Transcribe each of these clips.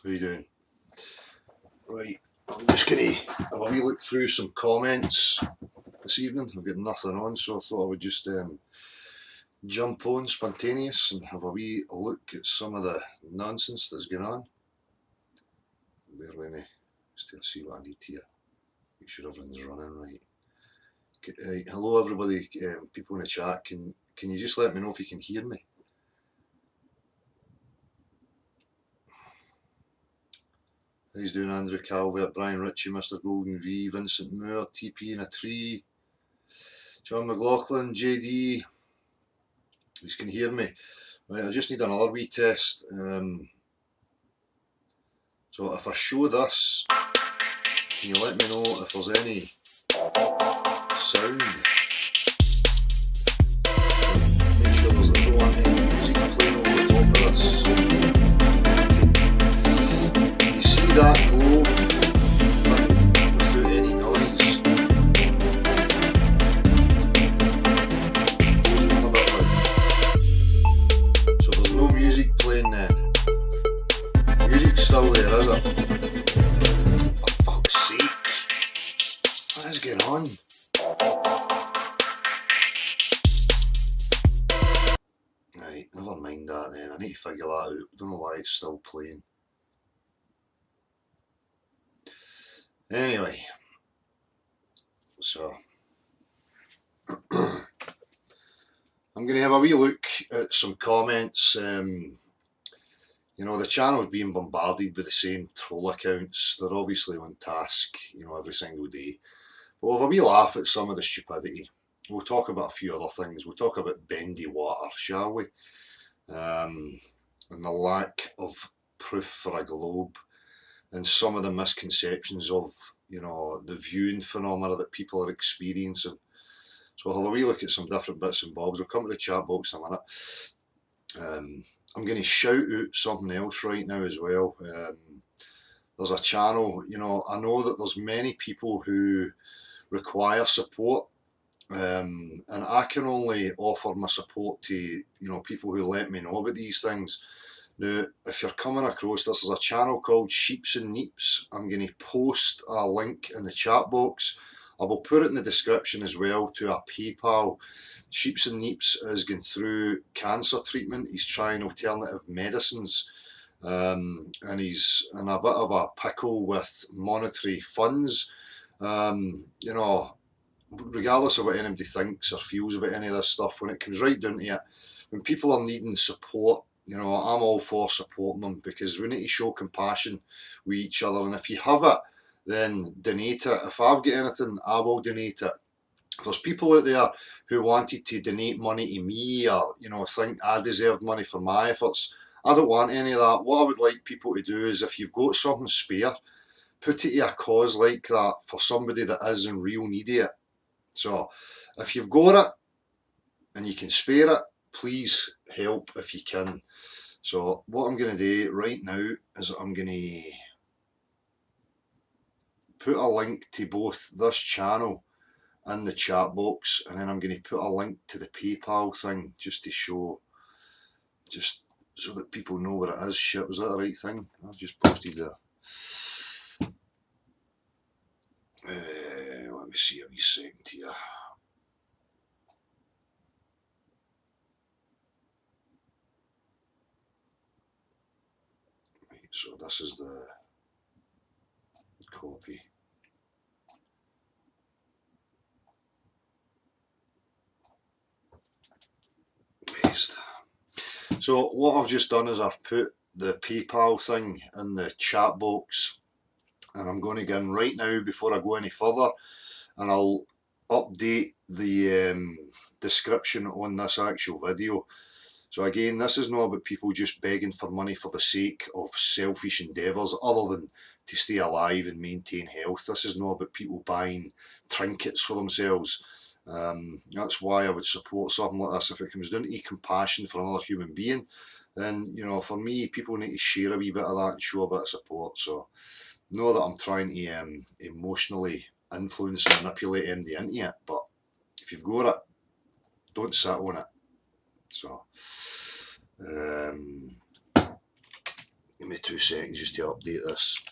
How you doing? Right, I'm just going to have a wee look through some comments this evening. I've got nothing on, so I thought I would just jump on spontaneous and have a wee look at some of the nonsense that's going on. Bear with me, just to see what I need here. Make sure everything's running right. Hello everybody, people in the chat, can you just let me know if you can hear me? How's doing, Andrew Calvert, Brian Ritchie, Mr. Golden V, Vincent Moore, TP in a tree, John McLaughlin, JD. You can hear me. Right, I just need another wee test. So if I show this, can you let me know if there's any sound? Make sure there's no one any music playing over the top of this. You see that globe without any noise? So there's no music playing then. Music's still there, is it? For fuck's sake. What is going on? Right, never mind that then. I need to figure that out. I don't know why it's still playing. Anyway, so I'm going to have a wee look at some comments. You know, the channel's being bombarded with the same troll accounts. They're obviously on task, you know, every single day. But we'll have a wee laugh at some of the stupidity. We'll talk about a few other things. We'll talk about Bendy water, shall we? And the lack of proof for a globe, and some of the misconceptions of, you know, the viewing phenomena that people are experiencing. So we'll have a wee look at some different bits and bobs. We'll come to the chat box in a minute. I'm going to shout out something else right now as well. There's a channel, you know, I know that there's many people who require support, and I can only offer my support to, you know, people who let me know about these things. Now, if you're coming across this, there's a channel called Sheeps and Neeps. I'm going to post a link in the chat box. I will put it in the description as well to a PayPal. Sheeps and Neeps is going through cancer treatment. He's trying alternative medicines, and he's in a bit of a pickle with monetary funds. You know, regardless of what anybody thinks or feels about any of this stuff, when it comes right down to it, when people are needing support, you know, I'm all for supporting them, because we need to show compassion with each other. And if you have it, then donate it. If I've got anything, I will donate it. If there's people out there who wanted to donate money to me, or, you know, think I deserve money for my efforts, I don't want any of that. What I would like people to do is, if you've got something spare, put it to a cause like that for somebody that is in real need of it. So if you've got it and you can spare it, please help if you can. So what I'm going to do right now is I'm going to put a link to both this channel in the chat box, and then I'm going to put a link to the PayPal thing just to show, just so that people know what it is. Shit, was that the right thing? I've just posted there. Let me see a wee second here. Right, so this is the copy. Paste. So what I've just done is I've put the PayPal thing in the chat box, and I'm going to go in right now before I go any further, and I'll update the description on this actual video. So again, this is not about people just begging for money for the sake of selfish endeavours other than to stay alive and maintain health. This is not about people buying trinkets for themselves. That's why I would support something like this. If it comes down to compassion for another human being, then, you know, for me, people need to share a wee bit of that and show a bit of support. So know that I'm trying to emotionally influence and manipulate MD into it, but if you've got it, don't sit on it. So Give me 2 seconds just to update this.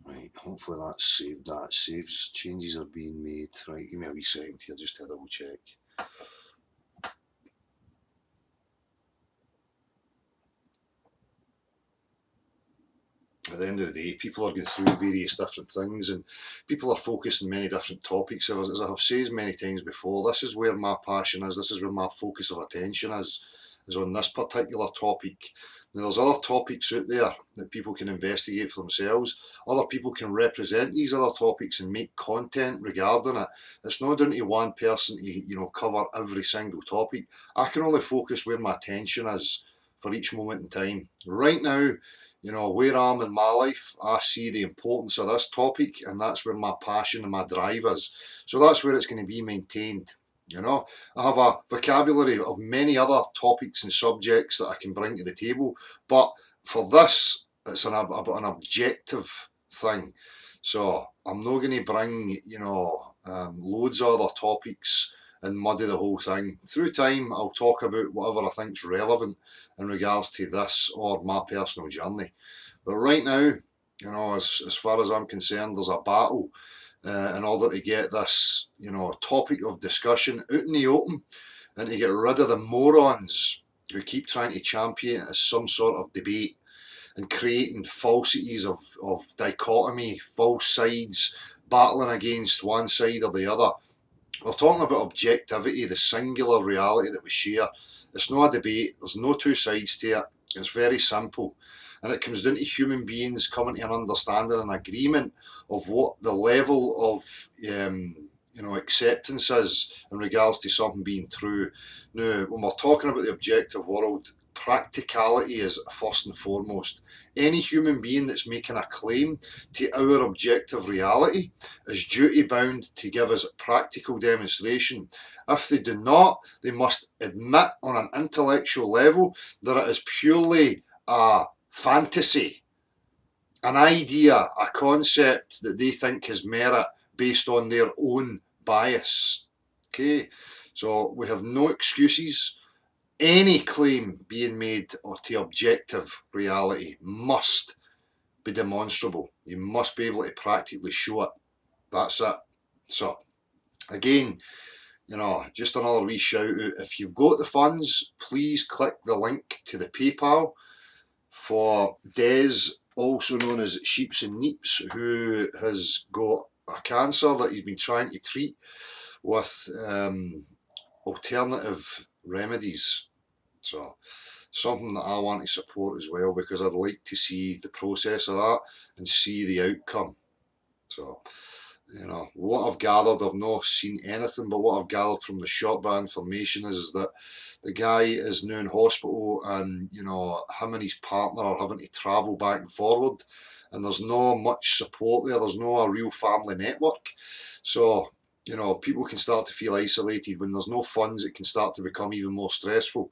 Right, hopefully that's saved. That saves. Changes are being made. Right, give me a wee second here just to double check. At the end of the day, people are going through various different things and people are focused on many different topics. As I have said many times before, this is where my passion is, this is where my focus of attention is on this particular topic. Now, there's other topics out there that people can investigate for themselves. Other people can represent these other topics and make content regarding it. It's not down to one person to cover every single topic. I can only focus where my attention is for each moment in time. Right now, where I am in my life, I see the importance of this topic, and that's where my passion and my drive is. So that's where it's going to be maintained. I have a vocabulary of many other topics and subjects that I can bring to the table, but for this, it's an objective thing. So I'm not going to bring, loads of other topics and muddy the whole thing. Through time, I'll talk about whatever I think's relevant in regards to this or my personal journey. But right now, as far as I'm concerned, there's a battle in order to get this, topic of discussion out in the open and to get rid of the morons who keep trying to champion it as some sort of debate and creating falsities of dichotomy, false sides, battling against one side or the other. We're talking about objectivity, the singular reality that we share. It's not a debate, there's no two sides to it, it's very simple. And it comes down to human beings coming to an understanding and agreement of what the level of acceptance is in regards to something being true. Now, when we're talking about the objective world, practicality is first and foremost. Any human being that's making a claim to our objective reality is duty bound to give us practical demonstration. If they do not, they must admit on an intellectual level that it is purely a fantasy, an idea, a concept that they think has merit based on their own bias. Okay, so we have no excuses. Any claim being made to objective reality must be demonstrable. You must be able to practically show it. That's it. So, again, just another wee shout out. If you've got the funds, please click the link to the PayPal for Des, also known as Sheeps and Neeps, who has got a cancer that he's been trying to treat with alternative remedies. So something that I want to support as well, because I'd like to see the process of that and see the outcome. So, what I've gathered, I've not seen anything, but what I've gathered from the short bit of information is that the guy is now in hospital, and him and his partner are having to travel back and forward, and there's not much support there. There's no a real family network. So people can start to feel isolated. When there's no funds, it can start to become even more stressful.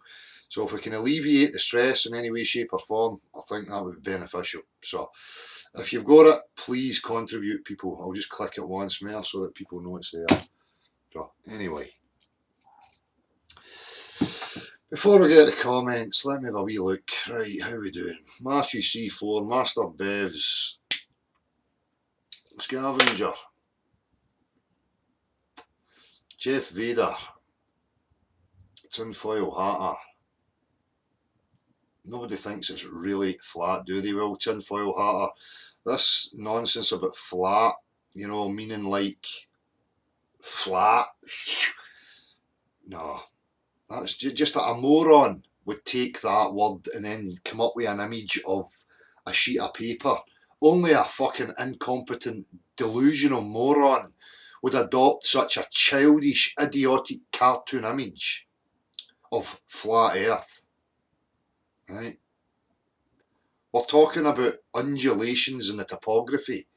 So if we can alleviate the stress in any way, shape or form, I think that would be beneficial. So if you've got it, please contribute, people. I'll just click it once more so that people know it's there. So anyway, before we get to comments, let me have a wee look. Right, how are we doing? Matthew C4, Master Bevs, Scavenger, Jeff Vader, Tinfoil Hatter. Nobody thinks it's really flat, do they? Well, Tinfoil Hatter, this nonsense about flat, meaning like flat. No, that's just a moron would take that word and then come up with an image of a sheet of paper. Only a fucking incompetent, delusional moron would adopt such a childish, idiotic cartoon image of flat earth. Right? We're talking about undulations in the topography.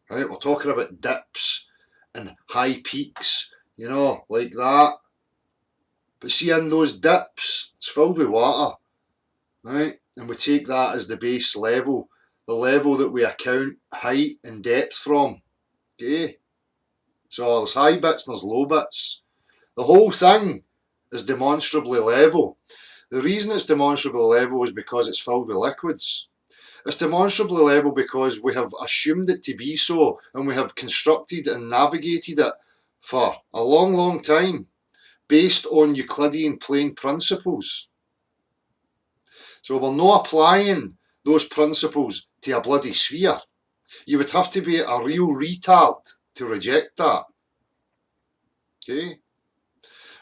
Right? We're talking about dips and high peaks. you know, like that. But see, in those dips, it's filled with water, right? And we take that as the base level, the level that we account height and depth from, okay? So there's high bits and there's low bits. The whole thing is demonstrably level. The reason it's demonstrably level is because it's filled with liquids. It's demonstrably level because we have assumed it to be so, and we have constructed and navigated it for a long, long time based on Euclidean plane principles. So we're not applying those principles to a bloody sphere. You would have to be a real retard to reject that. Okay?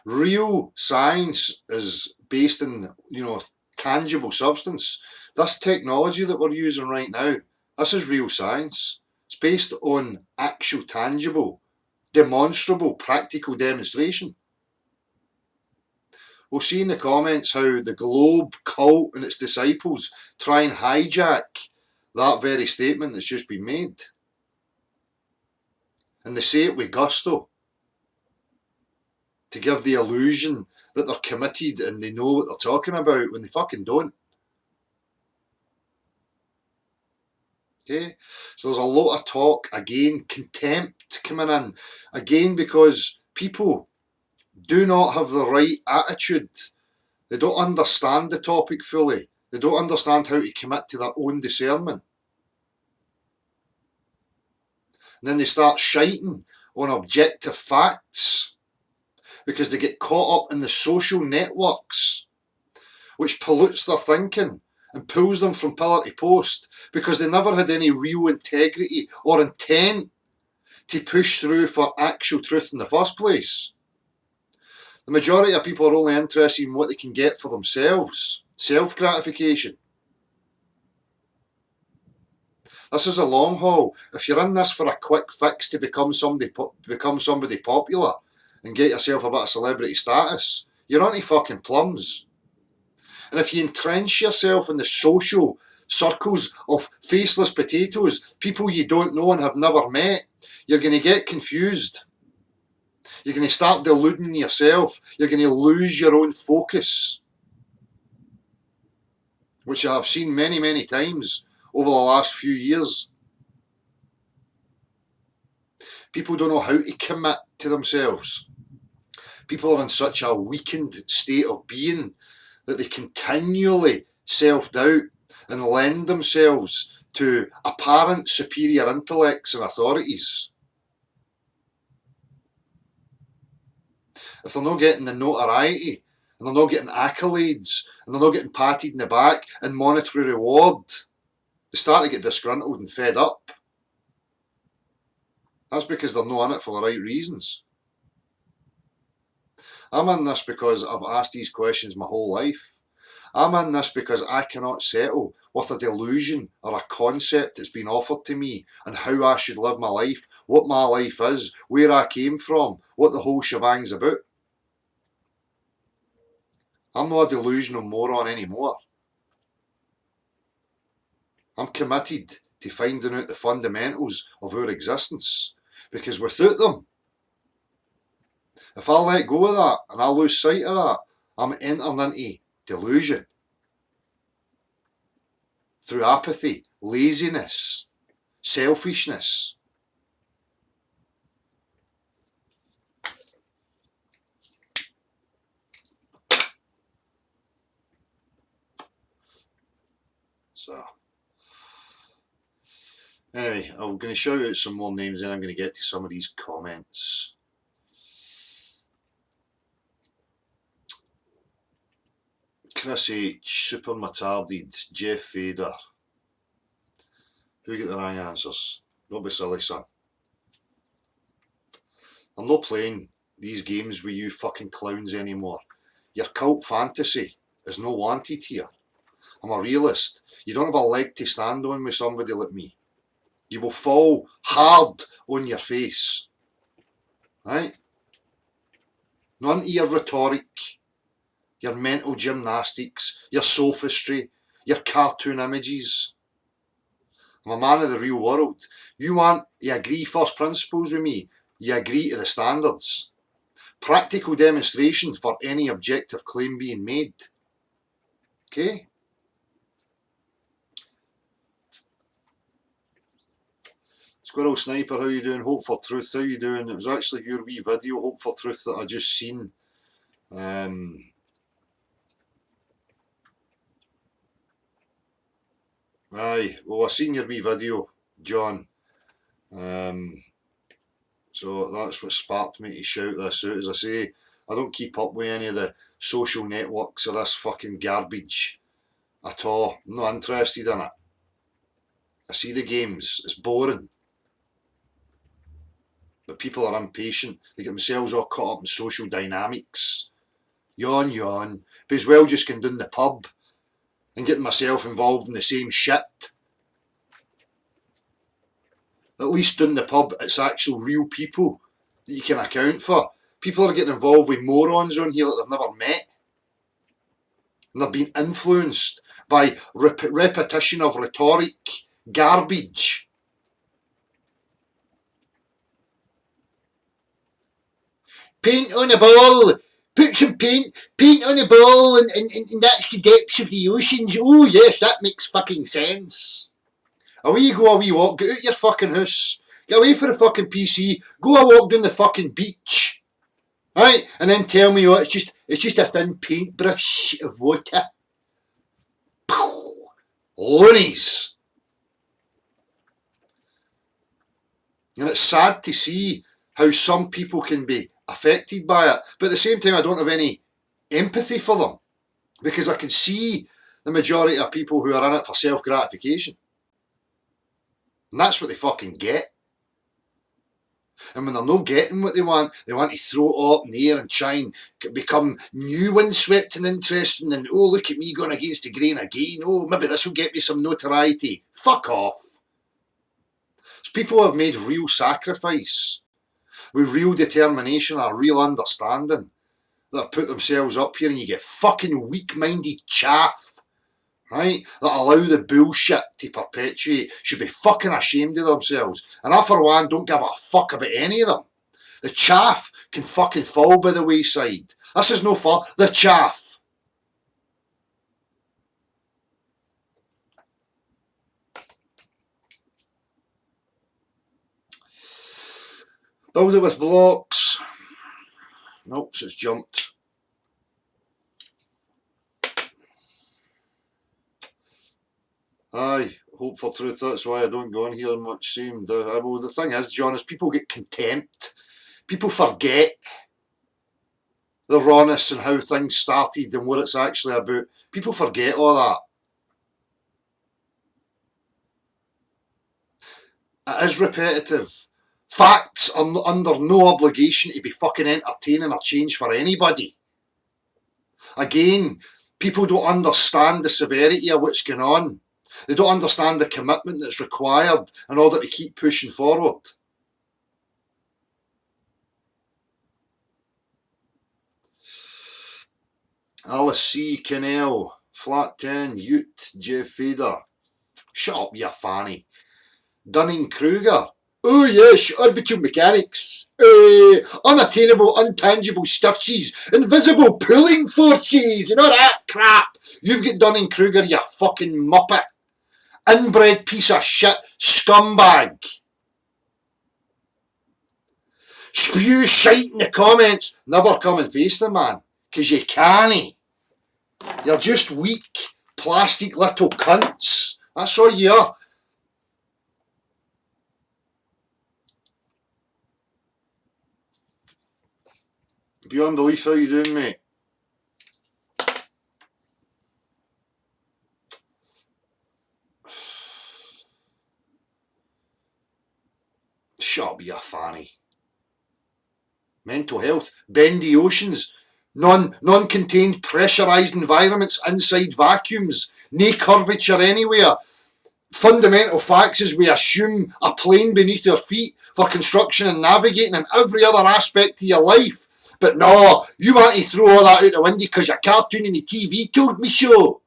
Real science is based in, you know, tangible substance. This technology that we're using right now, this is real science. It's based on actual, tangible, demonstrable, practical demonstration. We'll see in the comments how the Globe cult and its disciples try and hijack that very statement that's just been made. And they say it with gusto, to give the illusion that they're committed and they know what they're talking about when they fucking don't. Okay? So there's a lot of talk, again, contempt coming in, again, because people do not have the right attitude. They don't understand the topic fully. They don't understand how to commit to their own discernment. And then they start shiting on objective facts because they get caught up in the social networks, which pollutes their thinking and pulls them from pillar to post because they never had any real integrity or intent to push through for actual truth in the first place. The majority of people are only interested in what they can get for themselves, self-gratification. This is a long haul. If you're in this for a quick fix to become somebody popular and get yourself a bit of celebrity status, you're onto fucking plums. And if you entrench yourself in the social circles of faceless potatoes, people you don't know and have never met, you're going to get confused. You're going to start deluding yourself. You're going to lose your own focus, which I have seen many, many times over the last few years. People don't know how to commit to themselves. People are in such a weakened state of being that they continually self-doubt and lend themselves to apparent superior intellects and authorities. If they're not getting the notoriety, and they're not getting accolades, and they're not getting patted in the back and monetary reward, they start to get disgruntled and fed up. That's because they're not in it for the right reasons. I'm in this because I've asked these questions my whole life. I'm in this because I cannot settle with a delusion or a concept that's been offered to me on how I should live my life, what my life is, where I came from, what the whole shebang's about. I'm not a delusional moron anymore. I'm committed to finding out the fundamentals of our existence, because without them, if I let go of that and I lose sight of that, I'm entering into delusion through apathy, laziness, selfishness. So, anyway, I'm going to shout out some more names and I'm going to get to some of these comments. Chris H, Super Matarded, Jeff Fader. Who get the wrong answers? Don't be silly, son. I'm not playing these games with you fucking clowns anymore. Your cult fantasy is no wanted here. I'm a realist. You don't have a leg to stand on with somebody like me. You will fall hard on your face. Right? None of your rhetoric, your mental gymnastics, your sophistry, your cartoon images. I'm a man of the real world. You agree first principles with me. You agree to the standards. practical demonstration for any objective claim being made. Okay? Squirrel Sniper, how you doing? Hope for Truth, how you doing? It was actually your wee video, Hope for Truth, that I just seen. Aye, well, I seen your wee video, John. So that's what sparked me to shout this out. As I say, I don't keep up with any of the social networks or this fucking garbage at all. I'm not interested in it. I see the games, it's boring. But people are impatient. They get themselves all caught up in social dynamics. Yawn, yawn. But as well just going down the pub and getting myself involved in the same shit. At least down the pub, it's actual real people that you can account for. People are getting involved with morons on here that they've never met. And they're being influenced by repetition of rhetoric, garbage. Paint on a ball, put some paint on a ball, and that's the depths of the oceans. Oh yes, that makes fucking sense. Away you go, a wee walk, get out your fucking house, get away for the fucking PC, go a walk down the fucking beach, right? And then tell me, oh, it's just a thin paintbrush of water. Loonies. And it's sad to see how some people can be affected by it, but at the same time I don't have any empathy for them, because I can see the majority of people who are in it for self-gratification, and that's what they fucking get. And when they're not getting what they want to throw it up in the air and try and become new windswept and interesting, and oh, look at me going against the grain again, oh, maybe this will get me some notoriety. Fuck off. So people have made real sacrifice with real determination or real understanding that have put themselves up here, and you get fucking weak-minded chaff, right, that allow the bullshit to perpetuate, should be fucking ashamed of themselves. And I, for one, don't give a fuck about any of them. The chaff can fucking fall by the wayside. This is no fun. The chaff. Build it with blocks. Nope, so it's jumped. Aye, hope for truth, that's why I don't go in here much. Same. Well, the thing is, John, is people get contempt. People forget the rawness and how things started and what it's actually about. People forget all that. It is repetitive. Facts are under no obligation to be fucking entertaining or change for anybody. Again, people don't understand the severity of what's going on. They don't understand the commitment that's required in order to keep pushing forward. Alice C. Cannell, Flat 10, Ute, Jeff Fader. Shut up, you fanny. Dunning-Kruger. Oh yes, orbital mechanics. Unattainable, intangible stuffsies, invisible pulling forces, and all that crap. You've got Dunning-Kruger, you fucking muppet. Inbred piece of shit, scumbag. Spew shite in the comments. Never come and face them, man, because you can't. You're just weak, plastic little cunts. That's all you are. Beyond belief, how you doing, mate? Shut up, you fanny. Mental health, bendy oceans, non-contained pressurised environments inside vacuums, no curvature anywhere. Fundamental facts is we assume a plane beneath your feet for construction and navigating and every other aspect of your life. But no, you want to throw all that out the window because your cartoon and the TV told me so.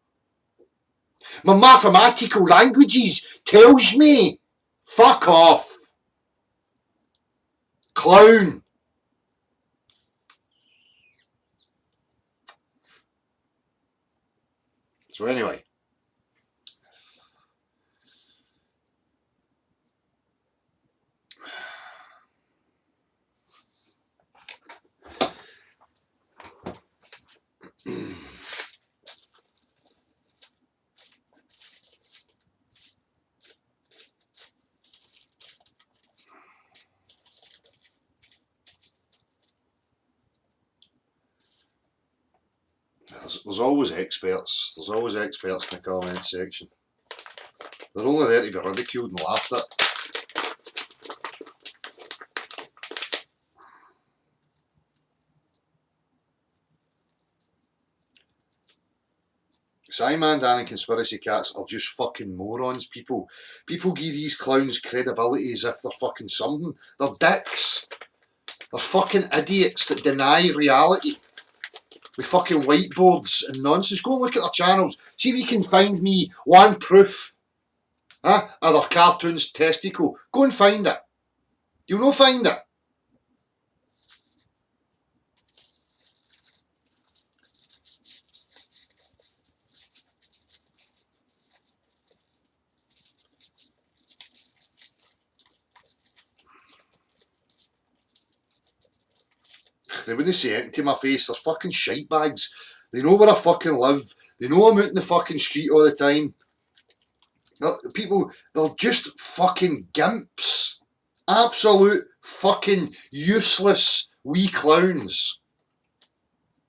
My mathematical languages tells me. Fuck off. Clown. So anyway, there's always experts. There's always experts in the comment section. They're only there to be ridiculed and laughed at. Simon Dan and Conspiracy Cats are just fucking morons, people. People give these clowns credibility as if they're fucking something. They're dicks. They're fucking idiots that deny reality with fucking whiteboards and nonsense. Go and look at their channels. See if you can find me one proof of their cartoon's testicle. Go and find it. You'll not find it. They wouldn't say it to my face. They're fucking shite bags. They know where I fucking live. They know I'm out in the fucking street all the time. They're just fucking gimps. Absolute fucking useless wee clowns.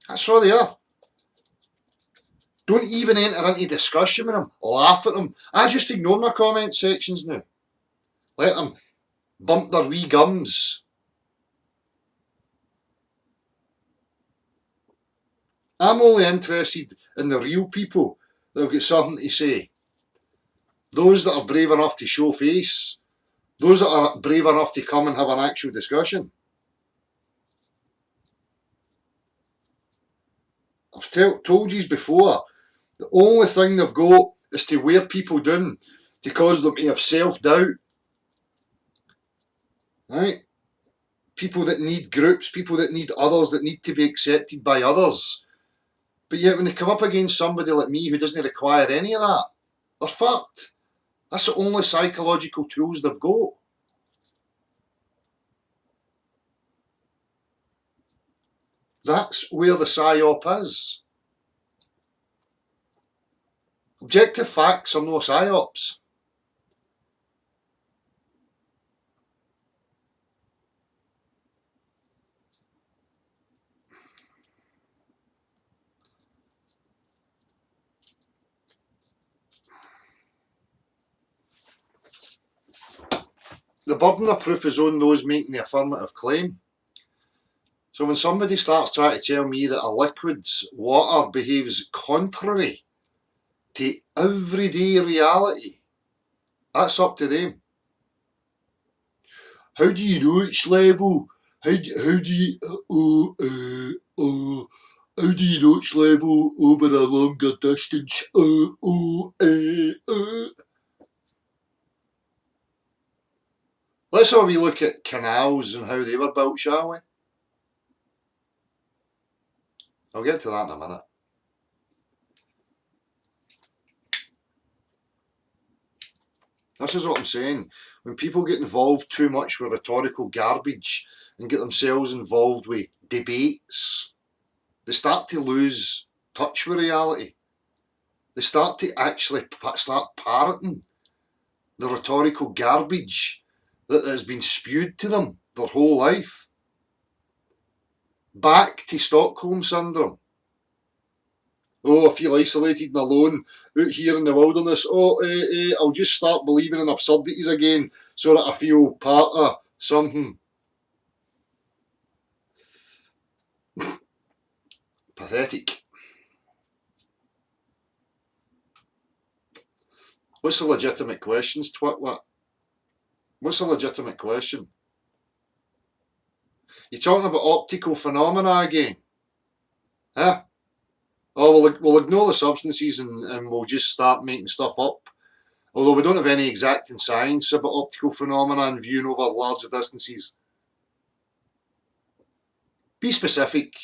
That's all they are. Don't even enter into discussion with them. Laugh at them. I just ignore my comment sections now. Let them bump their wee gums. I'm only interested in the real people that have got something to say. Those that are brave enough to show face. Those that are brave enough to come and have an actual discussion. I've told you before, the only thing they've got is to wear people down to cause them to have self-doubt. Right? People that need groups, people that need others, that need to be accepted by others. But yet when they come up against somebody like me who doesn't require any of that, they're fucked. That's the only psychological tools they've got. That's where the psyop is. Objective facts are no psyops. The burden of proof is on those making the affirmative claim. So when somebody starts trying to tell me that a liquid's water behaves contrary to everyday reality, that's up to them. How do you know it's level? How do you know it's level over a longer distance? Let's have a wee look at canals and how they were built, shall we? I'll get to that in a minute. This is what I'm saying. When people get involved too much with rhetorical garbage and get themselves involved with debates, they start to lose touch with reality. They start to actually start parroting the rhetorical garbage that has been spewed to them their whole life. Back to Stockholm Syndrome. Oh, I feel isolated and alone out here in the wilderness. I'll just start believing in absurdities again so that I feel part of something. Pathetic. What's the legitimate questions, Twitwit? What's a legitimate question? You're talking about optical phenomena again? Huh? Oh, we'll ignore the substances and we'll just start making stuff up. Although we don't have any exacting science about optical phenomena and viewing over larger distances. Be specific,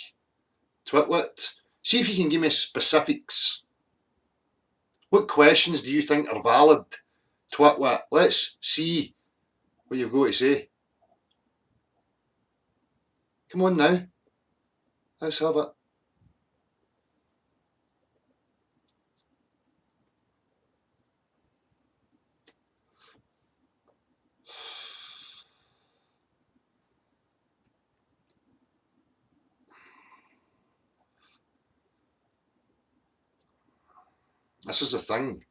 Twitwit. See if you can give me specifics. What questions do you think are valid? Twitwit, let's see what you've got to say. Come on now, let's have it. This is the thing.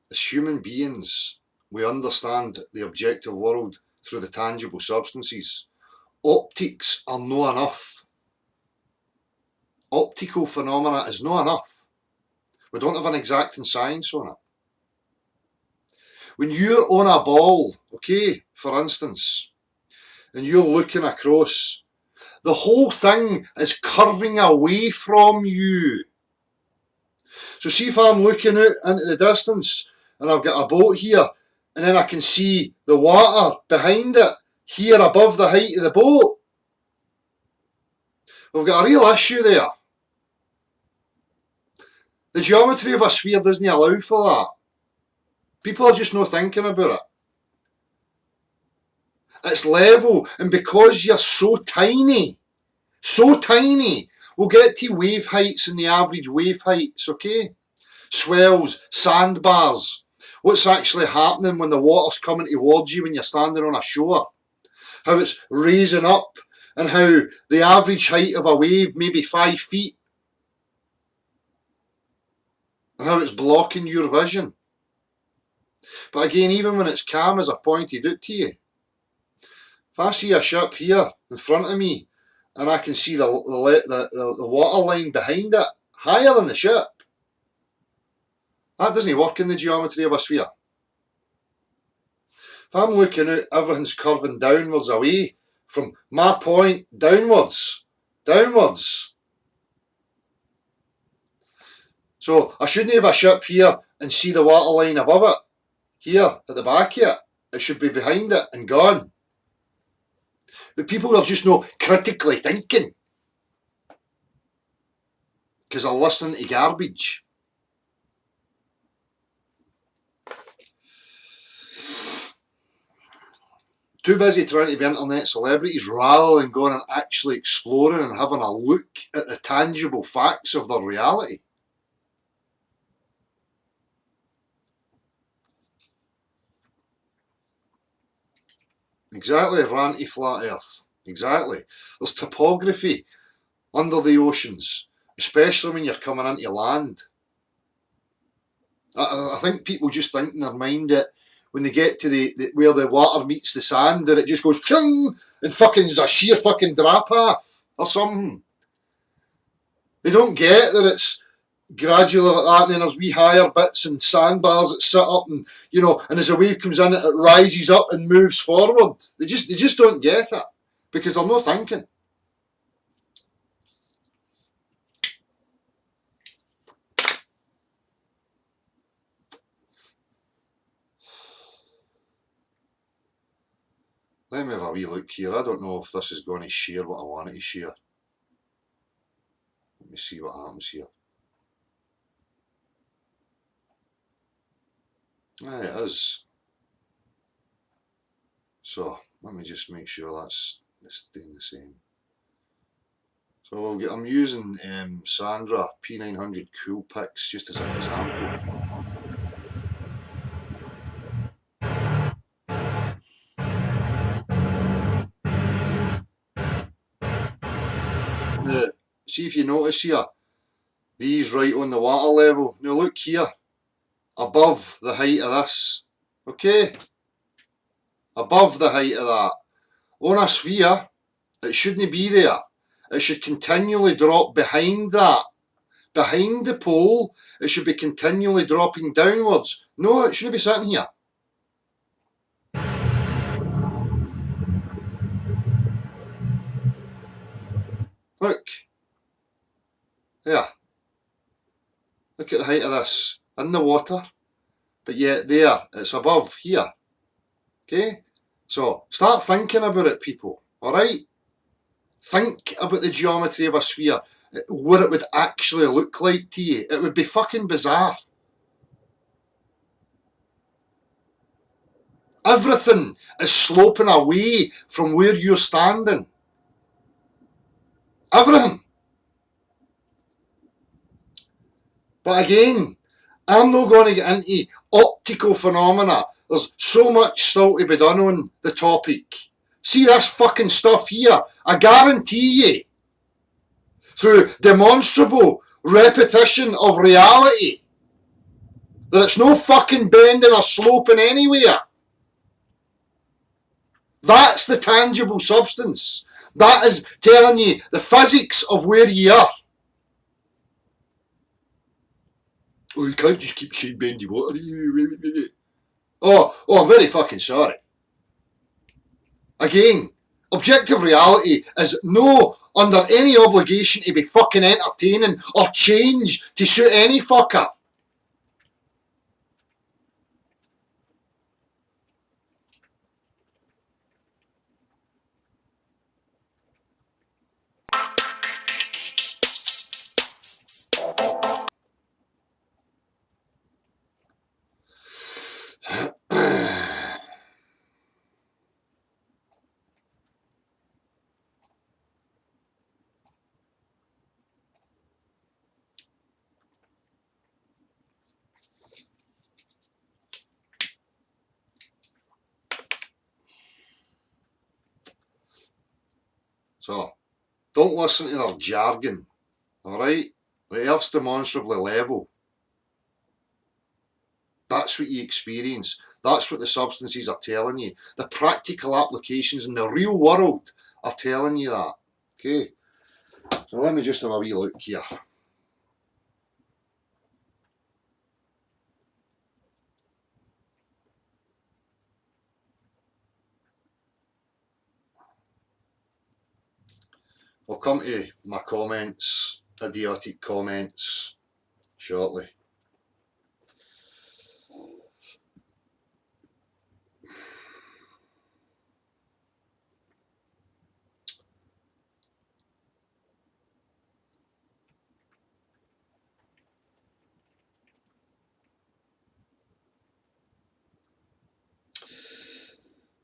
As human beings, we understand the objective world through the tangible substances. Optics are no enough. Optical phenomena is no enough. We don't have an exacting science on it. When you're on a ball, okay, for instance, and you're looking across, the whole thing is curving away from you. So see if I'm looking out into the distance and I've got a boat here, and then I can see the water behind it here above the height of the boat. We've got a real issue there. The geometry of a sphere doesn't allow for that. People are just not thinking about it. It's level, and because you're so tiny, we'll get to wave heights and the average wave heights, okay? Swells, sandbars, what's actually happening when the water's coming towards you when you're standing on a shore, how it's raising up, and how the average height of a wave may be 5 feet, and how it's blocking your vision. But again, even when it's calm as I pointed out to you, if I see a ship here in front of me and I can see the water line behind it, higher than the ship, that doesn't work in the geometry of a sphere. If I'm looking out, everything's curving downwards away from my point, downwards. So I shouldn't have a ship here and see the water line above it. Here, at the back here, it should be behind it and gone. But people are just not critically thinking because they're listening to garbage. Too busy trying to be internet celebrities rather than going and actually exploring and having a look at the tangible facts of their reality. Exactly, anti-flat earth. Exactly. There's topography under the oceans, especially when you're coming into land. I think people just think in their mind that when they get to where the water meets the sand, that it just goes chung and fucking is a sheer fucking drop off or something. They don't get that it's gradually like that, and then there's wee higher bits and sandbars that sit up, and and as a wave comes in, it rises up and moves forward. They just don't get it because they're not thinking. Let me have a wee look here. I don't know if this is going to share what I want it to share. Let me see what happens here. It is. So let me just make sure that's staying the same. So I'm using Sandra P900 Cool Picks just as an example. Now, see if you notice here, these right on the water level. Now look here, above the height of this, okay? Above the height of that. On a sphere, it shouldn't be there. It should continually drop behind that. Behind the pole, it should be continually dropping downwards. No, it shouldn't be sitting here. Look. There. Look at the height of this. In the water. But yet there, it's above here. Okay? So, start thinking about it, people. Alright? Think about the geometry of a sphere. What it would actually look like to you. It would be fucking bizarre. Everything is sloping away from where you're standing. Everything. But again, I'm not going to get into optical phenomena. There's so much still to be done on the topic. See this fucking stuff here? I guarantee you, through demonstrable repetition of reality, that it's no fucking bending or sloping anywhere. That's the tangible substance. That is telling you the physics of where you are. Oh, you can't just keep saying bendy water. Oh, I'm very fucking sorry. Again, objective reality is no under any obligation to be fucking entertaining or change to suit any fucker. So, don't listen to their jargon, alright? The Earth's demonstrably level. That's what you experience. That's what the substances are telling you. The practical applications in the real world are telling you that. Okay? So let me just have a wee look here. I'll come to my comments, idiotic comments, shortly.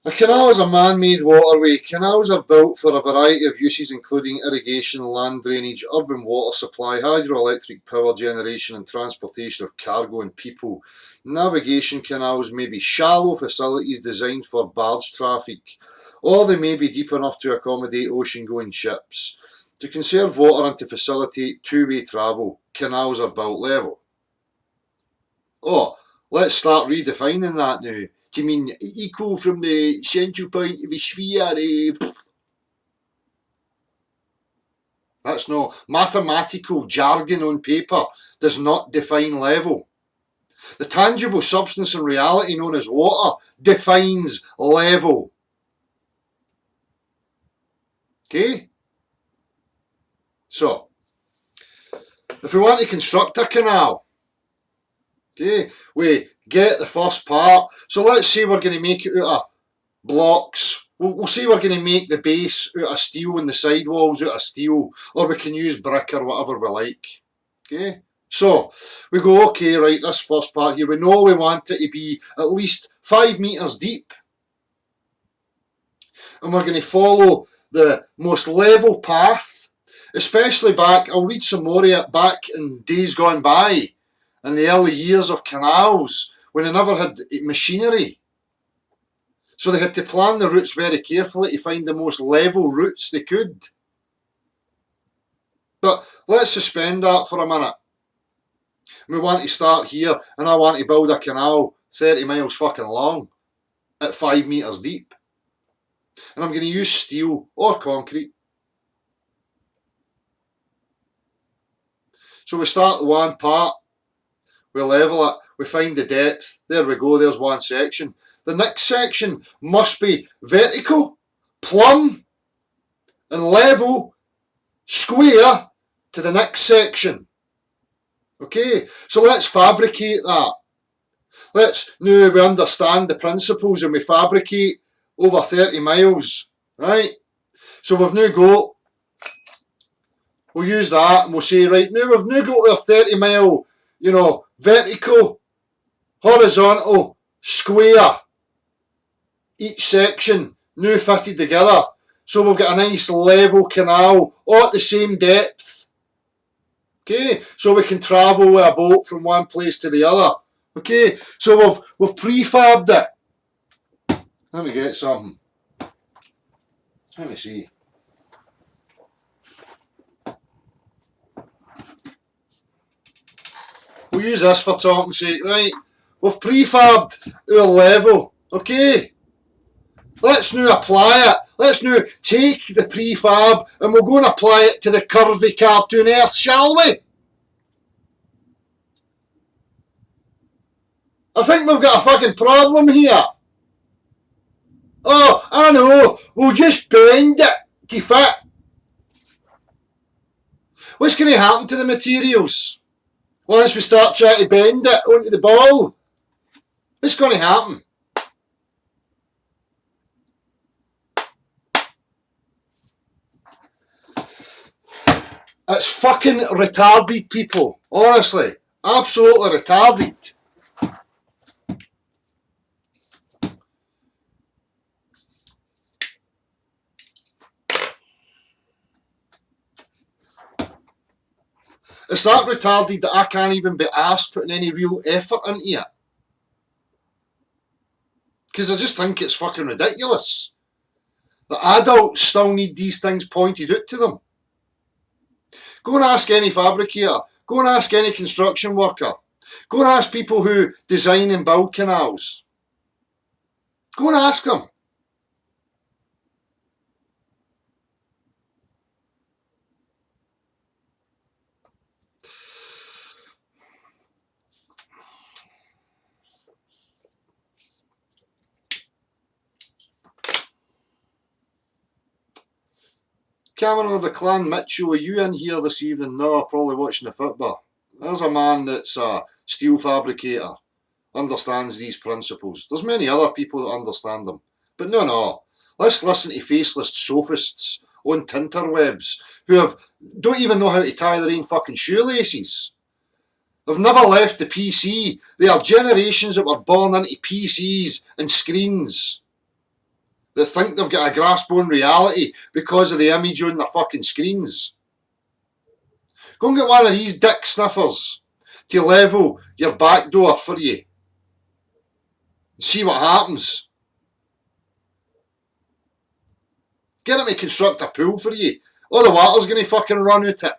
A canal is a man-made waterway. Canals are built for a variety of uses including irrigation, land drainage, urban water supply, hydroelectric power generation and transportation of cargo and people. Navigation canals may be shallow facilities designed for barge traffic, or they may be deep enough to accommodate ocean-going ships. To conserve water and to facilitate two-way travel, canals are built level. Oh, let's start redefining that now. Do you mean equal from the central point of the sphere? That's no mathematical jargon on paper, does not define level. The tangible substance in reality known as water defines level. Okay? So, if we want to construct a canal, okay, we get the first part. So let's say we're going to make it out of blocks. We'll say we're going to make the base out of steel and the sidewalls out of steel, or we can use brick or whatever we like. Okay, so we go, okay, right, this first part here, we know we want it to be at least 5 metres deep. And we're going to follow the most level path, especially back, I'll read some more of it back in days gone by, in the early years of canals, when they never had machinery. So they had to plan the routes very carefully to find the most level routes they could. But let's suspend that for a minute. We want to start here, and I want to build a canal 30 miles fucking long, at 5 metres deep. And I'm going to use steel or concrete. So we start one part, we level it, we find the depth, there we go, there's one section. The next section must be vertical, plumb, and level, square to the next section. Okay, so let's fabricate that. Now we understand the principles and we fabricate over 30 miles, right? So we've now got, we'll use that and we'll say, right, now we've now got our 30 mile, vertical, horizontal, square. each section new fitted together. So we've got a nice level canal, all at the same depth. Okay, so we can travel with a boat from one place to the other. Okay, so we've prefabbed it. Let me get something. Let me see. We'll use this for talking sake, right? We've prefabbed our level, okay? Let's now apply it. Let's now take the prefab and we'll go and apply it to the curvy cartoon earth, shall we? I think we've got a fucking problem here. Oh, I know. We'll just bend it to fit. What's going to happen to the materials once we start trying to bend it onto the ball? What's going to happen? It's fucking retarded, people. Honestly. Absolutely retarded. It's that retarded that I can't even be asked putting any real effort into it. Because I just think it's fucking ridiculous. The adults still need these things pointed out to them. Go and ask any fabricator. Go and ask any construction worker. Go and ask people who design and build canals. Go and ask them. Cameron of the Clan Mitchell, are you in here this evening? No, probably watching the football. There's a man that's a steel fabricator, understands these principles. There's many other people that understand them. But no. Let's listen to faceless sophists on tinterwebs who don't even know how to tie their own fucking shoelaces. They've never left the PC. They are generations that were born into PCs and screens. That think they've got a grasp on reality because of the image on their fucking screens. Go and get one of these dick sniffers to level your back door for you. See what happens. Get them to construct a pool for you. All the water's going to fucking run out it.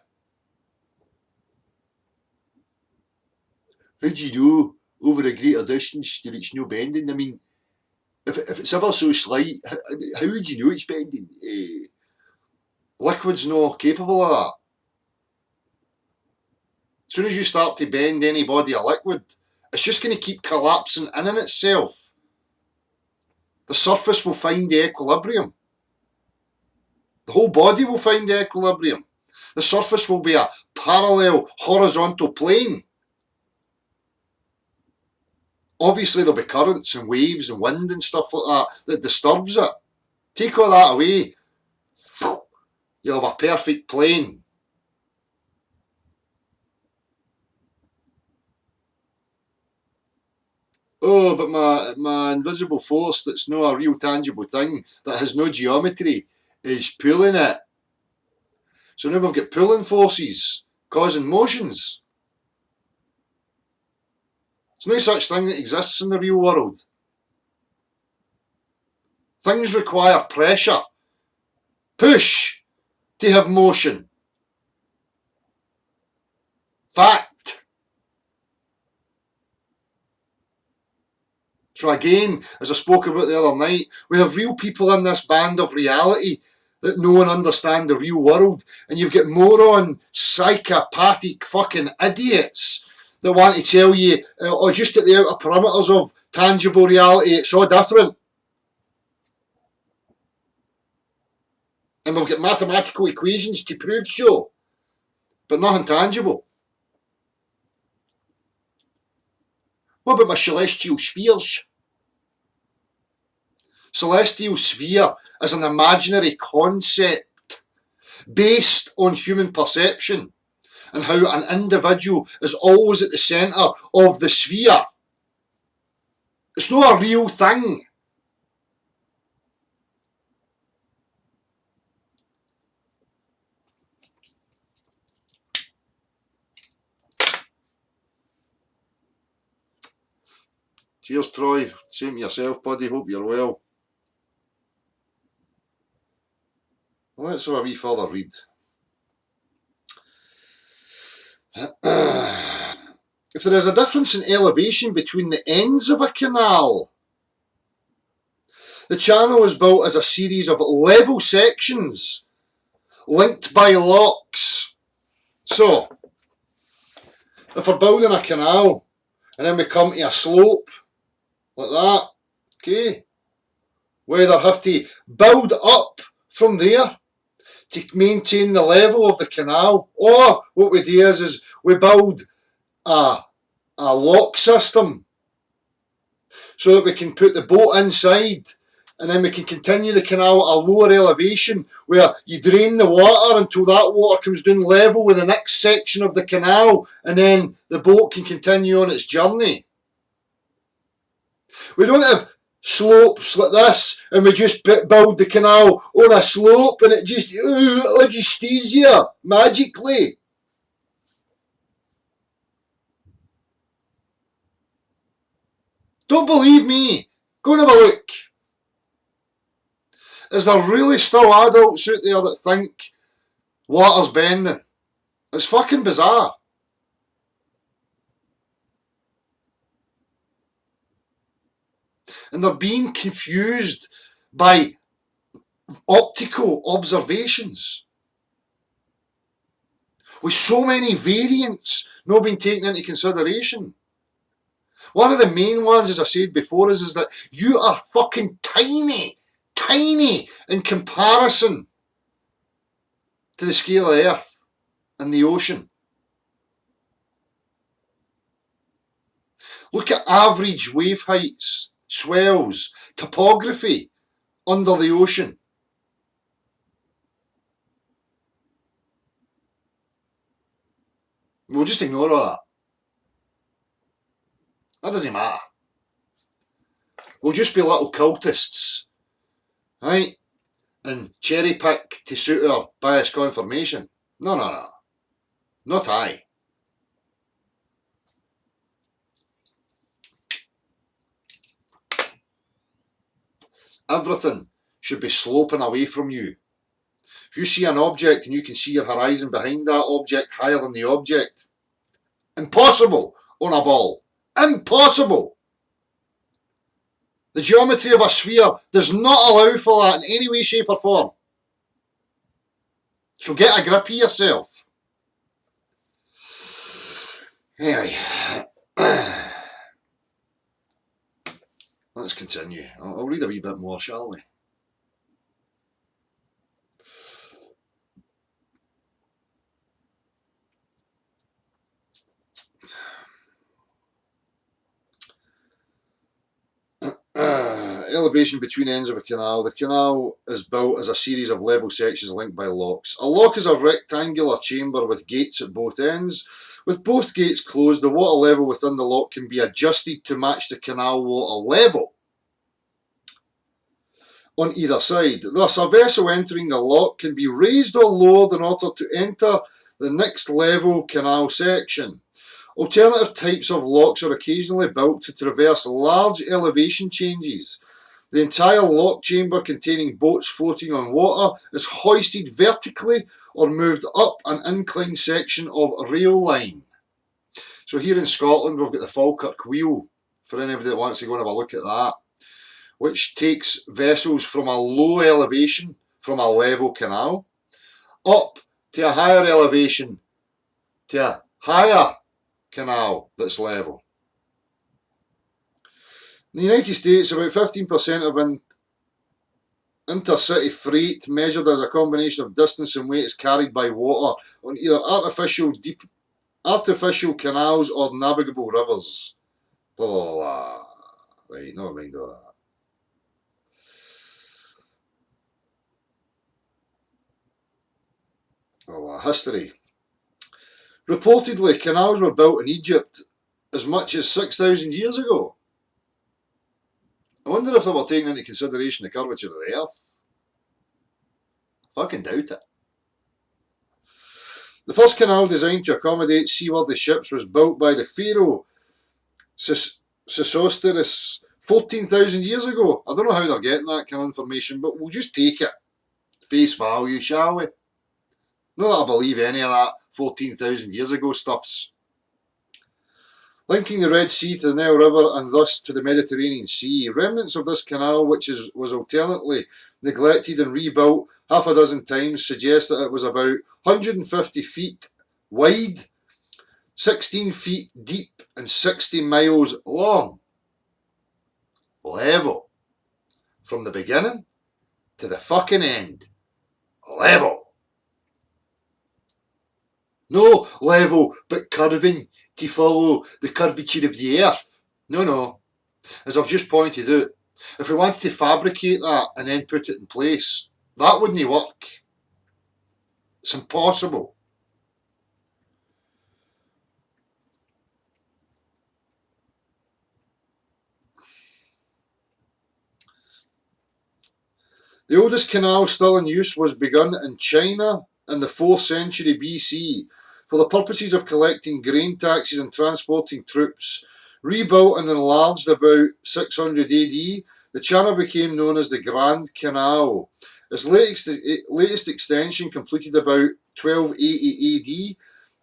How do you know over a greater distance that it's no bending? I mean, if it's ever so slight, how would you know it's bending? Liquid's not capable of that. As soon as you start to bend any body of liquid, it's just going to keep collapsing in on itself. The surface will find the equilibrium. The whole body will find the equilibrium. The surface will be a parallel horizontal plane. Obviously there'll be currents and waves and wind and stuff like that disturbs it. Take all that away, you'll have a perfect plane. Oh, but my invisible force that's not a real tangible thing, that has no geometry, is pulling it. So now we've got pulling forces causing motions. There's no such thing that exists in the real world. Things require pressure, push, to have motion. Fact. So again, as I spoke about the other night, we have real people in this band of reality that know and understand the real world, and you've got moron, psychopathic fucking idiots that want to tell you, or just at the outer perimeters of tangible reality, it's all different. And we've got mathematical equations to prove so, but nothing tangible. What about my celestial spheres? Celestial sphere is an imaginary concept based on human perception and how an individual is always at the centre of the sphere. It's not a real thing. Cheers, Troy. Same to yourself, buddy. Hope you're well. Let's have a wee further read. If there is a difference in elevation between the ends of a canal, the channel is built as a series of level sections linked by locks. So, if we're building a canal and then we come to a slope like that, okay, we either have to build up from there to maintain the level of the canal, or what we do is we build a lock system so that we can put the boat inside and then we can continue the canal at a lower elevation where you drain the water until that water comes down level with the next section of the canal, and then the boat can continue on its journey. We don't have slopes like this and we just build the canal on a slope and it just stays here magically. Don't believe me? Go and have a look. Is there really still adults out there that think water's bending? It's fucking bizarre. And they're being confused by optical observations, with so many variants not being taken into consideration. One of the main ones, as I said before, is that you are fucking tiny in comparison to the scale of the Earth and the ocean. Look at average wave heights, swells, topography under the ocean. We'll just ignore all that. That doesn't matter. We'll just be little cultists, right? And cherry pick to suit our biased confirmation. No. Not I. Everything should be sloping away from you. If you see an object and you can see your horizon behind that object higher than the object, impossible on a ball. Impossible. The geometry of a sphere does not allow for that in any way, shape or form. So get a grip of yourself. Anyway, let's continue. I'll read a wee bit more, shall we? Elevation between ends of a canal. The canal is built as a series of level sections linked by locks. A lock is a rectangular chamber with gates at both ends. With both gates closed, the water level within the lock can be adjusted to match the canal water level on either side. Thus, a vessel entering the lock can be raised or lowered in order to enter the next level canal section. Alternative types of locks are occasionally built to traverse large elevation changes. The entire lock chamber containing boats floating on water is hoisted vertically or moved up an inclined section of rail line. So here in Scotland we've got the Falkirk Wheel, for anybody that wants to go and have a look at that, which takes vessels from a low elevation, from a level canal, up to a higher elevation, to a higher canal that's level. In the United States, about 15% of intercity freight, measured as a combination of distance and weight, is carried by water on either artificial canals or navigable rivers. Blah, blah, blah. Right, never mind all that. Oh, history. Reportedly, canals were built in Egypt as much as 6,000 years ago. I wonder if they were taking into consideration the curvature of the Earth. Fucking doubt it. The first canal designed to accommodate seaworthy ships was built by the pharaoh Sesostris 14,000 years ago. I don't know how they're getting that kind of information, but we'll just take it face value, shall we? Not that I believe any of that 14,000 years ago stuffs. Linking the Red Sea to the Nile River and thus to the Mediterranean Sea, remnants of this canal, which was alternately neglected and rebuilt half a dozen times, suggest that it was about 150 feet wide, 16 feet deep and 60 miles long. Level. From the beginning to the fucking end. Level. No level, but curving to follow the curvature of the earth. No. As I've just pointed out, if we wanted to fabricate that and then put it in place, that wouldn't work. It's impossible. The oldest canal still in use was begun in China in the 4th century BC for the purposes of collecting grain taxes and transporting troops. Rebuilt and enlarged about 600 AD, the channel became known as the Grand Canal. Its latest extension, completed about 1280 AD,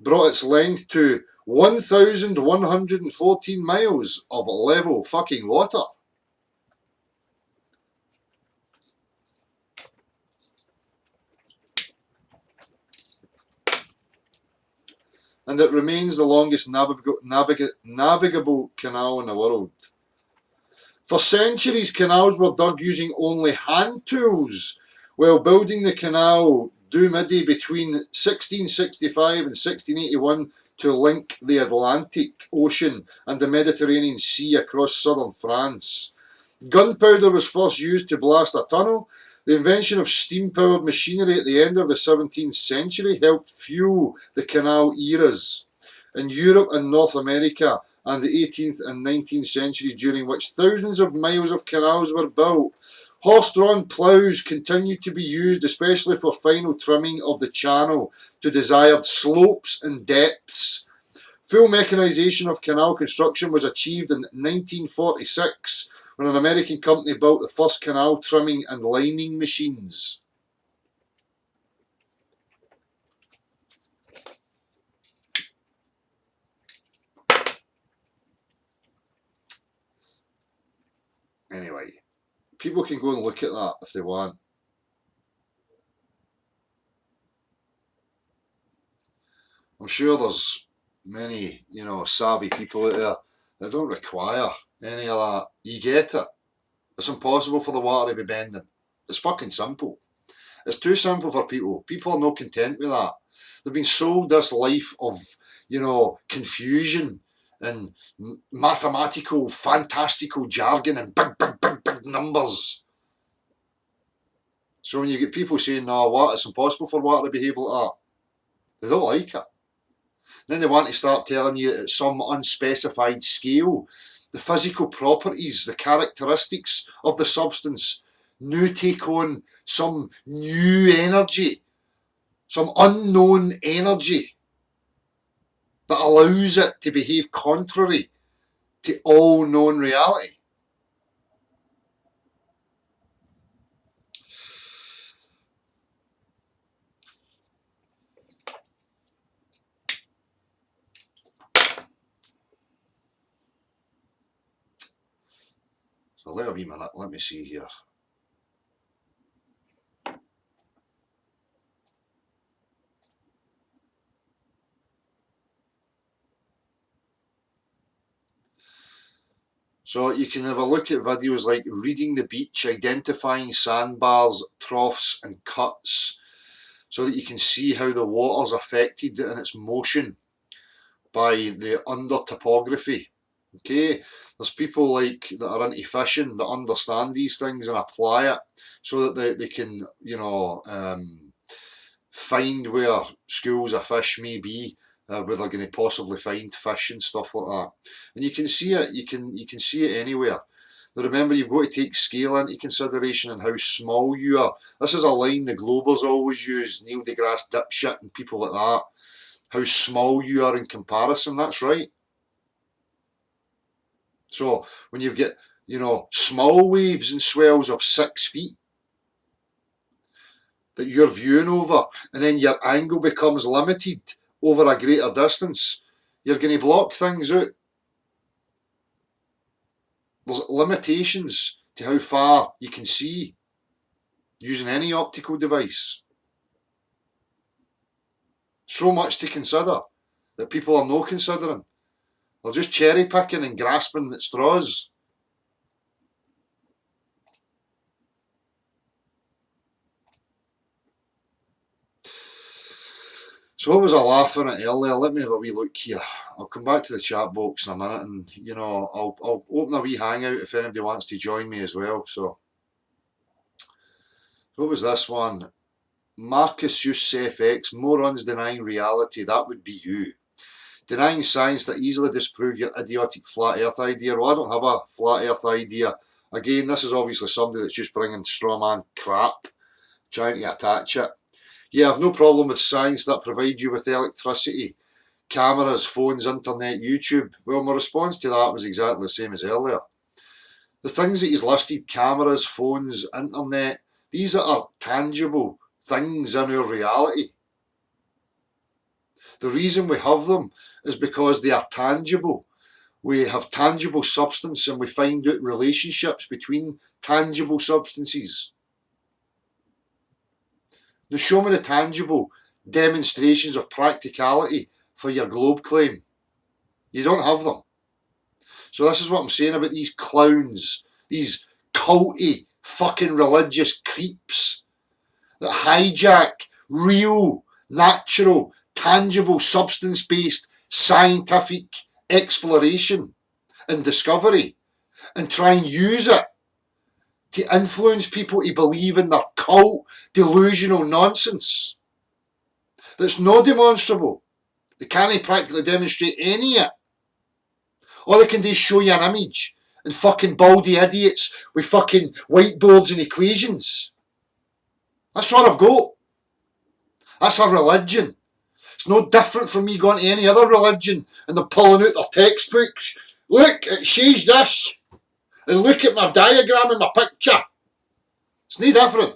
brought its length to 1,114 miles of level fucking water. And it remains the longest navigable canal in the world. For centuries, canals were dug using only hand tools, while building the canal du Midi between 1665 and 1681 to link the Atlantic Ocean and the Mediterranean Sea across southern France. Gunpowder was first used to blast a tunnel. The invention of steam-powered machinery at the end of the 17th century helped fuel the canal eras in Europe and North America and the 18th and 19th centuries, during which thousands of miles of canals were built. Horse-drawn ploughs continued to be used, especially for final trimming of the channel to desired slopes and depths. Full mechanisation of canal construction was achieved in 1946, when an American company built the first canal trimming and lining machines. Anyway, people can go and look at that if they want. I'm sure there's many, savvy people out there that don't require any of that. You get it. It's impossible for the water to be bending. It's fucking simple. It's too simple for people. People are not content with that. They've been sold this life of, confusion and mathematical, fantastical jargon and big numbers. So when you get people saying, no, it's impossible for water to behave like that, they don't like it. Then they want to start telling you at some unspecified scale the physical properties, the characteristics of the substance now take on some new energy, some unknown energy that allows it to behave contrary to all known reality. So let me see here. So you can have a look at videos like reading the beach, identifying sandbars, troughs and cuts, so that you can see how the water's affected in its motion by the under topography. Okay, there's people that are into fishing that understand these things and apply it so that they can, find where schools of fish may be, where they're going to possibly find fish and stuff like that. And you can see it. You can see it anywhere. But remember, you've got to take scale into consideration and how small you are. This is a line the Globers always use, Neil deGrasse dipshit and people like that. How small you are in comparison. That's right. So when you get, you know, small waves and swells of 6 feet that you're viewing over, and then your angle becomes limited over a greater distance, you're going to block things out. There's limitations to how far you can see using any optical device. So much to consider that people are not considering. They're just cherry picking and grasping at straws. So what was I laughing at earlier? Let me have a wee look here. I'll come back to the chat box in a minute, and you know, I'll open a wee hangout if anybody wants to join me as well. So what was this one? Marcus Youssef X, morons denying reality. That would be you. Denying science that easily disprove your idiotic flat earth idea. Well, I don't have a flat earth idea. Again, this is obviously somebody that's just bringing straw man crap, trying to attach it. Yeah, I've no problem with science that provides you with electricity, cameras, phones, internet, YouTube. Well, my response to that was exactly the same as earlier. The things that he's listed, cameras, phones, internet, these are tangible things in our reality. The reason we have them is because they are tangible. We have tangible substance, and we find out relationships between tangible substances. Now show me the tangible demonstrations of practicality for your globe claim. You don't have them. So this is what I'm saying about these clowns, these culty fucking religious creeps that hijack real, natural, tangible, substance-based scientific exploration and discovery and try and use it to influence people to believe in their cult, delusional nonsense that's not demonstrable. They can't practically demonstrate any of it. All they can do is show you an image and fucking baldy idiots with fucking whiteboards and equations. That's all I've got. That's a religion. It's no different from me going to any other religion and they're pulling out their textbooks. Look, it says this. And look at my diagram and my picture. It's no different.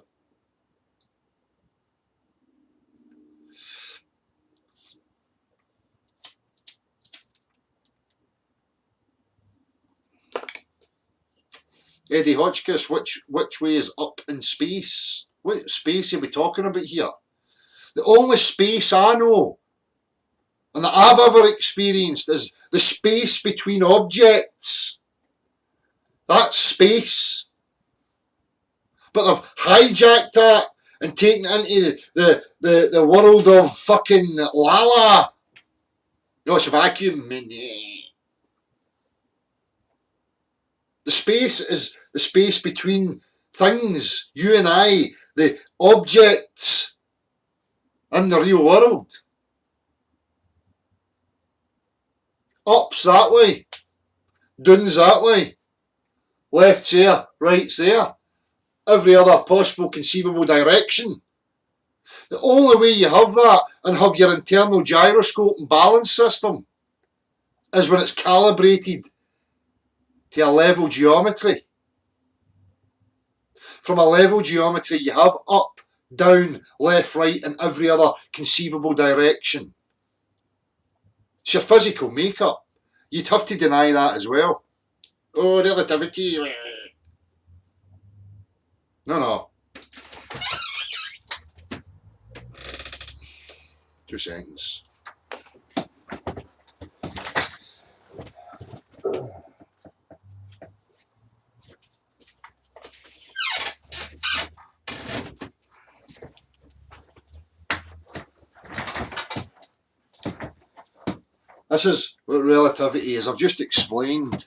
Eddie Hotchkiss, which way is up in space? What space are we talking about here? The only space I know and that I've ever experienced is the space between objects. That's space. But they've hijacked that and taken it into the world of fucking Lala. No, it's a vacuum. The space is the space between things, you and I, the objects in the real world. Up's that way, down's that way, left's there, right's there, every other possible conceivable direction. The only way you have that and have your internal gyroscope and balance system is when it's calibrated to a level geometry. From a level geometry you have up, down, left, right and every other conceivable direction. It's your physical makeup. You'd have to deny that as well. Oh, relativity. No. 2 seconds. This is what relativity is. I've just explained,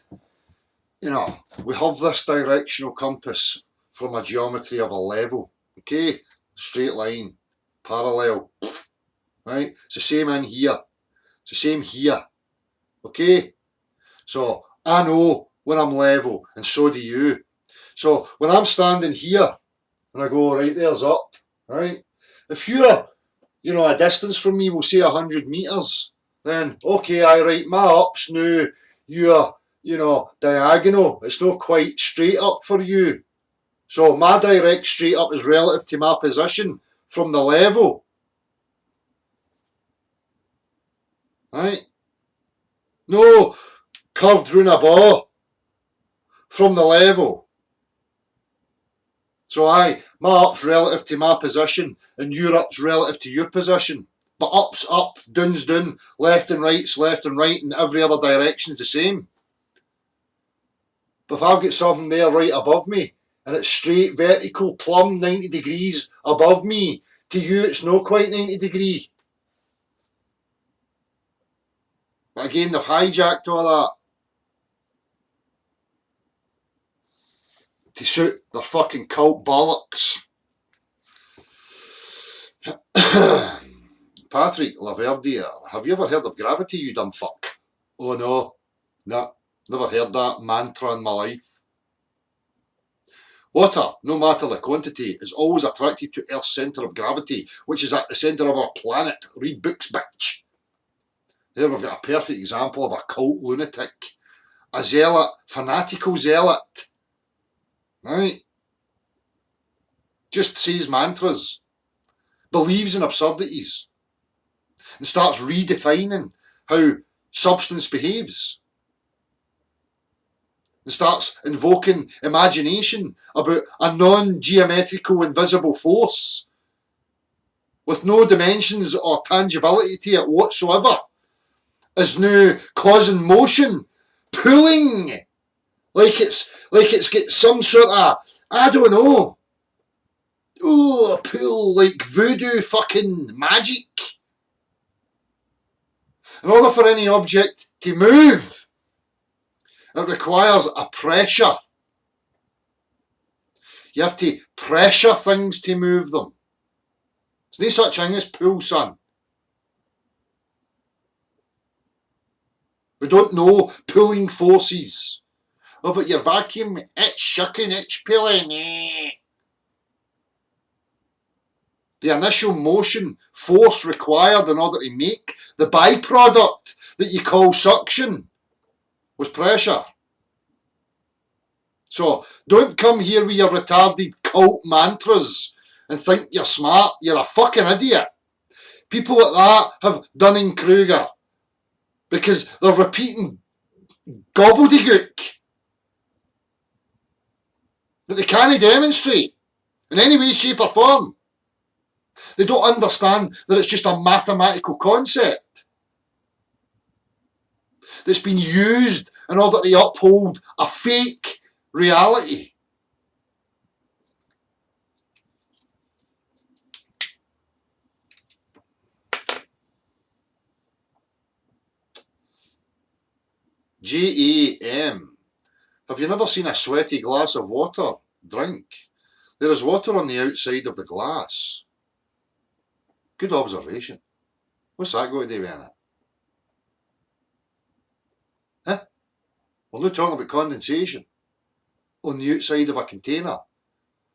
you know, we have this directional compass from a geometry of a level, okay? Straight line, parallel, right? It's the same in here. It's the same here, okay? So I know when I'm level, and so do you. So when I'm standing here, and I go, right, there's up, right? If you're, you know, a distance from me, we'll say 100 metres, then, okay, I write my up's now, you're diagonal. It's not quite straight up for you. So my direct straight up is relative to my position from the level. Right? No curved round a ball from the level. So my up's relative to my position and your up's relative to your position. But up's up, down's down, left and right's left and right, and every other direction's the same. But if I've got something there right above me, and it's straight, vertical, plumb 90 degrees above me, to you it's not quite 90 degree. But again, they've hijacked all that to suit their fucking cult bollocks. Patrick Laverdier, have you ever heard of gravity, you dumb fuck? Oh no, nah, never heard that mantra in my life. Water, no matter the quantity, is always attracted to Earth's centre of gravity, which is at the centre of our planet. Read books, bitch. There we've got a perfect example of a cult lunatic. A zealot, fanatical zealot. Right? Just says mantras. Believes in absurdities. And starts redefining how substance behaves. And starts invoking imagination about a non-geometrical invisible force with no dimensions or tangibility to it whatsoever is now causing motion, pulling, like it's got some sort of, I don't know, a pull like voodoo fucking magic. In order for any object to move, it requires a pressure. You have to pressure things to move them. There's no such thing as pull, son. We don't know pulling forces. Oh, but your vacuum, it's shucking, it's pulling. The initial motion force required in order to make the byproduct that you call suction was pressure. So don't come here with your retarded cult mantras and think you're smart. You're a fucking idiot. People like that have Dunning-Kruger because they're repeating gobbledygook that they can't demonstrate in any way, shape or form. They don't understand that it's just a mathematical concept that's been used in order to uphold a fake reality. JAM. Have you never seen a sweaty glass of water? Drink. There is water on the outside of the glass. Good observation. What's that got to do with it? Huh? We're not talking about condensation. On the outside of a container.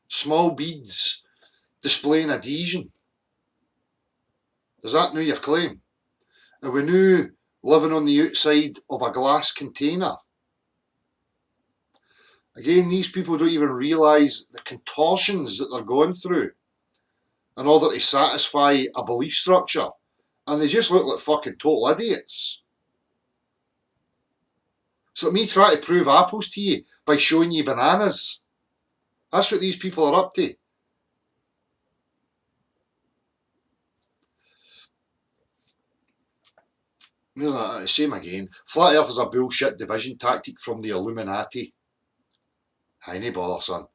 Small beads displaying adhesion. Is that now your claim? Are we now living on the outside of a glass container? Again, these people don't even realise the contortions that they're going through in order to satisfy a belief structure. And they just look like fucking total idiots. It's like me trying to prove apples to you by showing you bananas. That's what these people are up to. Same again. Flat Earth is a bullshit division tactic from the Illuminati. Hiney bother, son.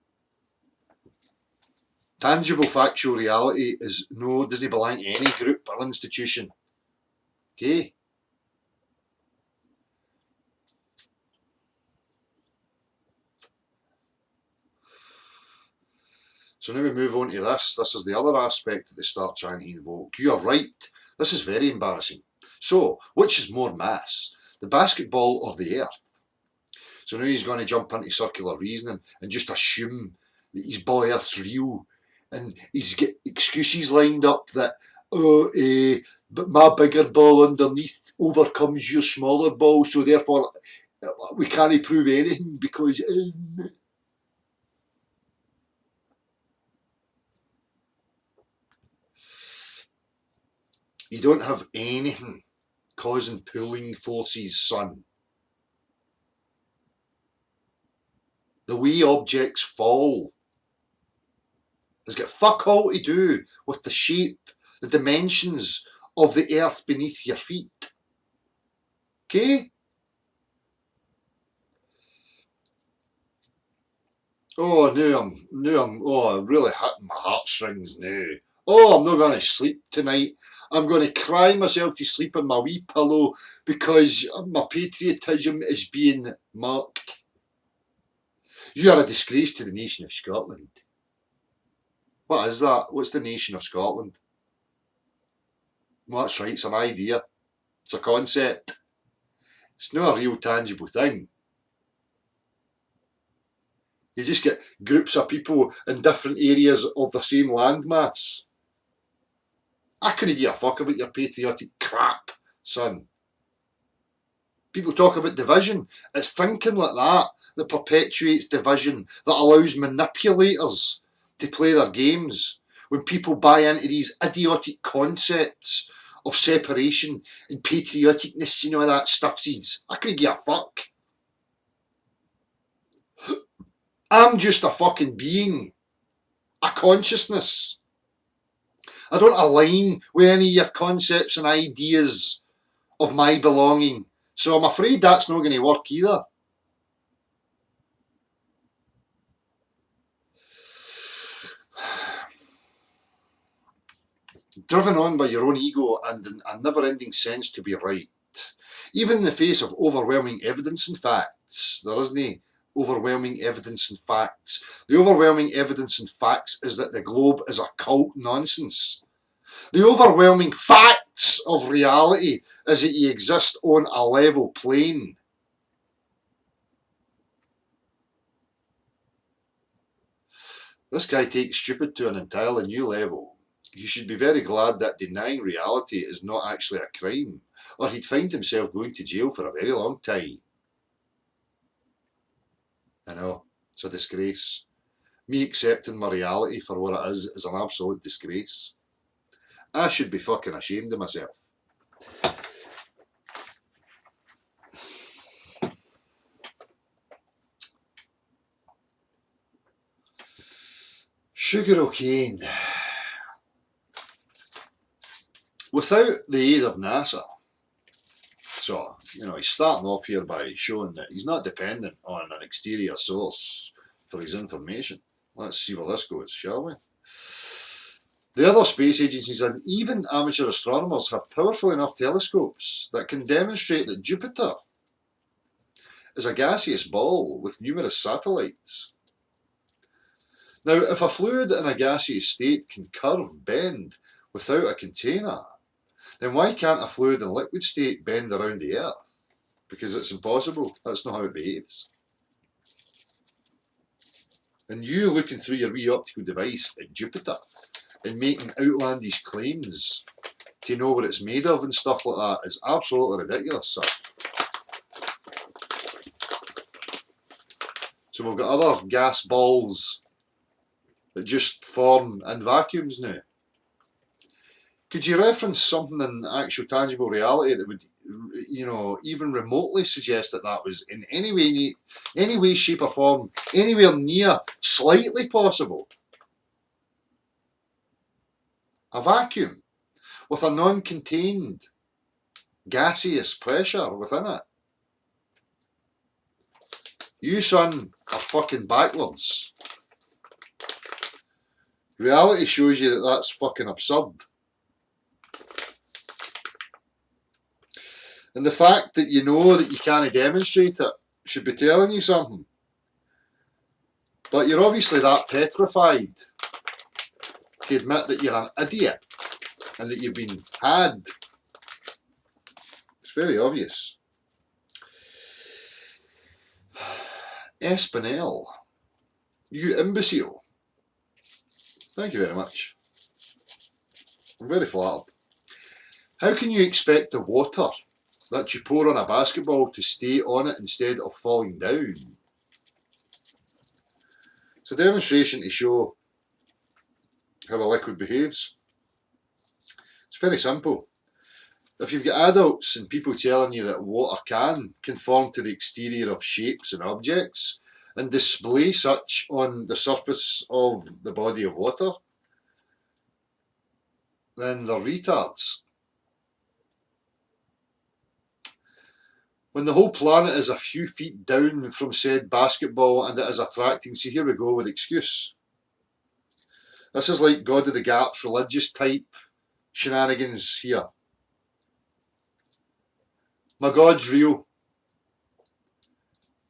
Tangible factual reality doesn't belong to any group or institution. Okay? So now we move on to this. This is the other aspect that they start trying to invoke. You are right. This is very embarrassing. So, which is more mass? The basketball or the earth? So now he's going to jump into circular reasoning and just assume that his boy Earth's real. And he's got excuses lined up that, but my bigger ball underneath overcomes your smaller ball, so therefore We can't prove anything because you don't have anything causing pulling forces, son. The way objects fall has got fuck all to do with the shape, the dimensions of the earth beneath your feet. Okay? Oh, I'm really hitting my heartstrings now. Oh, I'm not going to sleep tonight. I'm going to cry myself to sleep on my wee pillow because my patriotism is being mocked. You are a disgrace to the nation of Scotland. What is that? What's the nation of Scotland? Well, that's right, it's an idea. It's a concept. It's not a real tangible thing. You just get groups of people in different areas of the same landmass. I couldn't give a fuck about your patriotic crap, son. People talk about division. It's thinking like that that perpetuates division, that allows manipulators to play their games. When people buy into these idiotic concepts of separation and patrioticness and all that stuff, I couldn't give a fuck. I'm just a fucking being, a consciousness. I don't align with any of your concepts and ideas of my belonging, so I'm afraid that's not going to work either. Driven on by your own ego and a never-ending sense to be right, even in the face of overwhelming evidence and facts. There isn't any overwhelming evidence and facts. The overwhelming evidence and facts is that the globe is a cult nonsense. The overwhelming facts of reality is that you exist on a level plane. This guy takes stupid to an entirely new level. You should be very glad that denying reality is not actually a crime, or he'd find himself going to jail for a very long time. I know, it's a disgrace. Me accepting my reality for what it is an absolute disgrace. I should be fucking ashamed of myself. Sugarcane. Without the aid of NASA, so, he's starting off here by showing that he's not dependent on an exterior source for his information. Let's see where this goes, shall we? The other space agencies and even amateur astronomers have powerful enough telescopes that can demonstrate that Jupiter is a gaseous ball with numerous satellites. Now, if a fluid in a gaseous state can curve, bend, without a container, then why can't a fluid in liquid state bend around the Earth? Because it's impossible. That's not how it behaves. And you looking through your wee optical device at Jupiter and making outlandish claims to know what it's made of and stuff like that is absolutely ridiculous, sir. So we've got other gas balls that just form in vacuums now. Could you reference something in actual tangible reality that would, even remotely suggest that that was in any way, shape or form, anywhere near slightly possible? A vacuum with a non-contained gaseous pressure within it. You, son, are fucking backwards. Reality shows you that that's fucking absurd. And the fact that you know that you can't demonstrate it should be telling you something. But you're obviously that petrified to admit that you're an idiot and that you've been had. It's very obvious. Espinel, you imbecile. Thank you very much. I'm very flattered. How can you expect the water that you pour on a basketball to stay on it instead of falling down. It's a demonstration to show how a liquid behaves. It's very simple. If you've got adults and people telling you that water can conform to the exterior of shapes and objects and display such on the surface of the body of water, then they're retards. When the whole planet is a few feet down from said basketball and it is attracting, see, here we go with excuse. This is like God of the Gaps religious type shenanigans here. My God's real.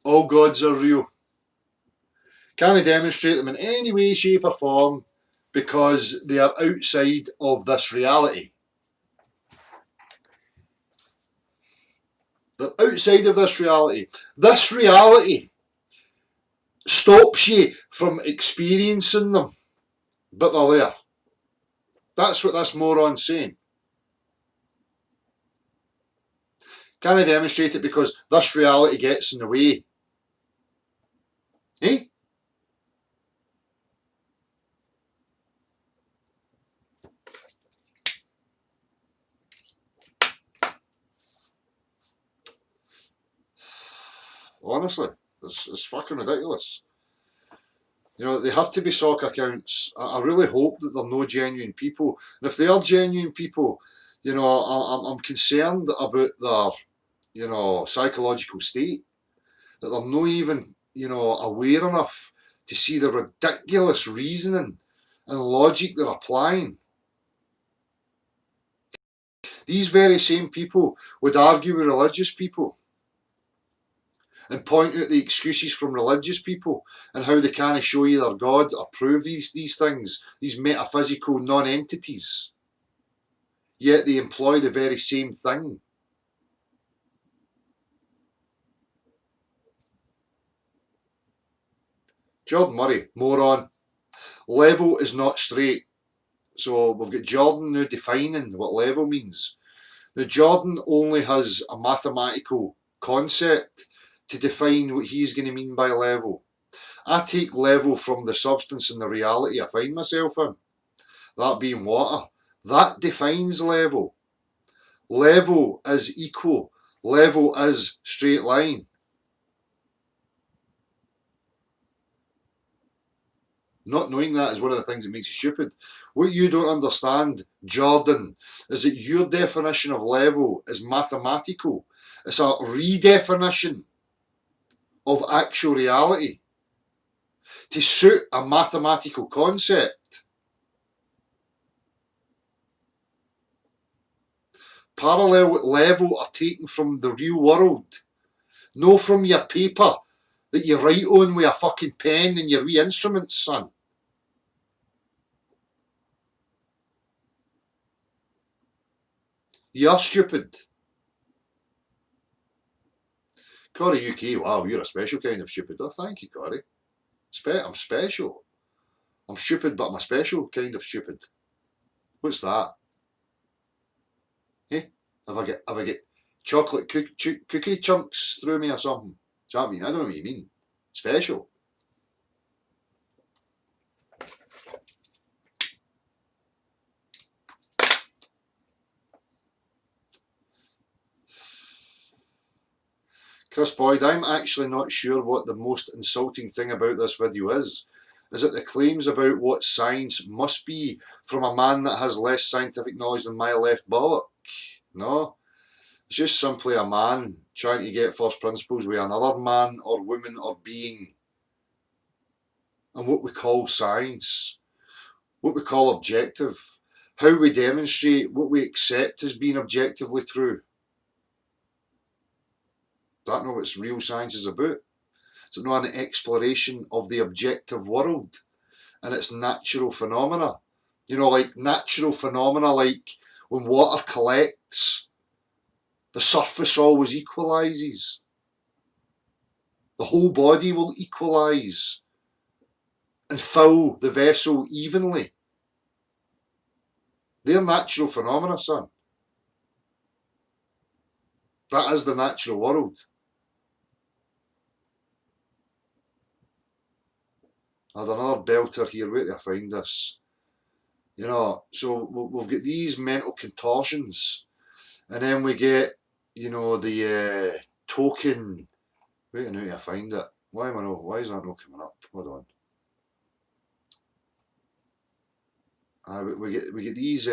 All gods are real. Can I demonstrate them in any way, shape or form because they are outside of this reality? They're outside of this reality. This reality stops you from experiencing them, but they're there. That's what this moron's saying. Can I demonstrate it because this reality gets in the way? Eh? Honestly, it's fucking ridiculous. You know, they have to be sock accounts. I really hope that they're no genuine people. And if they are genuine people, you know, I'm concerned about their, you know, psychological state. That they're not even, you know, aware enough to see the ridiculous reasoning and logic they're applying. These very same people would argue with religious people and point out the excuses from religious people and how they can't show you their God or prove these things, these metaphysical non-entities. Yet they employ the very same thing. Jordan Murray, moron. Level is not straight. So we've got Jordan now defining what level means. Now Jordan only has a mathematical concept to define what he's going to mean by level. I take level from the substance and the reality I find myself in. That being water. That defines level. Level is equal. Level is straight line. Not knowing that is one of the things that makes you stupid. What you don't understand, Jordan, is that your definition of level is mathematical. It's a redefinition of actual reality to suit a mathematical concept. Parallel level are taken from the real world, no from your paper that you write on with a fucking pen and your wee instruments, son. You're stupid. Corey UK, wow, you're a special kind of stupid. Oh, thank you, Corey. I'm special. I'm stupid, but I'm a special kind of stupid. What's that? Eh? Have I get chocolate cookie chunks through me or something? Do you know what I mean? I don't know what you mean. Special. Chris Boyd, I'm actually not sure what the most insulting thing about this video is. Is it the claims about what science must be from a man that has less scientific knowledge than my left bollock? No. It's just simply a man trying to get first principles with another man or woman or being. And what we call science. What we call objective. How we demonstrate what we accept as being objectively true. Don't know what real science is about. It's not an exploration of the objective world and its natural phenomena. You know, like natural phenomena, like when water collects, the surface always equalises. The whole body will equalise and fill the vessel evenly. They're natural phenomena, son. That is the natural world. I had another belter here. Where do I find this? You know, so we've got these mental contortions, and then we get, you know, the token. Wait a minute, I find it. Why am I not? Why is that not coming up? Hold on. We get these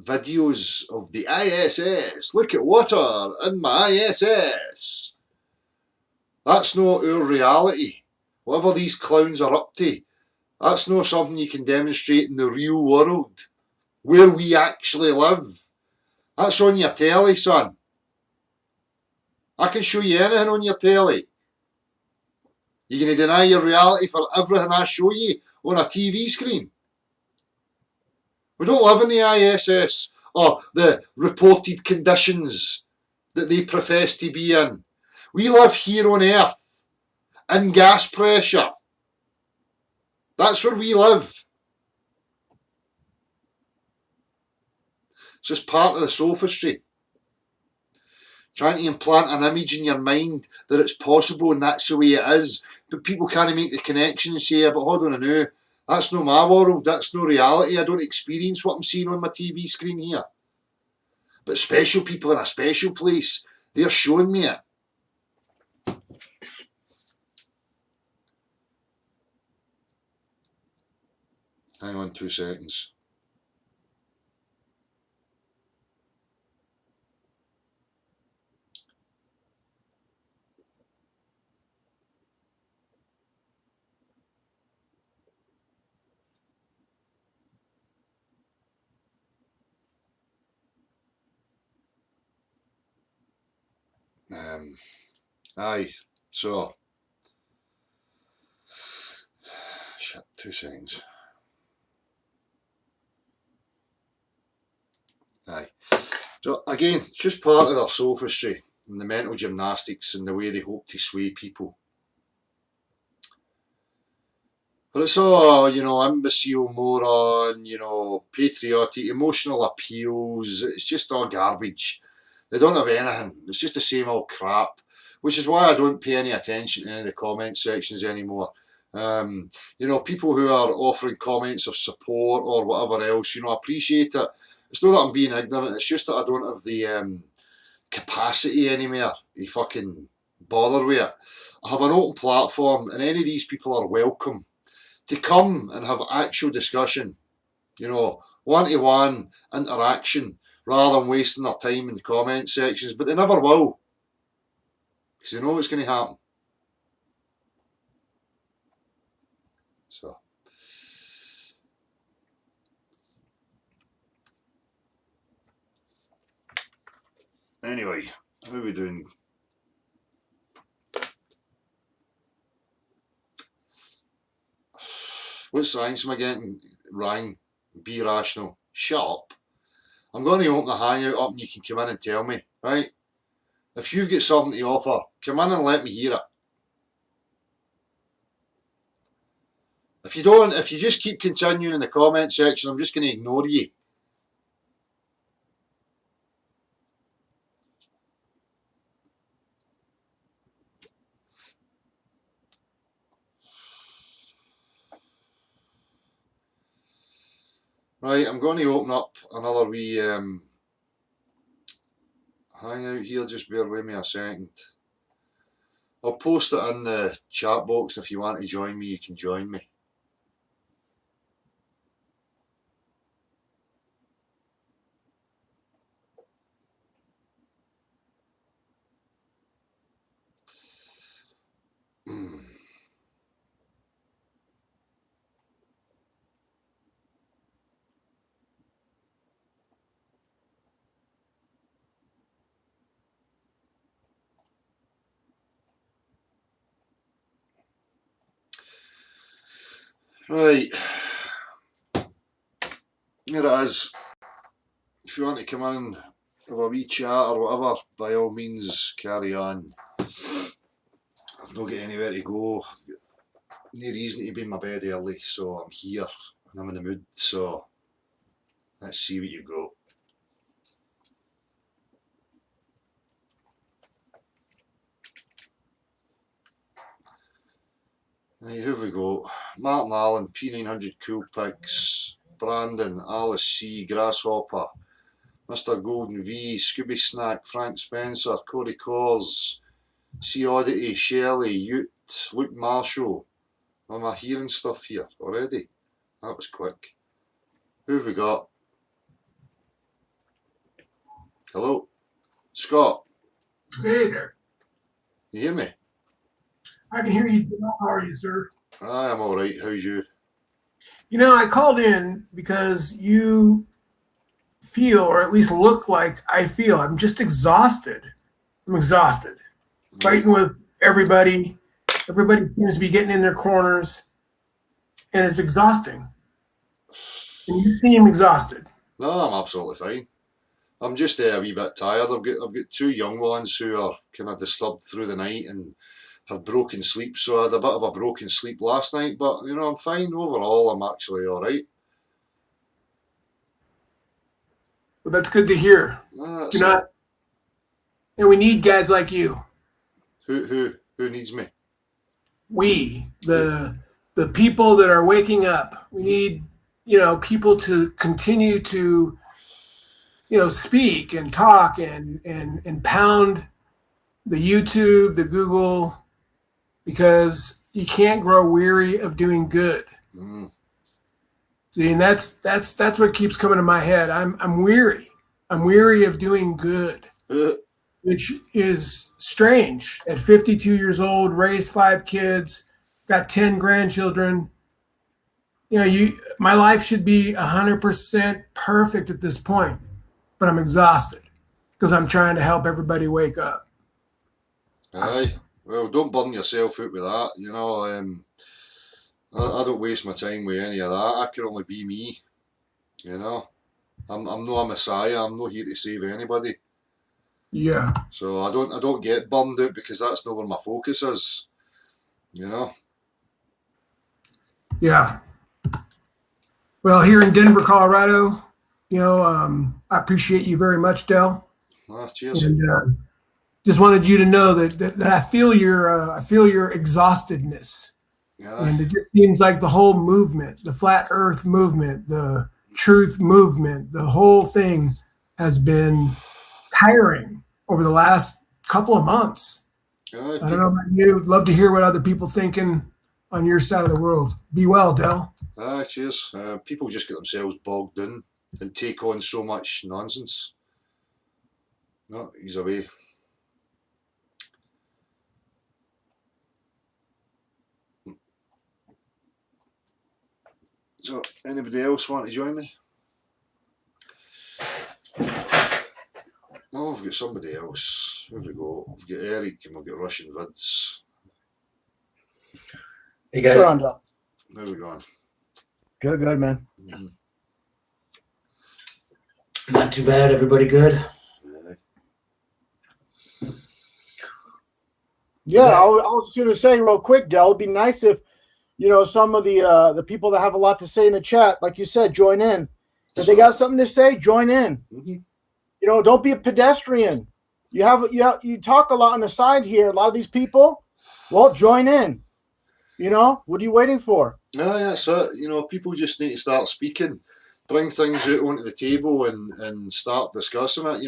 videos of the ISS. Look at water in my ISS. That's not our reality. Whatever these clowns are up to, that's not something you can demonstrate in the real world, where we actually live. That's on your telly, son. I can show you anything on your telly. You're going to deny your reality for everything I show you on a TV screen? We don't live in the ISS or the reported conditions that they profess to be in. We live here on Earth in gas pressure. That's where we live. It's just part of the sophistry. Trying to implant an image in your mind that it's possible and that's the way it is. But people can't make the connection and say, but hold on a minute, that's not my world, that's no reality. I don't experience what I'm seeing on my TV screen here. But special people in a special place, they're showing me it. Hang on 2 seconds. Aye, so, shit, 2 seconds. Aye. So again, it's just part of their sophistry and the mental gymnastics and the way they hope to sway people. But it's all, you know, imbecile moron, you know, patriotic, emotional appeals. It's just all garbage. They don't have anything. It's just the same old crap, which is why I don't pay any attention to any of the comment sections anymore. You know, people who are offering comments of support or whatever else, you know, I appreciate it. It's not that I'm being ignorant, it's just that I don't have the capacity anymore to fucking bother with it. I have an open platform and any of these people are welcome to come and have actual discussion, you know, one-to-one interaction rather than wasting their time in the comment sections, but they never will because they know what's going to happen. So, anyway, how are we doing? What science am I getting wrong? Be rational. Shut up. I'm going to open the hangout up and you can come in and tell me, right? If you've got something to offer, come in and let me hear it. If you don't, if you just keep continuing in the comment section, I'm just going to ignore you. Right, I'm going to open up another wee hangout here, just bear with me a second. I'll post it in the chat box, and if you want to join me, you can join me. Right, here it is. If you want to come in, have a wee chat or whatever, by all means, carry on. I've not got anywhere to go. I've got no reason to be in my bed early, so I'm here and I'm in the mood. So let's see what you got. Right, here we go. Martin Allen, P900 Cool Pics, Brandon, Alice C, Grasshopper, Mr. Golden V, Scooby Snack, Frank Spencer, Corey Cors, C Oddity, Shelley, Ute, Luke Marshall. Am I hearing stuff here already? That was quick. Who have we got? Hello? Scott? Hey there. You hear me? I can hear you. How are you, sir? I'm alright. How's you? You know, I called in because you feel, or at least look like I feel. I'm just exhausted. I'm exhausted. Fighting with everybody. Everybody seems to be getting in their corners. And it's exhausting. And you seem exhausted. No, I'm absolutely fine. I'm just a wee bit tired. I've got two young ones who are kind of disturbed through the night and have broken sleep. So I had a bit of a broken sleep last night, but you know, I'm fine overall. I'm actually all right. Well, that's good to hear. Do not, and we need guys like you. Who needs me? We, the people that are waking up. We need, people to continue to, speak and talk and pound the YouTube, the Google, because you can't grow weary of doing good. Mm. See, and that's what keeps coming to my head. I'm weary. I'm weary of doing good, which is strange. At 52 years old, raised 5 kids, got 10 grandchildren. My life should be 100% perfect at this point, but I'm exhausted because I'm trying to help everybody wake up. Aye. Well, don't burn yourself out with that. I don't waste my time with any of that. I can only be me. I'm not a messiah. I'm not here to save anybody. Yeah. So I don't get burned out because that's not where my focus is. Yeah. Well, here in Denver, Colorado, I appreciate you very much, Del. Cheers. And, just wanted you to know that I feel your exhaustedness. Yeah. And it just seems like the whole movement, the flat earth movement, the truth movement, the whole thing has been tiring over the last couple of months. I don't know about you. Love to hear what other people thinking on your side of the world. Be well, Del. Cheers. People just get themselves bogged down and take on so much nonsense. No, he's away. So, anybody else want to join me? No, we've got somebody else. Here we go. We've got Eric and we've got Russian Vids. Hey guys. How we going? Good, man. Mm-hmm. Not too bad. Everybody good? Yeah, I was just going to say real quick, Del, it'd be nice if, some of the people that have a lot to say in the chat, like you said, join in. If they got something to say, join in. Mm-hmm. Don't be a pedestrian. You talk a lot on the side here. A lot of these people, well, join in. What are you waiting for? Yeah, so people just need to start speaking, bring things out onto the table and start discussing it.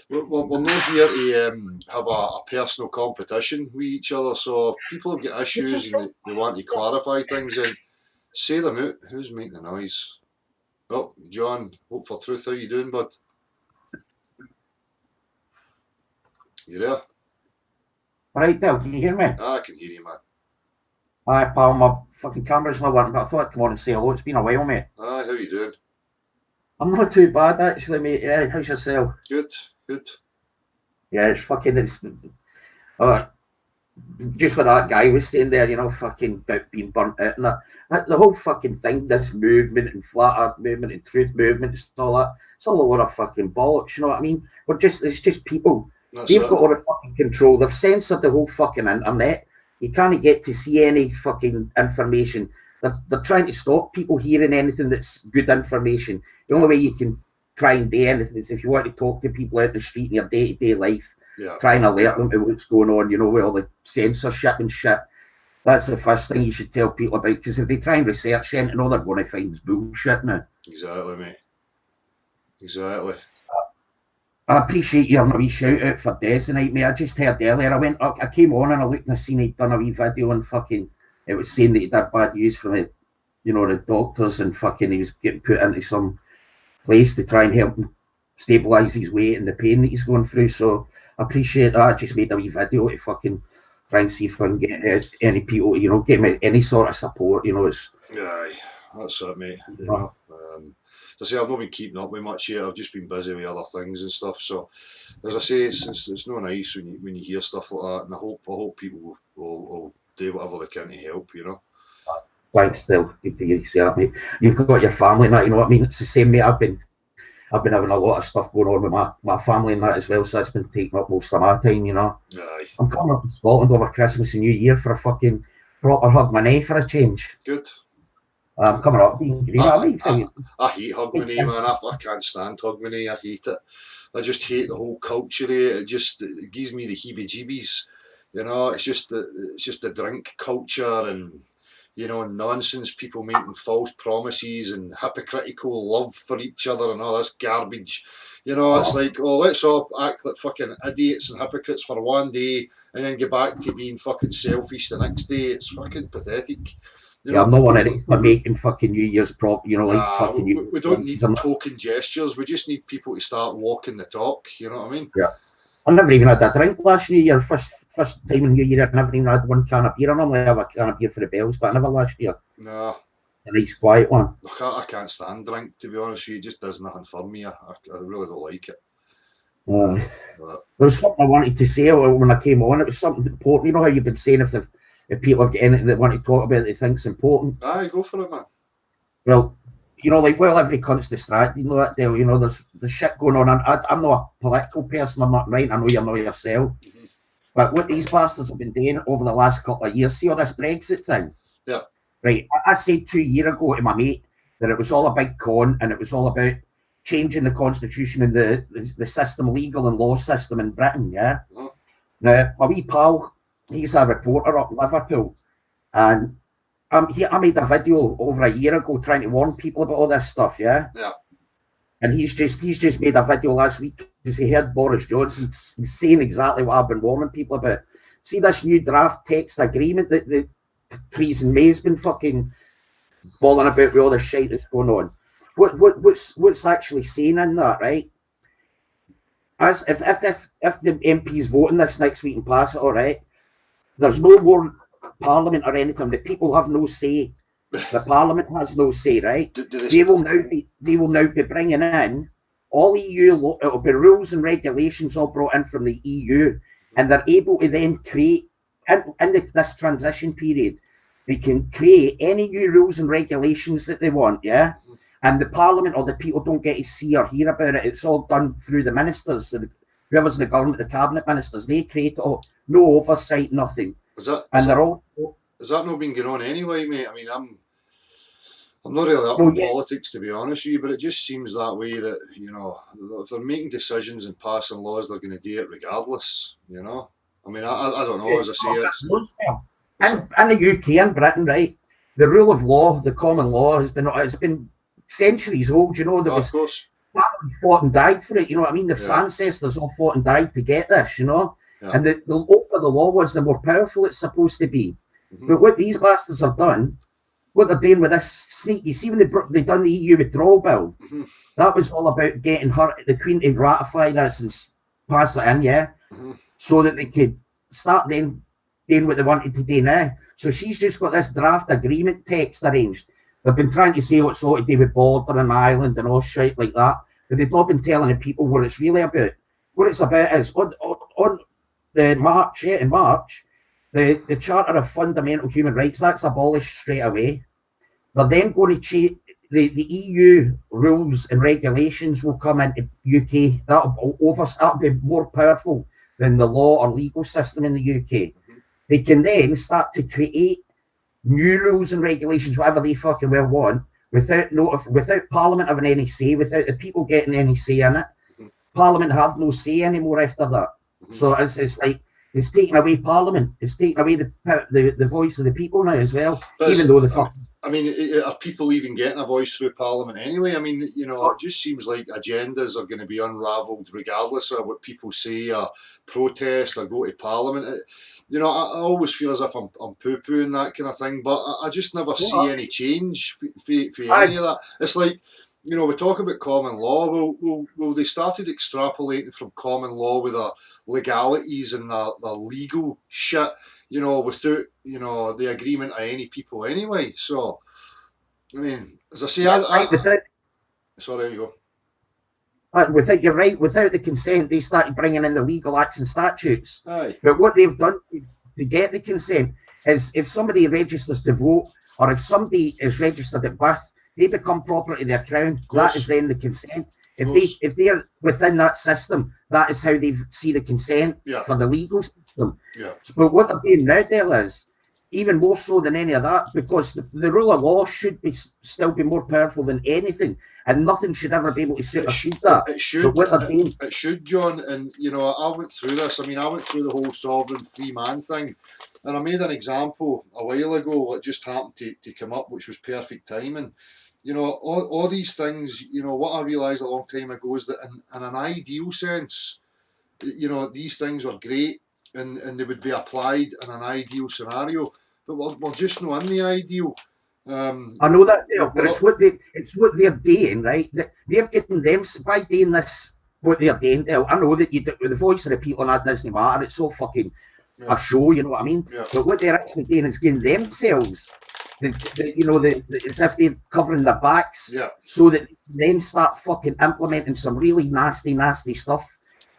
We're not here to have a personal competition with each other. So if people have got issues and they want to clarify things, then say them out. Who's making the noise? Oh, John, Hope for Truth. How you doing, bud? You there? Right, Del, can you hear me? I can hear you, man. Hi, pal. My fucking camera's not working, but I thought I'd come on and say hello. It's been a while, mate. How you doing? I'm not too bad, actually, mate. Yeah, how's yourself? Good. Yeah, it's just what that guy was saying there, fucking about being burnt out and that. The whole fucking thing, this movement and flat earth movement and truth movement and all that, it's all a lot of fucking bollocks, you know what I mean? It's just people. They've got all the fucking control. They've censored the whole fucking internet. You can't get to see any fucking information. They're trying to stop people hearing anything that's good information. The only way you can try and do anything is if you want to talk to people out in the street in your day-to-day life, try and alert them to what's going on, with all the censorship and shit. That's the first thing you should tell people about, because if they try and research anything, all they're going to find is bullshit now. Exactly, mate. Exactly. I appreciate you having a wee shout out for Desonite, mate. I just heard earlier, I came on and I looked and I seen he'd done a wee video and fucking, it was saying that he'd had bad news from it, you know, the doctors, and fucking he was getting put into some place to try and help him stabilise his weight and the pain that he's going through. So I appreciate that. I just made a wee video to fucking try and see if I can get any people, you know, get me any sort of support, you know. Aye, that's it, mate. You know, I say I've not been keeping up with much yet. I've just been busy with other things and stuff. So, as I say, it's not nice when you hear stuff like that. And I hope people will do whatever they can to help. You know. Thanks, still. Good to hear you say that, mate. You've got your family and that. You know what I mean? It's the same, mate. I've been having a lot of stuff going on with my family and that as well. So it's been taking up most of my time. You know. Aye. I'm coming up to Scotland over Christmas and New Year for a fucking proper hug my nay for a change. Good. I'm coming up being green. I hate hug my knee, man. I can't stand hug my knee. I hate it. I just hate the whole culture of it. It gives me the heebie-jeebies. You know, it's just the drink culture and, you know, nonsense. People making false promises and hypocritical love for each other and all this garbage. You know, it's like, oh, let's all act like fucking idiots and hypocrites for one day and then get back to being fucking selfish the next day. It's fucking pathetic. I'm not one of these for making fucking New Year's prop, you know, like fucking New we don't need token gestures. We just need people to start walking the talk. You know what I mean? Yeah. I never even had a drink last New Year. First time in New Year, I never even had one can of beer. I normally have a can of beer for the bells, but I never last year. No. A nice quiet one. Look, I can't stand drink, to be honest with you. It just does nothing for me. I really don't like it. There was something I wanted to say when I came on. It was something important. You know how you've been saying if people have got anything they want to talk about they think's important. Aye, go for it, man. Well, you know, like, well, every cunt's distracted, you know that deal. You know, there's shit going on. I'm not a political person, I'm not right. I know you're not yourself. Mm-hmm. But what these bastards have been doing over the last couple of years, see all this Brexit thing? Yeah. Right. I said 2 years ago to my mate that it was all a big con and it was all about changing the constitution and the system, legal and law system in Britain, yeah? Mm-hmm. Now, my wee pal, he's a reporter up in Liverpool, and I made a video over a year ago trying to warn people about all this stuff, yeah? Yeah. And he's just made a video last week because he heard Boris Johnson saying exactly what I've been warning people about. See this new draft text agreement that Theresa May's been fucking bawling about with all the shit that's going on. What's actually saying in that, right? As if the MPs vote on this next week and pass it, all right, there's no more Parliament or anything. The people have no say. The Parliament has no say, right? They will now be bringing in all EU law. It'll be rules and regulations all brought in from the EU, and they're able to then create in this transition period. They can create any new rules and regulations that they want, yeah. And the Parliament or the people don't get to see or hear about it. It's all done through the ministers, whoever's in the government, the cabinet ministers. They create it all, no oversight, nothing. Has that not been going on anyway, mate? I mean, I'm not really up in politics, to be honest with you, but it just seems that way that, you know, if they're making decisions and passing laws, they're going to do it regardless, you know? I mean, I don't know, as I say, in the UK and Britain, right, the rule of law, the common law, has been centuries old, you know. There was families fought and died for it, you know what I mean? The ancestors all fought and died to get this, you know. Yeah. And the older the law was, the more powerful it's supposed to be. Mm-hmm. But what these bastards have done, what they're doing with this sneaky, see when they done the EU withdrawal bill, mm-hmm. that was all about getting the Queen to ratify this and pass it in, yeah, mm-hmm. so that they could start then doing what they wanted to do now. So she's just got this draft agreement text arranged. They've been trying to say what's all to do with border and Ireland and all shit like that, but they've not been telling the people what it's really about. What it's about is on in March, the Charter of Fundamental Human Rights, that's abolished straight away. They're then going to change the EU rules and regulations will come into UK. That'll be more powerful than the law or legal system in the UK. Mm-hmm. They can then start to create new rules and regulations, whatever they fucking well want, without Parliament having any say, without the people getting any say in it. Mm-hmm. Parliament have no say anymore after that. Mm-hmm. So it's like It's taking away Parliament. It's taking away the voice of the people now as well. But even though the I mean, are people even getting a voice through Parliament anyway? I mean, you know, it just seems like agendas are going to be unravelled regardless of what people say or protest or go to Parliament. You know, I always feel as if I'm poo-pooing that kind of thing, but I just never see any change for any of that. It's like, you know, we talk about common law. Well, they started extrapolating from common law with the legalities and the legal shit, you know, without, you know, the agreement of any people anyway. So, I mean, as I say, sorry, you go. You're right. Without the consent, they started bringing in the legal acts and statutes. Aye. But what they've done to get the consent is if somebody registers to vote or if somebody is registered at birth, they become property of their crown. That is then the consent. If they're within that system, that is how they see the consent for the legal system. Yeah. But what they're doing now, Dale, is even more so than any of that, because the rule of law should still be more powerful than anything, and nothing should ever be able to supersede that. It should, John. And you know, I went through this. I mean, I went through the whole sovereign free man thing, and I made an example a while ago that just happened to come up, which was perfect timing. You know, all these things, you know, what I realised a long time ago is that in an ideal sense, you know, these things are great and they would be applied in an ideal scenario, but we're just not in the ideal. I know that, but it's what they're doing, right? They're getting them, by doing this, what they're doing, I know that the voice of the people, and that doesn't matter, it's so fucking a show, you know what I mean? Yeah. But what they're actually doing is getting themselves, as if they're covering their backs, so that they then start fucking implementing some really nasty, nasty stuff.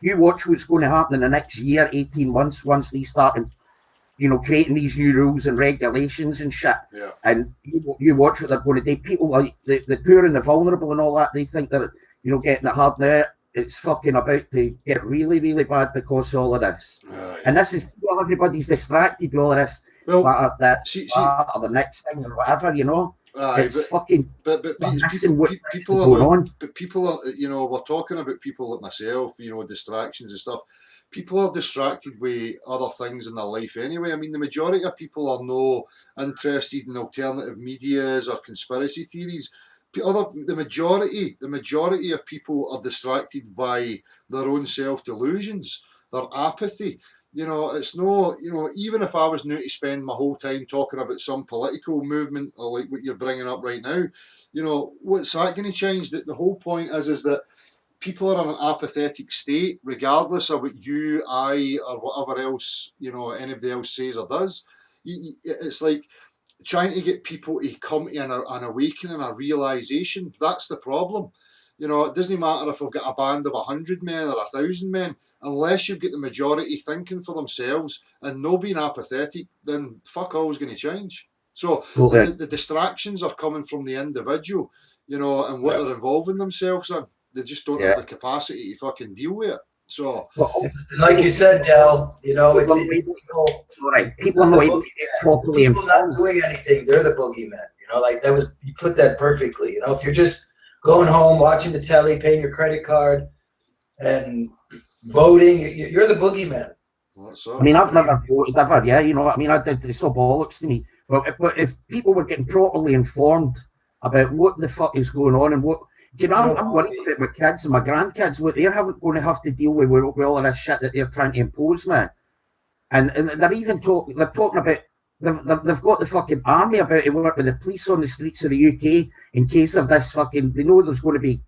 You watch what's going to happen in the next year, 18 months, once they start, you know, creating these new rules and regulations and shit. Yeah. And you watch what they're going to do. People like the poor and the vulnerable and all that, they think they're, you know, getting it hard now. It's fucking about to get really, really bad because of all of this. And this is, well, everybody's distracted with all of this. Well, or the next thing or whatever, you know. It's fucking. But people are, you know, we're talking about people like myself, you know, distractions and stuff. People are distracted with other things in their life anyway. I mean, the majority of people are no interested in alternative medias or conspiracy theories. The majority of people are distracted by their own self-delusions, their apathy. You know, it's no, you know, even if I was now to spend my whole time talking about some political movement or like what you're bringing up right now, you know, what's that going to change? That the whole point is that people are in an apathetic state, regardless of what you, I, or whatever else, you know, anybody else says or does. It's like trying to get people to come to an awakening, a realisation. That's the problem. You know, it doesn't matter if we've got a band of 100 men or 1,000 men, unless you've got the majority thinking for themselves and no being apathetic, then fuck all is going to change. So the distractions are coming from the individual, you know, and what they're involving themselves in. They just don't have the capacity to fucking deal with it. So, like you said, Del, you know, it's people not doing anything. They're the boogeymen. You know, like you put that perfectly. You know, if you're just going home, watching the telly, paying your credit card, and voting, you're the boogeyman. I mean, I've never voted ever, you know what I mean? It's so bollocks to me. But if people were getting properly informed about what the fuck is going on and what, you know, I'm worried about my kids and my grandkids, what they're going to have to deal with all of this shit that they're trying to impose, man. And they're even talking about, they've got the fucking army about to work with the police on the streets of the UK in case of this fucking, they know there's going to be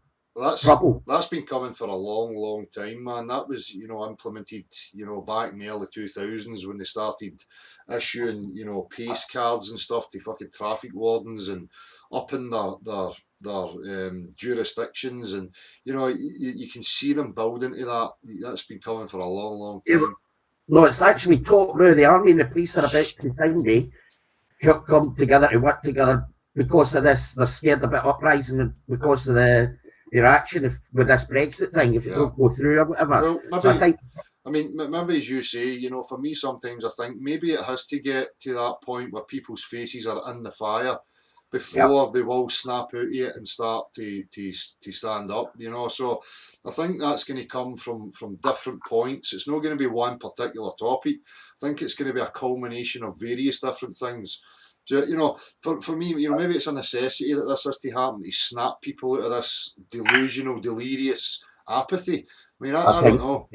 trouble. That's been coming for a long, long time, man. That was, you know, implemented, you know, back in the early 2000s when they started issuing, you know, pace cards and stuff to fucking traffic wardens and upping their jurisdictions, and you know, you can see them building to that. That's been coming for a long, long time. No, it's actually talk now. The army and the police are about to finally come together to work together because of this. They're scared of a uprising because of their action with this Brexit thing, if it don't go through or whatever. Well, maybe, I mean, maybe as you say, you know, for me sometimes I think maybe it has to get to that point where people's faces are in the fire before they will snap out of it and start to stand up, you know. So I think that's going to come from different points. It's not going to be one particular topic. I think it's going to be a culmination of various different things. You know, for me, you know, maybe it's a necessity that this has to happen, to snap people out of this delusional, delirious apathy. I mean, I don't know.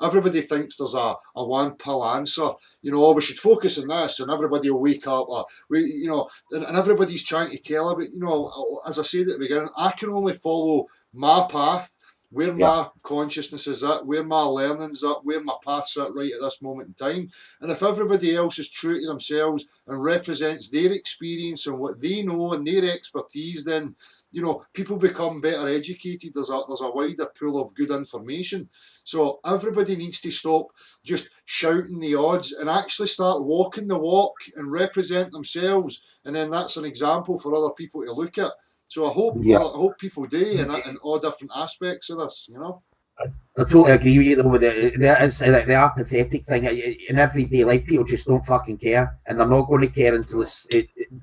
Everybody thinks there's a one pill answer. You know, we should focus on this, and everybody will wake up. Or you know, and everybody's trying to tell everybody. You know, as I said at the beginning, I can only follow my path, where my consciousness is at, where my learning's at, where my path's at right at this moment in time. And if everybody else is true to themselves and represents their experience and what they know and their expertise, then, you know, people become better educated. There's a wider pool of good information. So everybody needs to stop just shouting the odds and actually start walking the walk and represent themselves. And then that's an example for other people to look at. So I hope people do in all different aspects of this, you know. I totally agree with you though. The apathetic thing in everyday life, people just don't fucking care, and they're not going to care until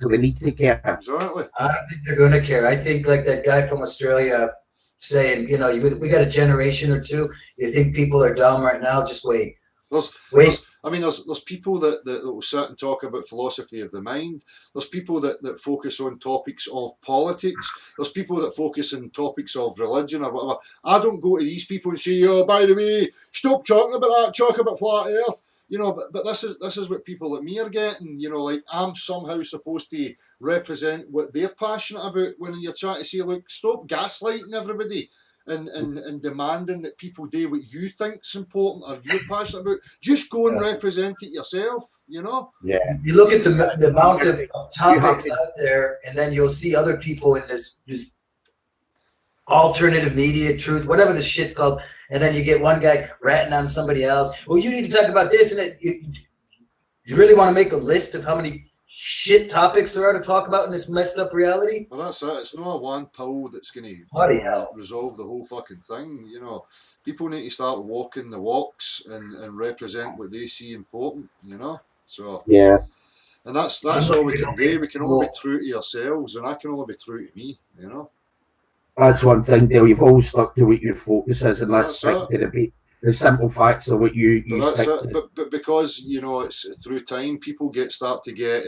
they need to care. Exactly. I don't think they're going to care. I think like that guy from Australia saying, you know, we got a generation or two. You think people are dumb right now? Just wait. There's people that will sit and talk about philosophy of the mind. There's people that focus on topics of politics. There's people that focus on topics of religion or whatever. I don't go to these people and say, oh, by the way, stop talking about that, talk about flat earth. You know, but this is what people like me are getting. You know, like I'm somehow supposed to represent what they're passionate about when you're trying to say, look, stop gaslighting everybody. And demanding that people do what you think's important or you're passionate about. Just go and represent it yourself, you know? Yeah. You look at the amount of topics out there, and then you'll see other people in this alternative media, truth, whatever the shit's called, and then you get one guy ratting on somebody else. Well, you need to talk about this, and you really want to make a list of how many shit topics there are to talk about in this messed up reality? Well, that's it. It's not a one pill that's going to resolve the whole fucking thing. You know, people need to start walking the walks and represent what they see important. You know, so yeah. And that's all we can do. We can only be true to ourselves, and I can only be true to me. You know. That's one thing, Dale. You've always stuck to what your focus is, and that's stick to the simple facts of what you stick to. But because, you know, it's through time, people start to get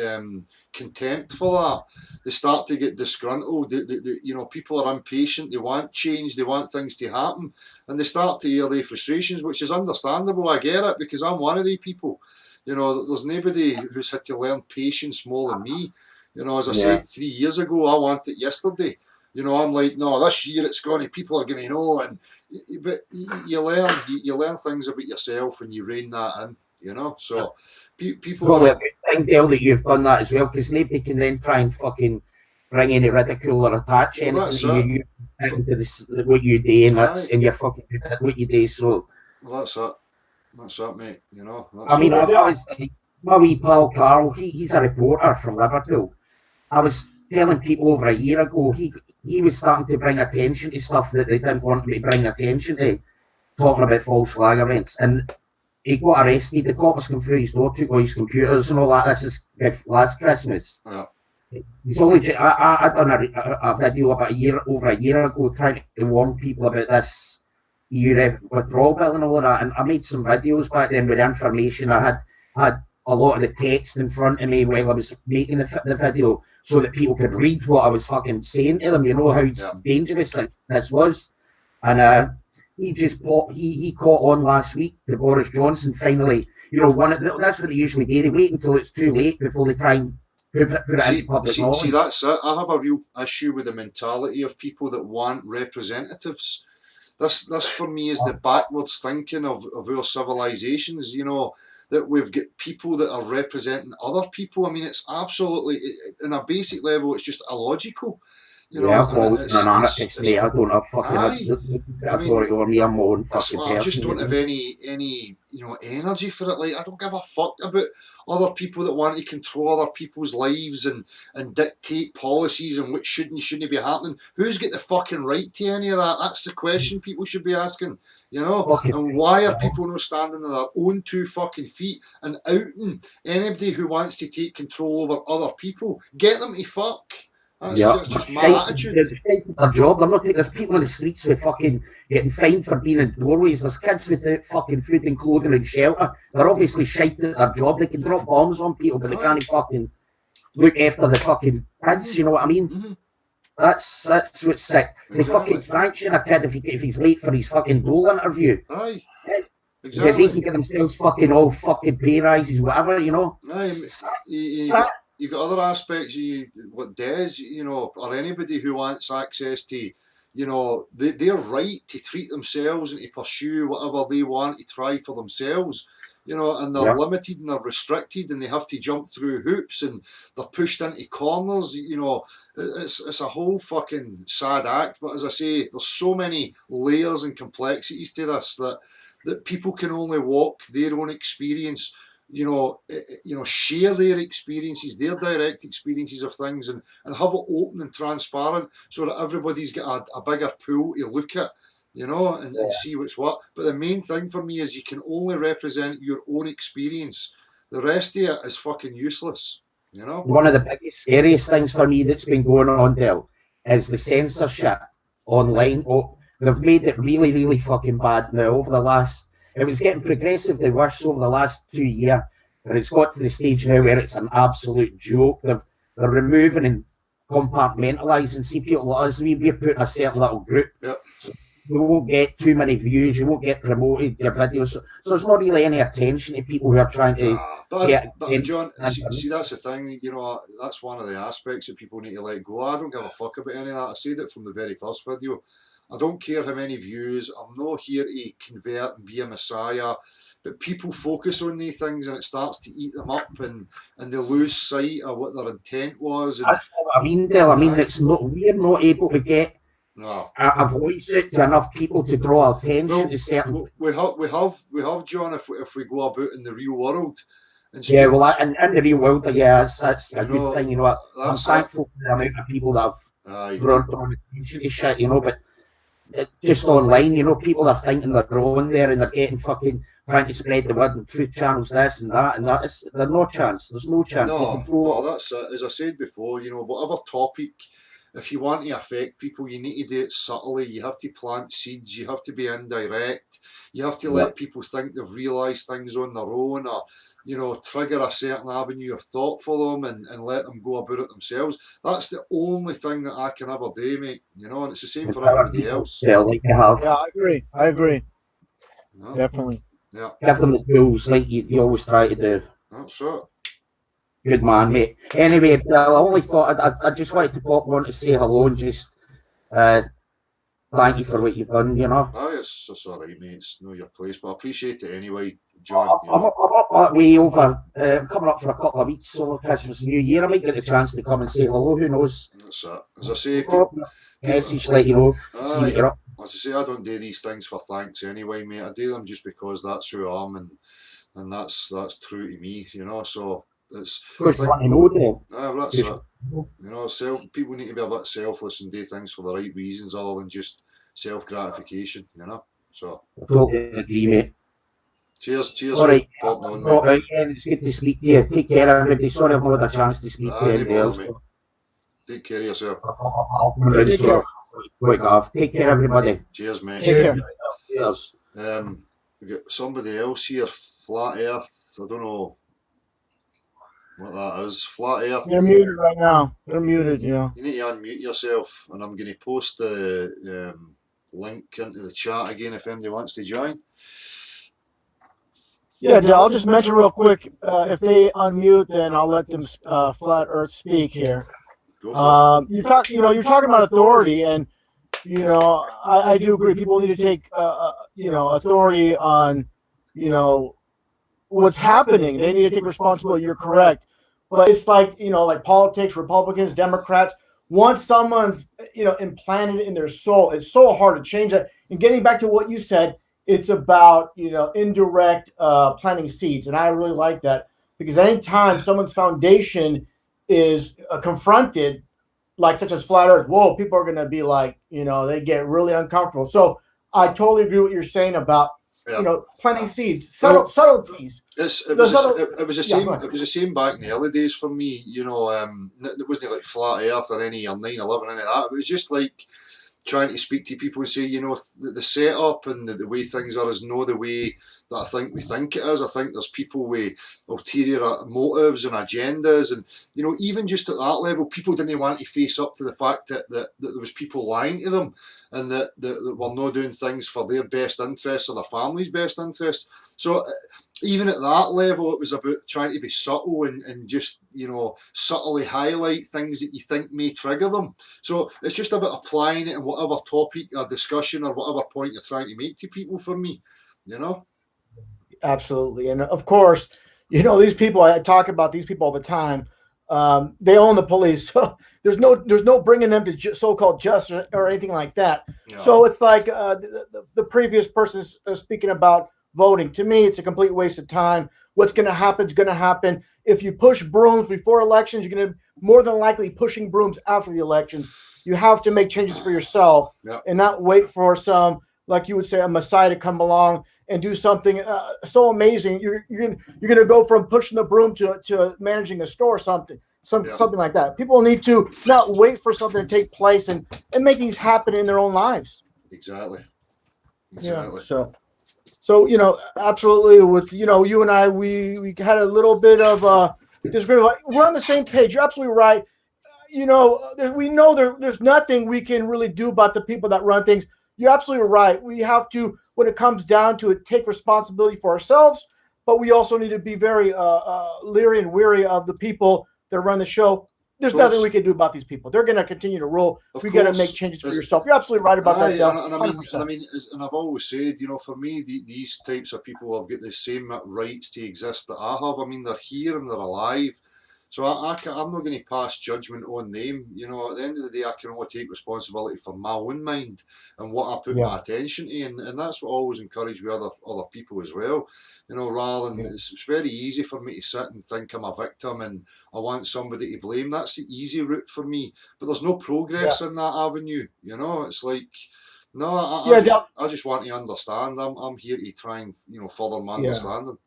contempt for that. They start to get disgruntled. You know, people are impatient. They want change. They want things to happen, and they start to hear their frustrations, which is understandable. I get it, because I'm one of the people. You know, there's nobody who's had to learn patience more than me. You know, as I said 3 years ago, I want it yesterday. You know, I'm like, no, this year it's going to, people are going to know, but you learn things about yourself and you rein that in, you know. So people. Well, I think, Dale, that you've done that as well, because nobody can then try and fucking bring any ridicule or attach anything to what you do, and that's and you're fucking what you do. So that's it, mate. You know. My wee pal Carl, he's a reporter from Liverpool. I was telling people over a year ago, he was starting to bring attention to stuff that they didn't want to bring attention to, talking about false flag events. And he got arrested. The cops came through his door, took all his computers and all that. This is last Christmas. Yeah. He's only. I done a video about over a year ago trying to warn people about this EU withdrawal bill and all of that. And I made some videos back then with the information. I had a lot of the text in front of me while I was making the video, so that people could read what I was fucking saying to them. You know how dangerous this was. And he caught on last week to Boris Johnson finally. You know, that's what they usually do. They wait until it's too late before they try and put it into public knowledge. See, that's it. I have a real issue with the mentality of people that want representatives. This for me is the backwards thinking of our civilizations, you know, that we've got people that are representing other people. I mean, it's absolutely, in a basic level, it's just illogical. You know, I've always been an anarchist, mate. I don't have fucking authority over me. I'm my own fucking person. I just don't have any energy for it. Like, I don't give a fuck about other people that want to control other people's lives and dictate policies and what should and shouldn't be happening. Who's got the fucking right to any of that? That's the question people should be asking. You know, and why are people not standing on their own 2 fucking feet and outing anybody who wants to take control over other people? Get them to fuck. That's just my attitude. Their job. They're not taking. There's people in the streets with fucking getting fined for being in doorways. There's kids without fucking food and clothing and shelter. They're obviously shite at their job. They can drop bombs on people, but they can't fucking look after the fucking kids. You know what I mean? Mm-hmm. That's what's sick. They fucking sanction a kid if he's late for his fucking dole interview. Aye. Yeah. Exactly. They can get themselves fucking all fucking pay rises, whatever, you know. Aye. You've got other aspects, what Des, you know, or anybody who wants access to, you know, their right to treat themselves and to pursue whatever they want to try for themselves, you know, and they're limited and they're restricted and they have to jump through hoops and they're pushed into corners, you know. It's a whole fucking sad act, but as I say, there's so many layers and complexities to this that people can only walk their own experience, you know, share their experiences, their direct experiences of things, and have it open and transparent so that everybody's got a bigger pool to look at, you know, and see what's what. But the main thing for me is you can only represent your own experience. The rest of it is fucking useless, you know. One of the biggest, scariest things for me that's been going on, Del, is the censorship online. Oh, they've made it really, really fucking bad now over the last... It was getting progressively worse over the last 2 years, and it's got to the stage now where it's an absolute joke. They're removing and compartmentalising. See, people like us, we're put in a certain little group. Yep. So you won't get too many views, you won't get promoted, your videos. So there's not really any attention to people who are trying to but John, see, that's the thing, you know, that's one of the aspects that people need to let go. I don't give a fuck about any of that. I said it from the very first video. I don't care how many views. I'm not here to convert and be a messiah. But people focus on these things and it starts to eat them up and they lose sight of what their intent was. And, that's what I mean, Del. I mean, we're not able to get a voice out to enough people to draw attention to certain... We have, John, if we go about in the real world. And in the real world, that's a good thing, you know. I'm thankful for the amount of people that have drawn attention to shit, you know, but just online, you know, people are thinking they're on there and they're getting fucking trying to spread the word and truth channels, this and that, and that. There's no chance. There's no chance. No, that's as I said before, you know, whatever topic, if you want to affect people, you need to do it subtly. You have to plant seeds. You have to be indirect. You have to let people think they've realised things on their own, or, you know, trigger a certain avenue of thought for them and let them go about it themselves. That's the only thing that I can ever do, mate. You know, and it's the same for everybody else. Yeah, I agree. No. Definitely. Yeah. Give them the tools like you always try to do. That's right. Good man, mate. Anyway, I only thought I just wanted to pop on to say hello and just thank you for what you've done, you know. It's all right, mate. It's not your place, but I appreciate it anyway, John. I'm up that way over, coming up for a couple of weeks over Christmas and New Year. I might get the chance to come and say hello, who knows. That's it. As I say, message, let you know, see what you're up. As I say, I don't do these things for thanks anyway, mate. I do them just because that's who I am and that's true to me, you know, so... It's like, that's it. You know, people need to be a bit selfless and do things for the right reasons other than just self-gratification, you know. So I totally agree, mate. Cheers. All right. On, right, it's good to speak to you. Take care, everybody. Sorry I've not had a chance to speak to anybody else. Take care of yourself. Take care, everybody. Cheers, mate. Take care. Cheers. We got somebody else here, Flat Earth. I don't know what that is. Flat Earth. They're muted right now. They're muted, yeah. You need to unmute yourself, and I'm going to post the link into the chat again if anybody wants to join. Yeah, I'll just mention real quick. If they unmute, then I'll let them Flat Earth speak here. You're talking about authority, and you know, I do agree. People need to take authority on what's happening. They need to take responsibility. You're correct, but it's like like politics, Republicans, Democrats. Once someone's implanted in their soul, it's so hard to change that. And getting back to what you said, it's about indirect planting seeds, and I really like that because anytime someone's foundation is confronted, like such as Flat Earth, whoa, people are going to be like, they get really uncomfortable. So I totally agree with what you're saying about Yeah. you know, planting seeds, Well, subtleties. It was the Yeah, same. go ahead. It was the same back in the early days for me. You know, it wasn't like flat Earth or 9/11, any of that. It was just like trying to speak to people and say, you know, the setup and the way things are is not the way that I think we think it is. I think there's people with ulterior motives and agendas, and you know, even just at that level, people didn't want to face up to the fact that there was people lying to them, and that we're not doing things for their best interests or their family's best interests. So even at that level, it was about trying to be subtle and just, you know, subtly highlight things that you think may trigger them. So it's just about applying it in whatever topic or discussion or whatever point you're trying to make to people for me, you know? Absolutely. And of course, you know, these people, I talk about these people all the time. They own the police. So there's no bringing them to so-called justice or anything like that. Yeah. So it's like the previous person speaking about voting. To me, it's a complete waste of time. What's going to happen is going to happen. If you push brooms before elections, you're going to more than likely pushing brooms after the elections. You have to make changes for yourself and not wait for some, like you would say, a messiah to come along and do something so amazing. You're gonna go from pushing the broom to managing a store, something like that. People need to not wait for something to take place and make things happen in their own lives. Exactly. Yeah. So you know, absolutely. With you know, you and I, we had a little bit of disagreement. We're on the same page. You're absolutely right. You know, we know there's nothing we can really do about the people that run things. You're absolutely right. We have to, when it comes down to it, take responsibility for ourselves, but we also need to be very leery and weary of the people that run the show. There's nothing we can do about these people. They're going to continue to rule. We got to make changes for yourself. You're absolutely right about that. And I've always said, you know, for me, these types of people have got the same rights to exist that I have. I mean, they're here and they're alive. So I'm not going to pass judgment on them. You know, at the end of the day, I can only take responsibility for my own mind and what I put my attention to, and that's what I always encourage with other people as well. You know, rather than it's very easy for me to sit and think I'm a victim and I want somebody to blame. That's the easy route for me, but there's no progress in that avenue. You know, it's like. No, I just want to understand. I'm here to try and, you know, further my understanding.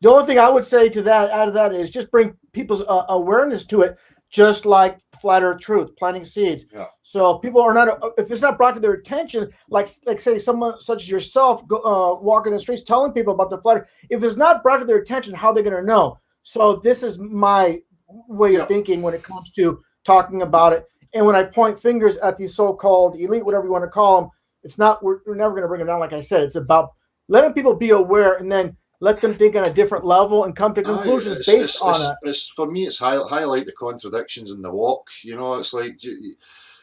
The only thing I would say to that, out of that, is just bring people's awareness to it, just like Flat Earth Truth, planting seeds. Yeah. So if people are not, if it's not brought to their attention, like say someone such as yourself, walking the streets telling people about the flat Earth, if it's not brought to their attention, how are they going to know? So this is my way of thinking when it comes to talking about it. And when I point fingers at these so-called elite, whatever you want to call them, it's not, we're never going to bring them down. Like I said, it's about letting people be aware and then let them think on a different level and come to conclusions based on it. For me, it's highlight the contradictions in the walk. You know, it's like, you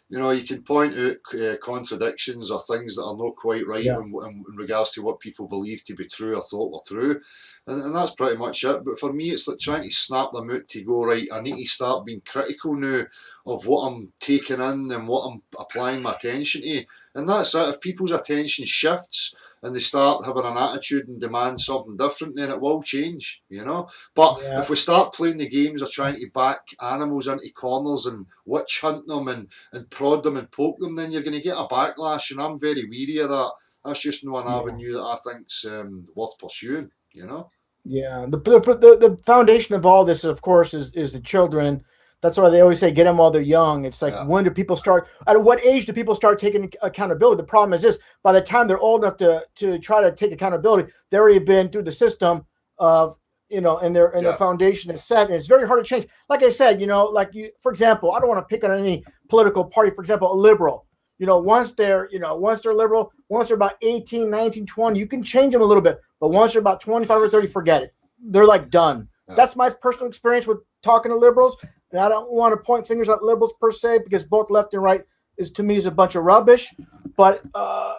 know, you can point out contradictions or things that are not quite right in regards to what people believe to be true or thought were true. And that's pretty much it. But for me, it's like trying to snap them out to go, right, I need to start being critical now of what I'm taking in and what I'm applying my attention to. And that's it. If people's attention shifts and they start having an attitude and demand something different, then it will change, you know. But if we start playing the games of trying to back animals into corners and witch hunt them and prod them and poke them, then you're going to get a backlash, and I'm very weary of that. That's just not an avenue that I think's worth pursuing, you know. Yeah, the foundation of all this, of course, is the children. That's why they always say, get them while they're young. It's like, when do people start? At what age do people start taking accountability? The problem is this: by the time they're old enough to try to take accountability, they've already been through the system of, you know, and their foundation is set, and it's very hard to change. Like I said, you know, like for example, I don't want to pick on any political party. For example, a liberal. You know, once they're liberal, once they're about 18, 19, 20, you can change them a little bit. But once they're about 25 or 30, forget it. They're like done. Yeah. That's my personal experience with talking to liberals. And I don't want to point fingers at liberals per se, because both left and right to me is a bunch of rubbish. But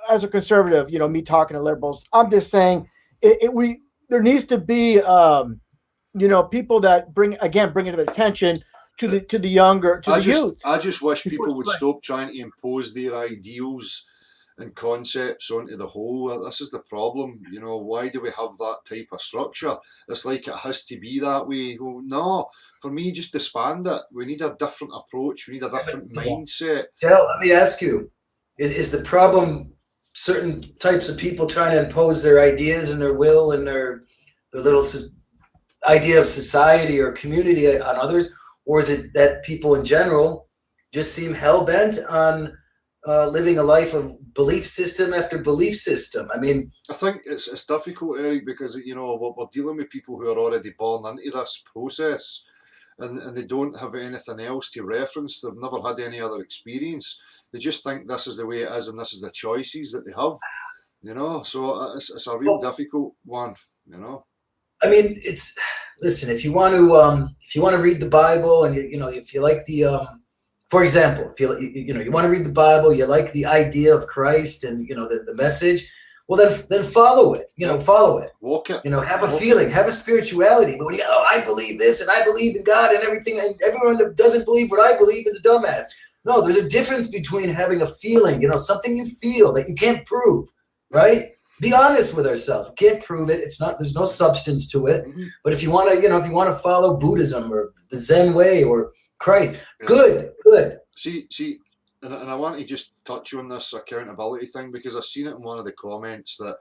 as a conservative, you know, me talking to liberals, I'm just saying there needs to be, you know, people that bring it to attention to the younger, the youth. I just wish people would stop trying to impose their ideals and concepts onto the whole. This is the problem, you know. Why do we have that type of structure? It's like it has to be that way. Well, no, for me, just disband it. We need a different approach. We need a different mindset. Dale, let me ask you: is the problem certain types of people trying to impose their ideas and their will and their little idea of society or community on others? Or is it that people in general just seem hell-bent on living a life of belief system after belief system? I mean, I think it's difficult, Eric, because we're dealing with people who are already born into this process, and they don't have anything else to reference. They've never had any other experience. They just think this is the way it is, and this is the choices that they have. So it's a real difficult one. I mean, listen. If you want to read the Bible, and if you like the for example, if you want to read the Bible, you like the idea of Christ and the message, well then follow it. Follow it. Walk it. Have a feeling, have a spirituality. But when I believe this and I believe in God and everything, and everyone that doesn't believe what I believe is a dumbass. No, there's a difference between having a feeling, something you feel that you can't prove, right? Be honest with ourselves. We can't prove it. It's not. There's no substance to it. Mm-hmm. But if you want to, follow Buddhism or the Zen way or Christ, good. See, and I want to just touch on this accountability thing, because I've seen it in one of the comments that,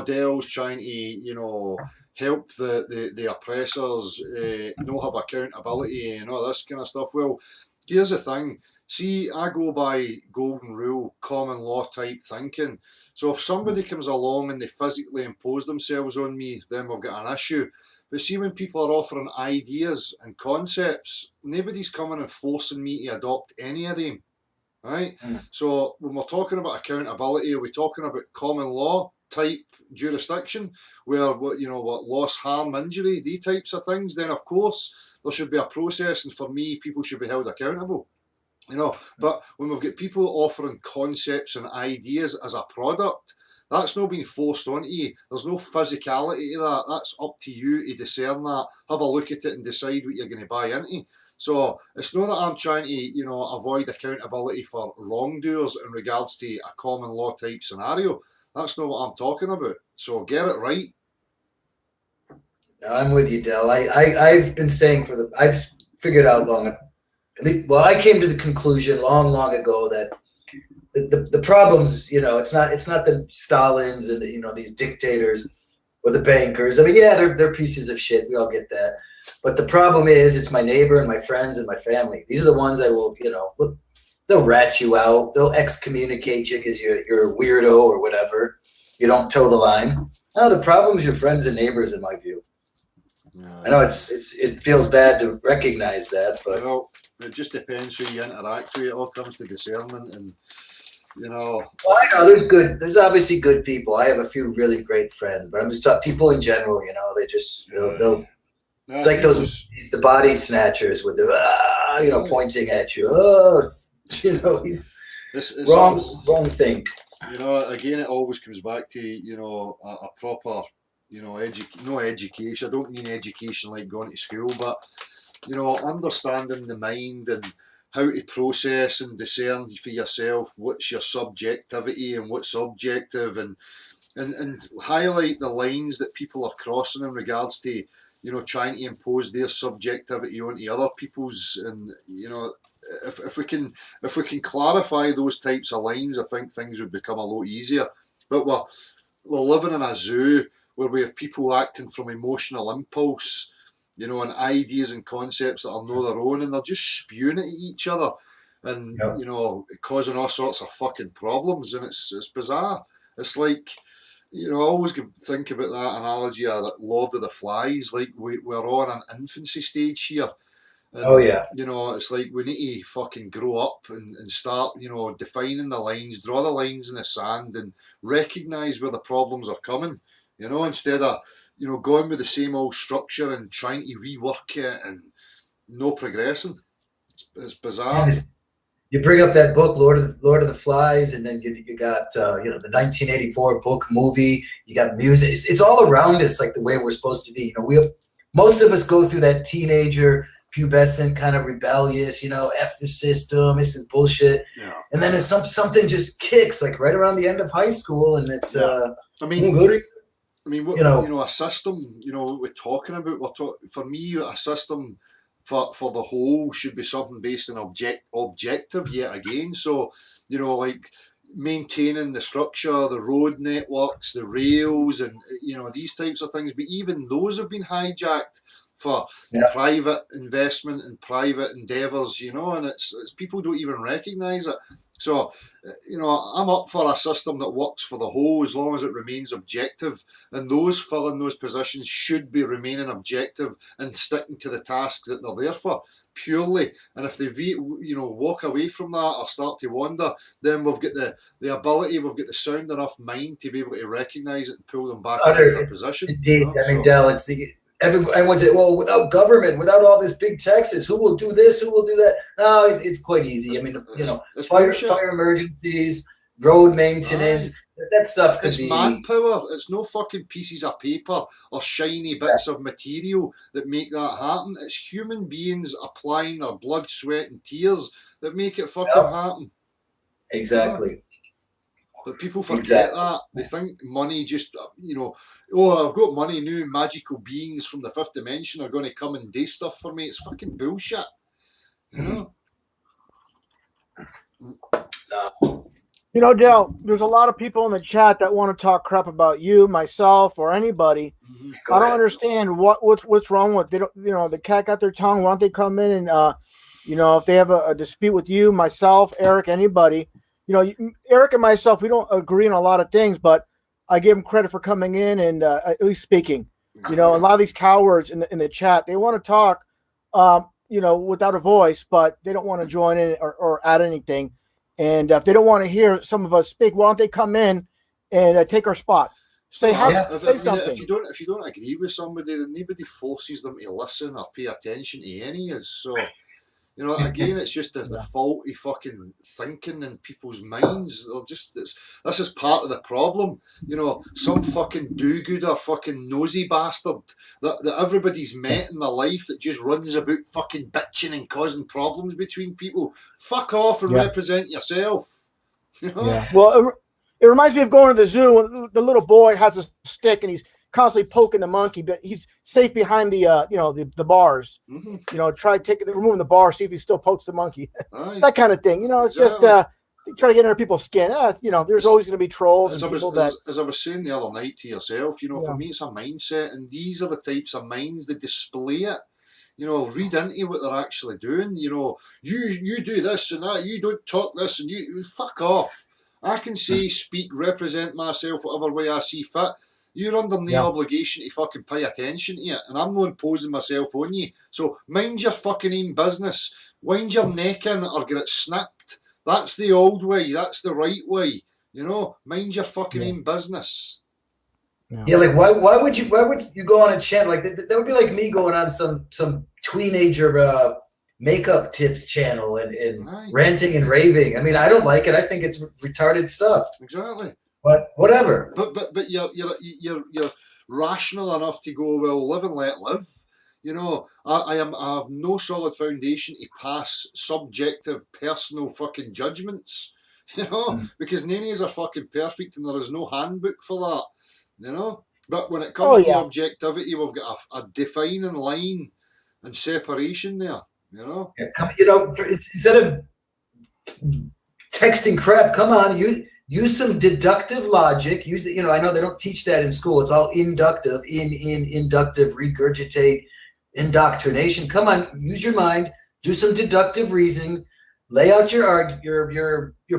Dell's trying to, help the oppressors, not have accountability and all this kind of stuff. Well, here's the thing. See, I go by golden rule, common law type thinking. So if somebody comes along and they physically impose themselves on me, then we've got an issue. But see, when people are offering ideas and concepts, nobody's coming and forcing me to adopt any of them, right? So when we're talking about accountability, are we talking about common law type jurisdiction where what loss, harm, injury, these types of things? Then of course there should be a process, and for me, people should be held accountable. But when we've got people offering concepts and ideas as a product, that's not being forced onto you. There's no physicality to that. That's up to you to discern that, have a look at it and decide what you're going to buy into. So it's not that I'm trying to, avoid accountability for wrongdoers in regards to a common law type scenario. That's not what I'm talking about. So get it right. I'm with you, Del. I've been saying I've figured out well, I came to the conclusion long ago that the problems, it's not the Stalins and these dictators or the bankers. I mean, yeah, they're pieces of shit. We all get that. But the problem is, it's my neighbor and my friends and my family. These are the ones that will, they'll rat you out. They'll excommunicate you because you're a weirdo or whatever. You don't toe the line. No, the problem is your friends and neighbors, in my view. I know it feels bad to recognize that, but it just depends who you interact with. It all comes to discernment, and Well, I know there's obviously good people. I have a few really great friends, but I'm just talking people in general. They just they'll it's like the body snatchers with the pointing at you. He's wrong thing. Again, it always comes back to a proper no education. I don't mean education like going to school, but understanding the mind and how to process and discern for yourself what's your subjectivity and what's objective, and highlight the lines that people are crossing in regards to trying to impose their subjectivity onto other people's. And if we can clarify those types of lines, I think things would become a lot easier. But we're living in a zoo where we have people acting from emotional impulse, and ideas and concepts that are not their own, and they're just spewing it at each other, and causing all sorts of fucking problems, and it's bizarre. It's like, I always think about that analogy of that Lord of the Flies. Like we're on an infancy stage here. And, it's like we need to fucking grow up and start, defining the lines, draw the lines in the sand, and recognise where the problems are coming. Instead of going with the same old structure and trying to rework it and no progressing. It's bizarre. You bring up that book, Lord of the Flies, and then you got the 1984 book movie. You got music. It's all around us, like the way we're supposed to be. Most of us go through that teenager, pubescent kind of rebellious. F the system. This is bullshit. Yeah. And then it's something just kicks like right around the end of high school, and it's. A system. What we're talking about. For me, a system for the whole should be something based on objective yet again. So, maintaining the structure, the road networks, the rails, and these types of things. But even those have been hijacked for private investment and private endeavours, and it's people don't even recognise it. So, I'm up for a system that works for the whole as long as it remains objective, and those filling those positions should be remaining objective and sticking to the task that they're there for purely. And if they walk away from that or start to wander, then we've got the ability, we've got the sound enough mind to be able to recognise it and pull them back into their position. Indeed, I mean, Del, it's everyone say, well, without government, without all this big taxes, who will do this? Who will do that? No, it's quite easy. I mean, fire emergencies, road maintenance, that stuff could be. It's manpower. It's no fucking pieces of paper or shiny bits of material that make that happen. It's human beings applying their blood, sweat, and tears that make it fucking happen. Exactly. But people forget that. They think money just, I've got money now, magical beings from the fifth dimension are going to come and do stuff for me. It's fucking bullshit. Del, there's a lot of people in the chat that want to talk crap about you, myself, or anybody. I don't understand what's wrong with they don't. The cat got their tongue. Why don't they come in and if they have a dispute with you, myself, Eric, anybody. Eric and myself, we don't agree on a lot of things, but I give them credit for coming in and at least speaking. A lot of these cowards in the chat, they want to talk, without a voice, but they don't want to join in or add anything. And if they don't want to hear some of us speak, why don't they come in and take our spot? Say something. If you don't agree with somebody, then nobody forces them to listen or pay attention to any. So. Again, it's just the faulty fucking thinking in people's minds. This is part of the problem. Some fucking do-gooder, fucking nosy bastard that everybody's met in their life that just runs about fucking bitching and causing problems between people. Fuck off and represent yourself. Yeah. Well, it reminds me of going to the zoo when the little boy has a stick and he's constantly poking the monkey, but he's safe behind the the bars. Try removing the bar, see if he still pokes the monkey. That kind of thing. It's just try to get under people's skin. There's always going to be trolls. As I was saying the other night to yourself, for me it's a mindset, and these are the types of minds that display it. Read into what they're actually doing. You do this and that. You don't talk this and you fuck off. I can say, speak, represent myself whatever way I see fit. You're under no obligation to fucking pay attention to it, and I'm not imposing myself on you. So mind your fucking own business. Wind your neck in or get it snapped. That's the old way. That's the right way. Mind your fucking own business. Yeah, like why would you go on a channel like that? That would be like me going on some teenager makeup tips channel and ranting and raving. I mean, I don't like it. I think it's retarded stuff. Exactly. But whatever. But you're rational enough to go, well, live and let live. I have no solid foundation to pass subjective personal fucking judgments. Because none of us are fucking perfect and there is no handbook for that. But when it comes to objectivity, we've got a defining line and separation there. Instead of texting crap, come on, use some deductive logic. Use it. I know they don't teach that in school. It's all inductive, inductive, regurgitate, indoctrination. Come on, use your mind. Do some deductive reasoning. Lay out your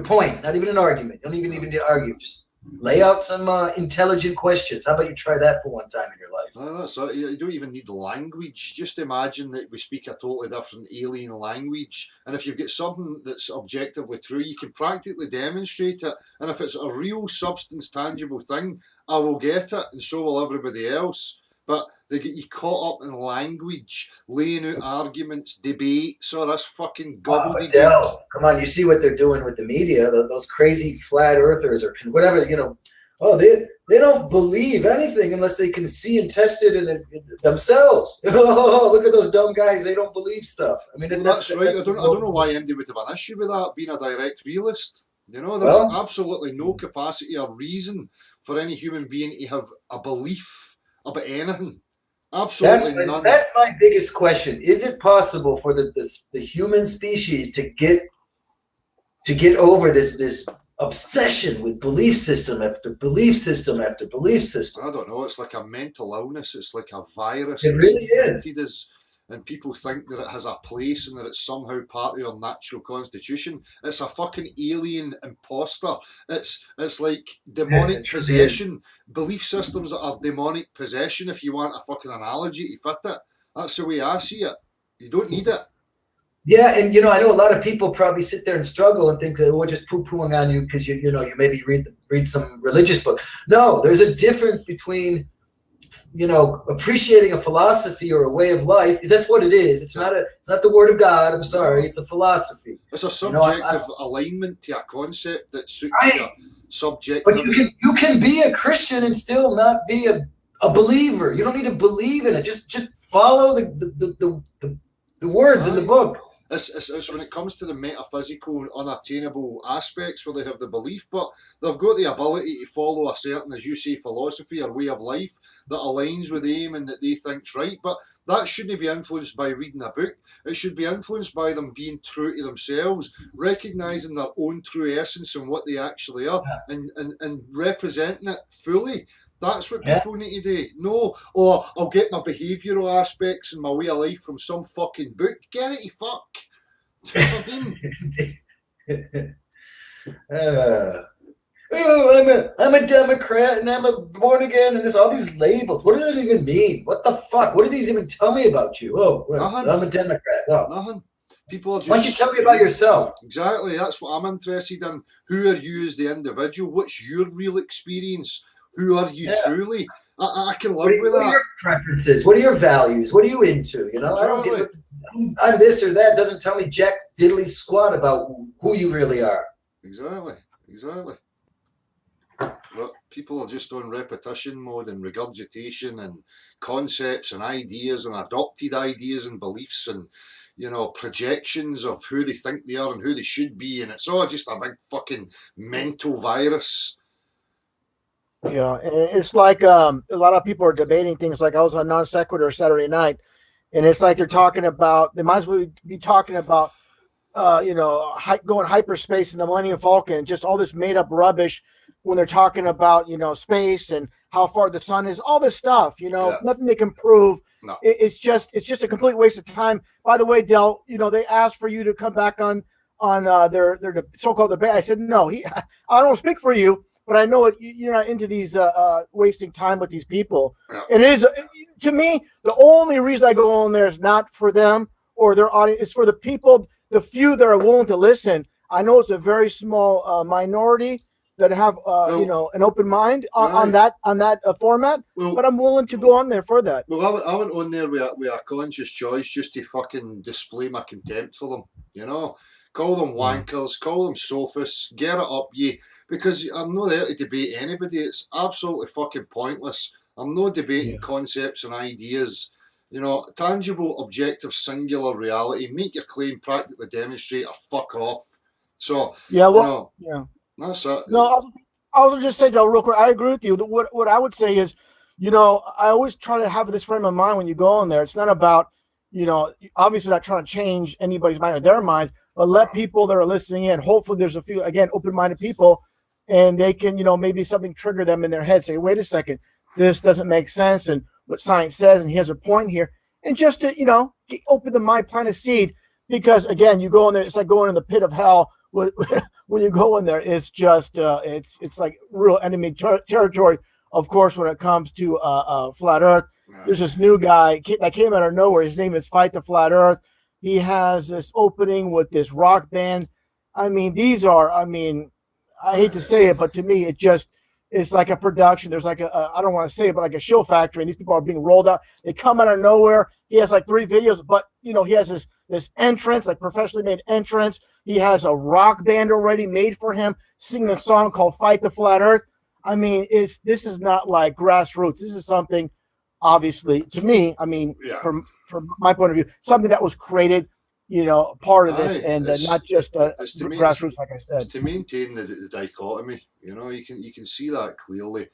point. Not even an argument. You don't even need to argue. Just lay out some intelligent questions. How about you try that for one time in your life? So you don't even need the language. Just imagine that we speak a totally different alien language, and if you've got something that's objectively true, you can practically demonstrate it. And if it's a real substance, tangible thing, I will get it, and so will everybody else. But they get you caught up in language, laying out arguments, debates, or this fucking gobbledygook. Come on, you see what they're doing with the media, those crazy flat earthers or whatever, they don't believe anything unless they can see and test it in themselves. Oh, look at those dumb guys, they don't believe stuff. I mean, that's right. I don't know why MD would have an issue with that, being a direct realist. There's absolutely no capacity or reason for any human being to have a belief about anything. Absolutely none. That's my biggest question. Is it possible for the human species to get over this obsession with belief system after belief system after belief system. I don't know. It's like a mental illness. It's like a virus. It really is. And people think that it has a place and that it's somehow part of your natural constitution. It's a fucking alien imposter. It's like demonic possession. Belief systems that are demonic possession, if you want a fucking analogy to fit it. That's the way I see it. You don't need it. Yeah, and I know a lot of people probably sit there and struggle and think, we're just poo-pooing on you because you maybe read some religious book. No, there's a difference between appreciating a philosophy or a way of life. That's what it is. It's not the word of God. I'm sorry. It's a philosophy. It's a subjective alignment to a concept that suits your subjective. But you can be a Christian and still not be a believer. You don't need to believe in it. Just follow the words in the book. It's when it comes to the metaphysical, unattainable aspects where they have the belief, but they've got the ability to follow a certain, as you say, philosophy or way of life that aligns with them and that they think's right. But that shouldn't be influenced by reading a book. It should be influenced by them being true to themselves, recognising their own true essence and what they actually are, and representing it fully. That's what people need to do. No, I'll get my behavioural aspects and my way of life from some fucking book. Get it, you fuck. Do you know what I mean? I'm a Democrat and I'm a born again and there's all these labels. What does that even mean? What the fuck? What do these even tell me about you? Oh, well, I'm a Democrat. Oh. Nothing. People are just. Why don't you tell me about yourself? Exactly. That's what I'm interested in. Who are you as the individual? What's your real experience? Who are you truly? I can live with that. What are your preferences? What are your values? What are you into? I don't get I'm this or that. Doesn't tell me jack diddly squat about who you really are. Exactly. But people are just on repetition mode and regurgitation and concepts and ideas and adopted ideas and beliefs and projections of who they think they are and who they should be, and it's all just a big fucking mental virus. Yeah, and it's like a lot of people are debating things. Like I was on Non Sequitur Saturday night, and it's like they might as well be talking about, going hyperspace in the Millennium Falcon, just all this made up rubbish when they're talking about, space and how far the sun is, all this stuff, nothing they can prove. No. It's just a complete waste of time. By the way, Del, they asked for you to come back on their so-called debate. I said, no, I don't speak for you. But I know you're not into these wasting time with these people. Yeah. It is, to me, the only reason I go on there is not for them or their audience. It's for the people, the few that are willing to listen. I know it's a very small minority that have, an open mind on that format. Well, but I'm willing to go on there for that. Well, I went on there with a conscious choice just to fucking display my contempt for them. Call them wankers, call them sophists, get it up, because I'm not there to debate anybody. It's absolutely fucking pointless. I'm not debating concepts and ideas. Tangible, objective, singular reality. Make your claim, practically demonstrate, or fuck off. So, that's it. No, I was just saying, though, real quick, I agree with you. What I would say is, I always try to have this frame of mind when you go on there. It's not about, obviously not trying to change anybody's mind or their minds, but let people that are listening in, hopefully there's a few, again, open-minded people, and they can, maybe something trigger them in their head, say, wait a second, this doesn't make sense, and what science says, and he has a point here. And just to, open the mind, plant a seed, because, again, you go in there, it's like going in the pit of hell. When you go in there, it's just, it's like real enemy territory, of course, when it comes to Flat Earth. There's this new guy that came out of nowhere. His name is Fight the Flat Earth. He has this opening with this rock band. I hate to say it, but to me, it's like a production. There's like I don't want to say it, but like a show factory, and these people are being rolled out. They come out of nowhere. He has like 3 videos, but he has this entrance, like professionally made entrance. He has a rock band already made for him, singing a song called Fight the Flat Earth. This is not like grassroots. This is something, obviously, to me, from my point of view, something that was created, part of this, and not just grassroots, like I said. It's to maintain the dichotomy. You can see that clearly.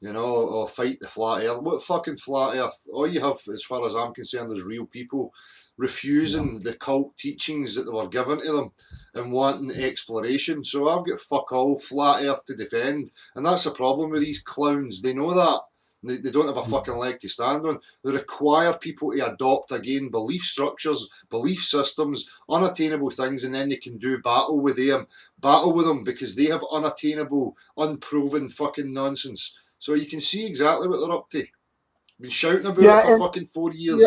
You know, or fight the flat earth. What fucking flat earth? All you have, as far as I'm concerned, is real people refusing the cult teachings that were given to them and wanting exploration. So I've got fuck all flat earth to defend. And that's the problem with these clowns. They know that. They don't have a fucking leg to stand on. They require people to adopt, again, belief structures, belief systems, unattainable things, and then they can do battle with them because they have unattainable, unproven fucking nonsense. So you can see exactly what they're up to. Been shouting about it for fucking 4 years.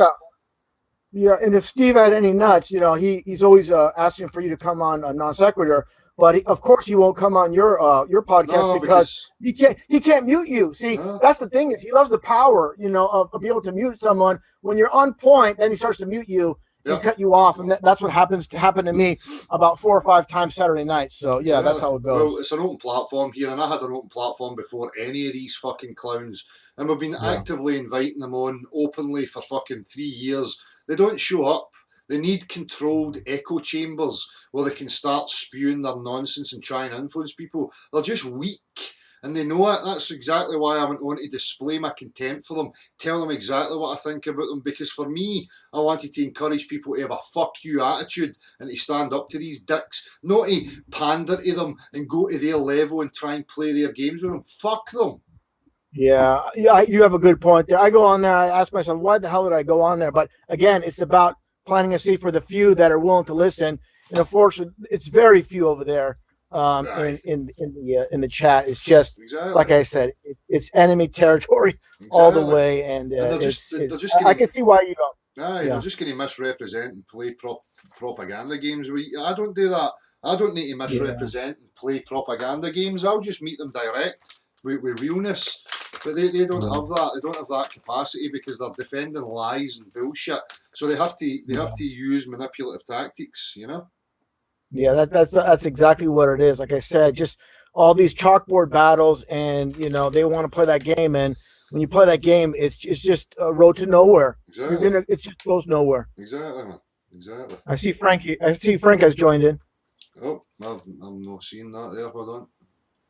Yeah, and if Steve had any nuts, he's always asking for you to come on a non sequitur. But of course he won't come on your podcast because he can't mute you. See, that's the thing is he loves the power, of being able to mute someone when you're on point. Then he starts to mute you and cut you off, and that's what happens to me about 4 or 5 times Saturday night. So that's how it goes. Well, it's an open platform here, and I had an open platform before any of these fucking clowns, and we've been actively inviting them on openly for fucking 3 years. They don't show up. They need controlled echo chambers where they can start spewing their nonsense and try and influence people. They're just weak, and they know it. That's exactly why I went on to display my contempt for them, tell them exactly what I think about them, because for me, I wanted to encourage people to have a fuck you attitude and to stand up to these dicks, not to pander to them and go to their level and try and play their games with them. Fuck them. Yeah, you have a good point there. I go on there, I ask myself, why the hell did I go on there? But again, it's about planting a seed for the few that are willing to listen. And unfortunately, it's very few over there in the chat. It's just like I said, it's enemy territory all the way, and I can see why you don't. They're just going to misrepresent and play propaganda games. I don't do that. I don't need to misrepresent and play propaganda games. I'll just meet them direct with realness. But they don't have that. They don't have that capacity because they're defending lies and bullshit. So they have to use manipulative tactics, Yeah, that's exactly what it is. Like I said, just all these chalkboard battles, and they want to play that game. And when you play that game, it's just a road to nowhere. Exactly. It just goes nowhere. Exactly, man. Exactly. I see Frank has joined in. Oh, I'm not seeing that there. Hold on.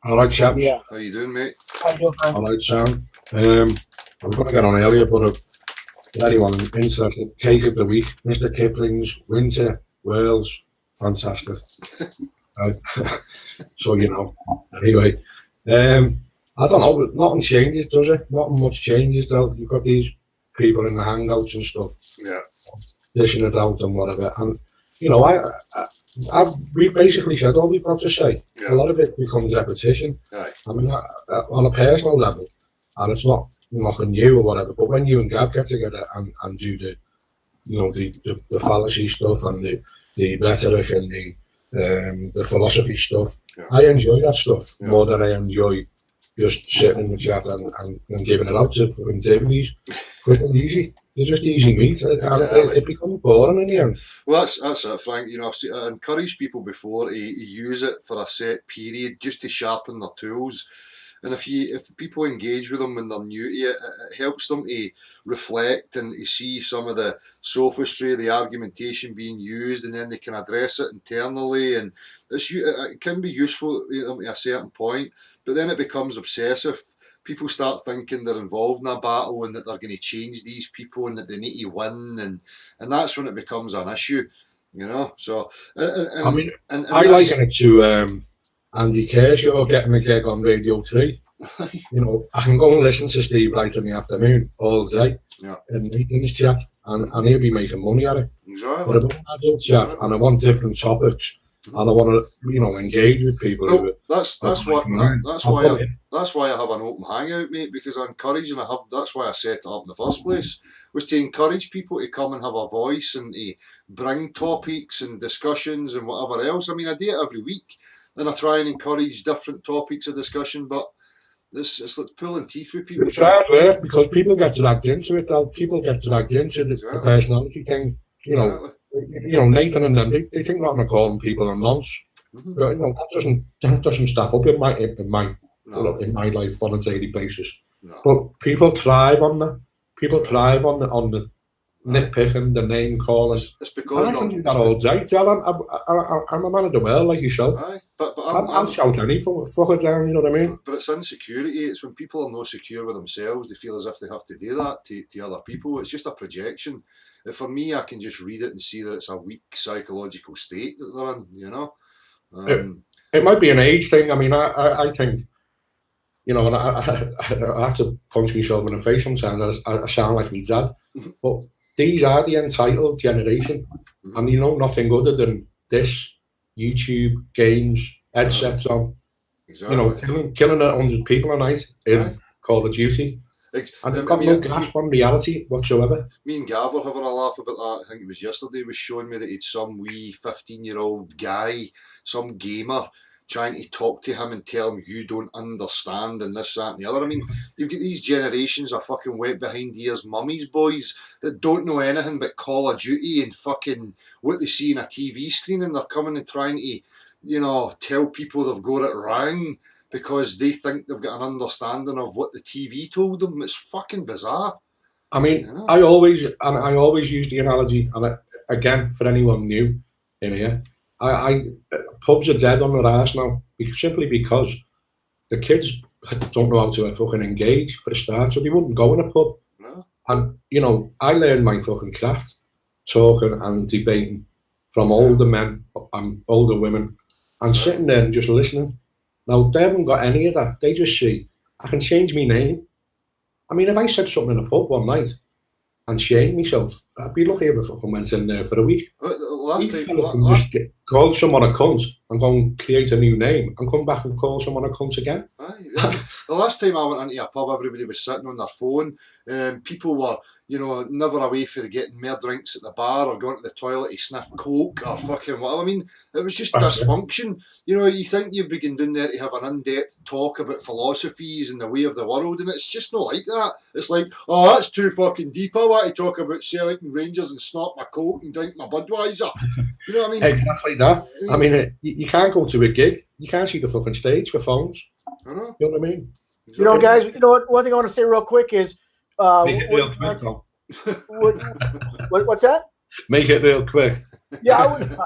All right, chaps. Yeah. How you doing, mate? How you doing, Frank? All right, Sam. I'm going to get on earlier, but anyone interested, cake of the week, Mr. Kipling's Winter Wales, fantastic. So anyway, I don't know, nothing changes, does it? Nothing much changes though. You've got these people in the hangouts and stuff, dishing it out and whatever, and we've basically said all we've got to say. A lot of it becomes repetition. I mean, on a personal level, and it's not knocking you or whatever, but when you and Gav get together and do the fallacy stuff and the rhetoric and the philosophy stuff, I enjoy that stuff more than I enjoy just sitting in the chat and giving it out to fucking Tiffany's. Quick and easy. They're just easy meat. It becomes boring in the end. Well, that's it, Frank. I've encouraged people before to use it for a set period just to sharpen their tools. And if people engage with them when they're new to it, it helps them to reflect and to see some of the sophistry, the argumentation being used, and then they can address it internally. And it can be useful to a certain point, but then it becomes obsessive. People start thinking they're involved in a battle and that they're going to change these people and that they need to win, and that's when it becomes an issue, So, I mean, I liken it to Andy Kershaw getting a gig on Radio 3. I can go and listen to Steve Wright in the afternoon all day in meetings chat, and he'll be making money at it. Exactly. But I want adult chat, and I want different topics, and I want to engage with people. Well, that's why I have an open hangout, mate, because I encourage, and that's why I set it up in the first place, was to encourage people to come and have a voice and to bring topics and discussions and whatever else. I mean, I do it every week, and I try and encourage different topics of discussion, but it's like pulling teeth with people. It's hard work because people get dragged into it. People get dragged into the personality thing. Nathan and them, they think not going to call people a nonce. But, that doesn't stack up in my life on a daily basis. No. But people thrive on that. People thrive on the nitpicking, the name calling. It's because I can do that all day. I'm a man of the world like yourself. But I'll shout any fucker down, you know what I mean? But it's insecurity. It's when people are not secure with themselves, they feel as if they have to do that to other people. It's just a projection. For me, I can just read it and see that it's a weak psychological state that they're in, you know? It might be an age thing. I mean, I think, you know, and I have to punch myself in the face sometimes. I sound like my dad. But these are the entitled generation. And they know nothing other than this, YouTube, games, headsets on. Exactly. You know, killing 100 people a night in Call of Duty. And they've got no grasp on reality whatsoever. Me and Gav were having a laugh about that. I think it was yesterday. Was showing me that he'd some wee 15-year-old guy, some gamer, trying to talk to him and tell him you don't understand and this, that and the other. I mean, you've got these generations of fucking wet behind ears mummies boys that don't know anything but Call of Duty and fucking what they see in a TV screen, and they're coming and trying to, you know, tell people they've got it wrong because they think they've got an understanding of what the TV told them. It's fucking bizarre. I mean, you know? I always use the analogy, and again, for anyone new in here, pubs are dead on their arse now, simply because the kids don't know how to fucking engage for a start, so they wouldn't go in a pub. No. And, you know, I learned my fucking craft talking and debating from older men and older women and sitting there and just listening. Now, they haven't got any of that. They just see, I can change my name. I mean, if I said something in a pub one night and shamed myself, I'd be lucky if I fucking went in there for a week. Just call someone a cunt and go and create a new name and come back and call someone a cunt again. The last time I went into a pub, everybody was sitting on their phone. People were, you know, never away for getting more drinks at the bar or going to the toilet to sniff coke or fucking whatever. I mean, it was just dysfunction. You know, you think you begin down there to have an in-depth talk about philosophies and the way of the world, and it's just not like that. It's like, oh, that's too fucking deep. I want to talk about Celtic and Rangers and snort my coke and drink my Budweiser. You know what I mean? Exactly that. I mean, you can't go to a gig. You can't see the fucking stage for phones. I know. You know what I mean? You know, guys, you know what? One thing I want to say real quick is... Make it real quick, though. What's that? Make it real quick. Yeah, I would,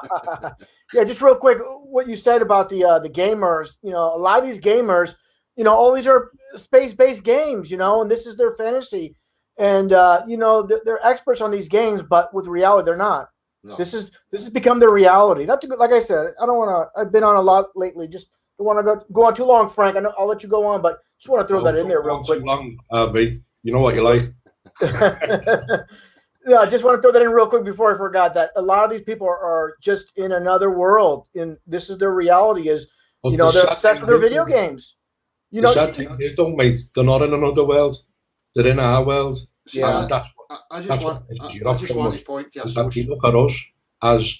yeah, just real quick, what you said about the gamers, you know, a lot of these gamers, you know, all these are space-based games, you know, and this is their fantasy. And, you know, they're experts on these games, but with reality, they're not. No. This has become their reality. Not to, like I said, I don't want to, I've been on a lot lately, just don't want to go on too long, Frank. I'll let you go on, but just want to throw that in there real quick. Too long, V. You know what you like. Yeah, I just want to throw that in real quick before I forgot that a lot of these people are just in another world. And this is their reality is, but you know, they're obsessed with their video games. You know, sad thing is, don't mate, they're not in another world. They're in our world. Yeah, I just want to point to that people look at us as,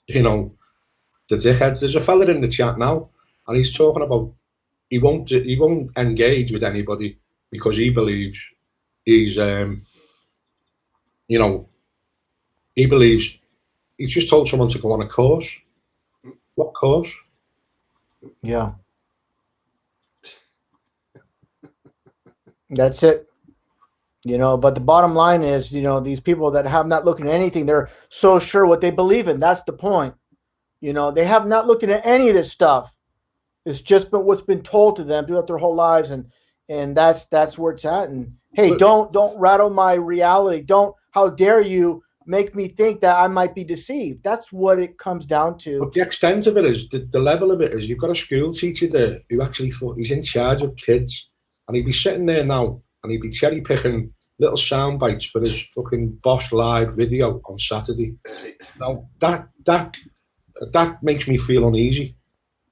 you know, the dickheads. There's a fella in the chat now, and he's talking about he won't engage with anybody because he believes he's you know, he believes he's just told someone to go on a course. What course? Yeah. That's it. You know, but the bottom line is, you know, these people that have not looked at anything, they're so sure what they believe in. That's the point. You know, they have not looked at any of this stuff. It's just been what's been told to them throughout their whole lives, and that's where it's at. And hey, don't rattle my reality. How dare you make me think that I might be deceived? That's what it comes down to. But the extent of it is, the level of it is, you've got a school teacher there who actually he's in charge of kids, and he'd be sitting there now and he'd be cherry picking little sound bites for his fucking Bosch Live video on Saturday. Now that makes me feel uneasy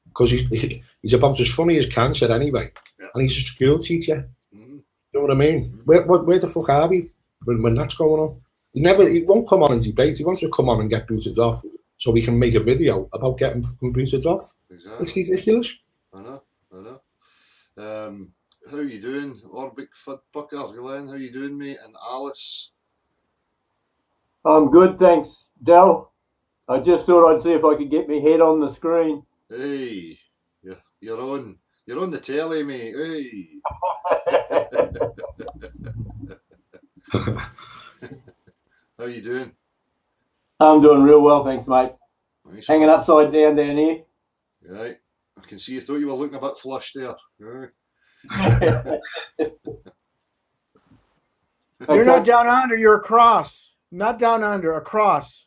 because he's about as funny as cancer anyway, and he's a school teacher. You know what I mean? Where the fuck are we when that's going on? He won't come on and debate. He wants to come on and get booted off so we can make a video about getting fucking booted off. Exactly. It's ridiculous. I know. How you doing, Orbic Fucker, Glenn? How you doing, mate? And Alice? I'm good, thanks, Del. I just thought I'd see if I could get my head on the screen. Hey, you're on the telly, mate. Hey. How you doing? I'm doing real well, thanks, mate. Nice. Hanging upside down here. Right. I can see you thought you were looking a bit flushed there. Right. You're not down under, you're across. Not down under, across.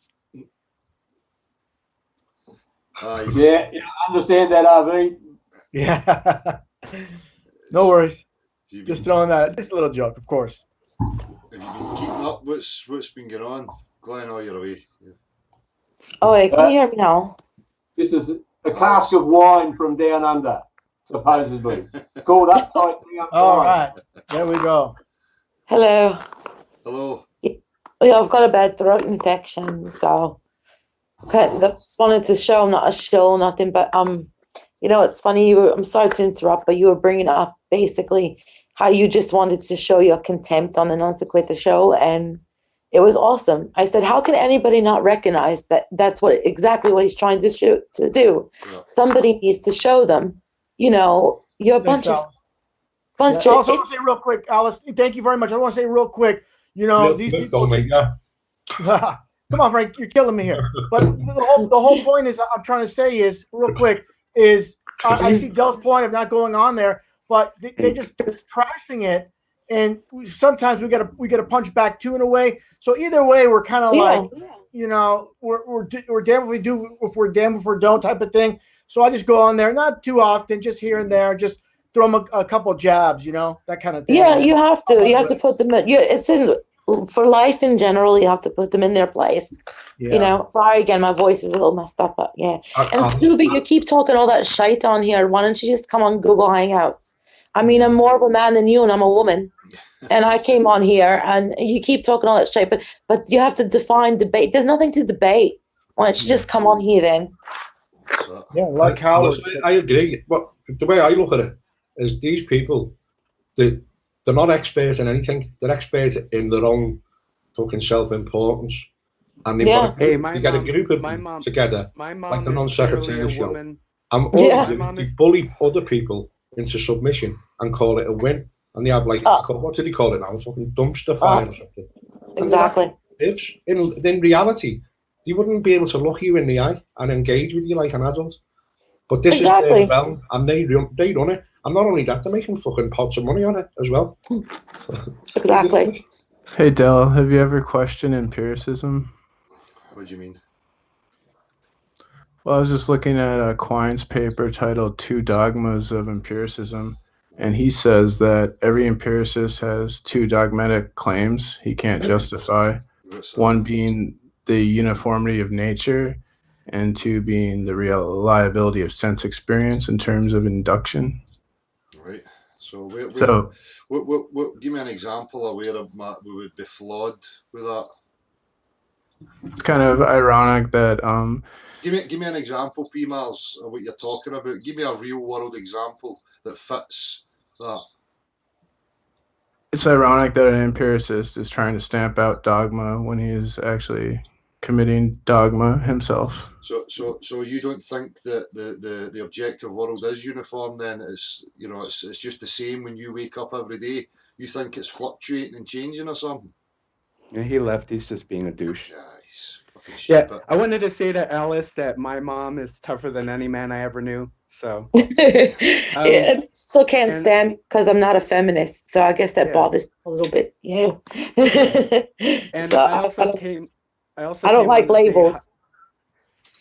Yeah, I understand that, RV. Yeah. No worries. Just throwing that, just a little joke, of course. Have you been keeping up? What's been going on? Glenn, or you're away? Yeah. Oh, wait, can you hear me now? This is a cask of wine from down under, supposedly. It's called Upside Down All Wine. right. There we go. Hello. Hello. Yeah, I've got a bad throat infection, so I just wanted to show, not a show, nothing, but it's funny. I'm sorry to interrupt, but you were bringing up basically how you just wanted to show your contempt on the Non Sequitur show, and it was awesome. I said, how can anybody not recognize that that's exactly what he's trying to do? Yeah. Somebody needs to show them. You're a bunch of. I also want to say real quick, Alice. Thank you very much. I want to say real quick. These people. Come on, Frank. You're killing me here. But the whole point is, I'm trying to say is real quick is I see Dell's point of not going on there, but they're trashing it, and sometimes we got to punch back too in a way. So either way, we're kind of we're damned if we do, if we're damned if we don't type of thing. So I just go on there, not too often, just here and there, just throw them a couple jabs, that kind of thing. Yeah, you have to. You have to put them. It's in for life in general. You have to put them in their place. Yeah. Sorry again, my voice is a little messed up, but yeah. And Scooby, you keep talking all that shite on here. Why don't you just come on Google Hangouts? I mean, I'm more of a man than you, and I'm a woman. And I came on here, and you keep talking all that shit, but you have to define debate. There's nothing to debate. Why don't you just come on here then? Yeah, like Howard. I agree. But the way I look at it is these people, they're not experts in anything. They're experts in their own fucking self-importance. And they've got a group of them together, like the non-secretary show. And all they bully other people into submission and call it a win. And they have what did he call it now? A fucking dumpster fire or something. Exactly. In reality, they wouldn't be able to look you in the eye and engage with you like an adult. But this is their realm, and they run it. And not only that, they're making fucking pots of money on it as well. Exactly. Hey, Del, have you ever questioned empiricism? What do you mean? Well, I was just looking at Quine's paper titled Two Dogmas of Empiricism, and he says that every empiricist has two dogmatic claims he can't justify, one being the uniformity of nature, and two being the reliability of sense experience in terms of induction. Right. So, give me an example of where we would be flawed with that. It's kind of ironic that give me an example, P-Mars, of what you're talking about. Give me a real world example that fits that. It's ironic that an empiricist is trying to stamp out dogma when he is actually committing dogma himself. So you don't think that the objective world is uniform then? It's just the same when you wake up every day. You think it's fluctuating and changing or something? Yeah, he left. He's just being a douche. Yeah, he's fucking stupid. Yeah, I wanted to say to Alice that my mom is tougher than any man I ever knew. So I still can't stand because I'm not a feminist. So I guess that bothers a little bit. Yeah. And so I don't like labels.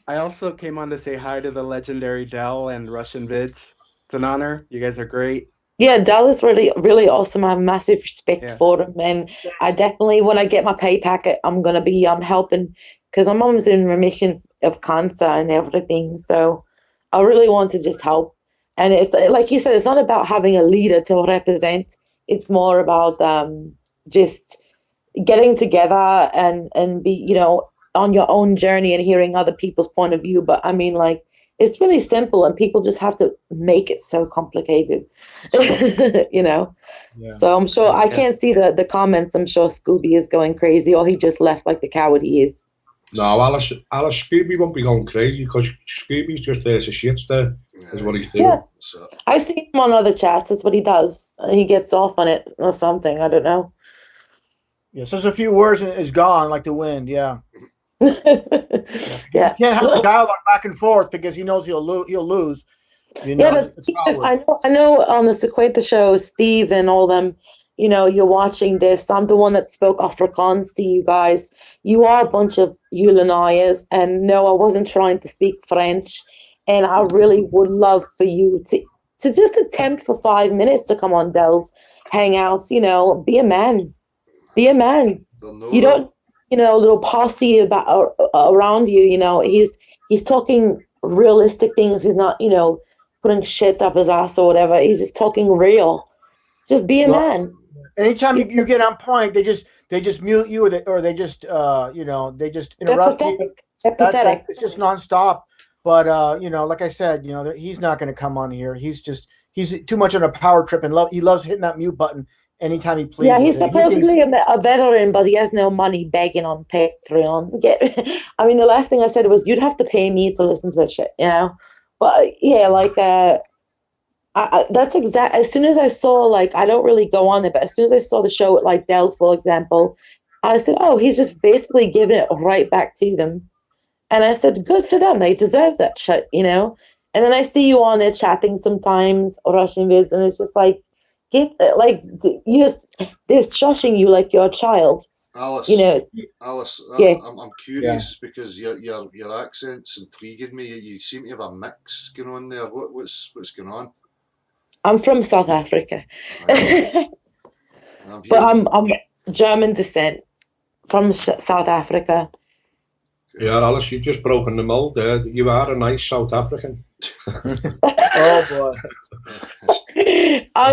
I also came on to say hi to the legendary Dell and Russian Vids. It's an honor. You guys are great. Yeah, Dell is really, really awesome. I have massive respect for him. And I definitely, when I get my pay packet, I'm going to be helping because my mom's in remission of cancer and everything. So I really want to just help. And it's like you said, it's not about having a leader to represent. It's more about just getting together and be, on your own journey and hearing other people's point of view. But I mean, it's really simple and people just have to make it so complicated, Yeah. So I'm sure I can't see the comments. I'm sure Scooby is going crazy or he just left like the coward he is. No, Alice, Scooby won't be going crazy because Scooby's just there to shit stir, is what he's doing. Yeah. I've seen him on other chats. That's what he does. He gets off on it or something. I don't know. Yeah, says a few words and is gone like the wind. Yeah. Yeah. You can't have a dialogue back and forth because he knows he'll lose. You know, Yeah, but Steve, I know on the Sequenta show, Steve and all them, you know, you're watching this. I'm the one that spoke Afrikaans to you guys. You are a bunch of Ulanayas, and no, I wasn't trying to speak French. And I really would love for you to just attempt for 5 minutes to come on Dell's Hangouts. You know, be a man. Be a man. You don't, you know, a little posse about around you. You know, he's talking realistic things. He's not, you know, putting shit up his ass or whatever. He's just talking real. Just be a man. Anytime you get on point, they just mute you or they just you know, they just interrupt you. Pathetic. It's just nonstop. But you know, like I said, you know, he's not going to come on here. He's too much on a power trip and he loves hitting that mute button anytime he pleases. Yeah, he's supposedly a veteran, but he has no money begging on Patreon. I mean, the last thing I said was, you'd have to pay me to listen to that shit, you know? But yeah, like, that's exact. As soon as I saw, like, I don't really go on it, but as soon as I saw the show with, like, Dell, for example, I said, oh, he's just basically giving it right back to them. And I said, good for them. They deserve that shit, you know? And then I see you on there chatting sometimes, or Russian vids, and it's just like, they're shushing you like you're a child. Alice, you know. Alice, yeah. I'm curious because your accent's intriguing me. You seem to have a mix going on there. What's going on? I'm from South Africa, but I'm German descent from South Africa. Yeah, Alice, you've just broken the mold there. You are a nice South African. Oh boy.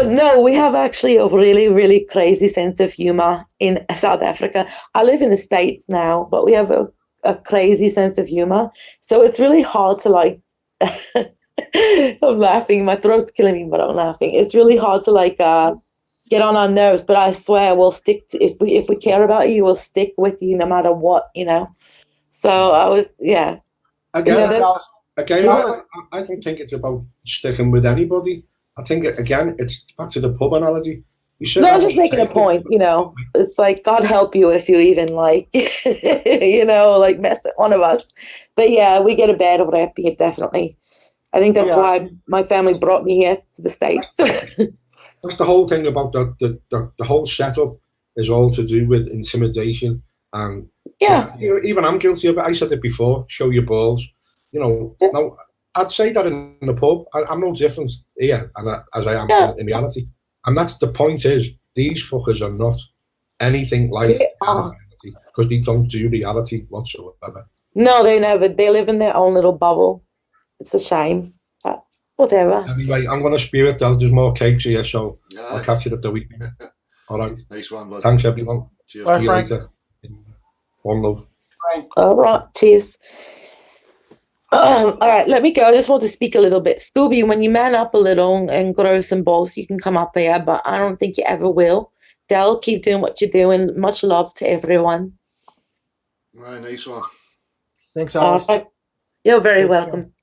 No, we have actually a really, really crazy sense of humor in South Africa. I live in the States now, but we have a crazy sense of humor. So it's really hard to like, I'm laughing. My throat's killing me, but I'm laughing. It's really hard to like get on our nerves, but I swear we'll stick to, if we care about you, we'll stick with you no matter what, you know? So I was, yeah. Again, I don't think it's about sticking with anybody. I think, again, it's back to the pub analogy. No, I'm just making a point, you know. It's like, God help you if you even, like, you know, like, mess with one of us. But, yeah, we get a bad rep here, definitely. I think that's why my family brought me here to the States. That's the whole thing about the whole setup is all to do with intimidation. And even I'm guilty of it. I said it before, show your balls. You know, now, I'd say that in the pub. I'm no different here as I am in reality. And that's the point is, these fuckers are not anything like reality because they don't do reality whatsoever. No, they never. They live in their own little bubble. It's a shame, but whatever. Anyway, I'm going to spew it. There's more cakes here, so I'll catch you at the weekend. All right. Nice one, bud. Thanks, everyone. Cheers. See you later. One love. All right. Cheers. All right, let me go. I just want to speak a little bit. Scooby, when you man up a little and grow some balls, you can come up here, but I don't think you ever will. Del, keep doing what you're doing. Much love to everyone. All right, nice one. Thanks, Alice. Right. You're very welcome.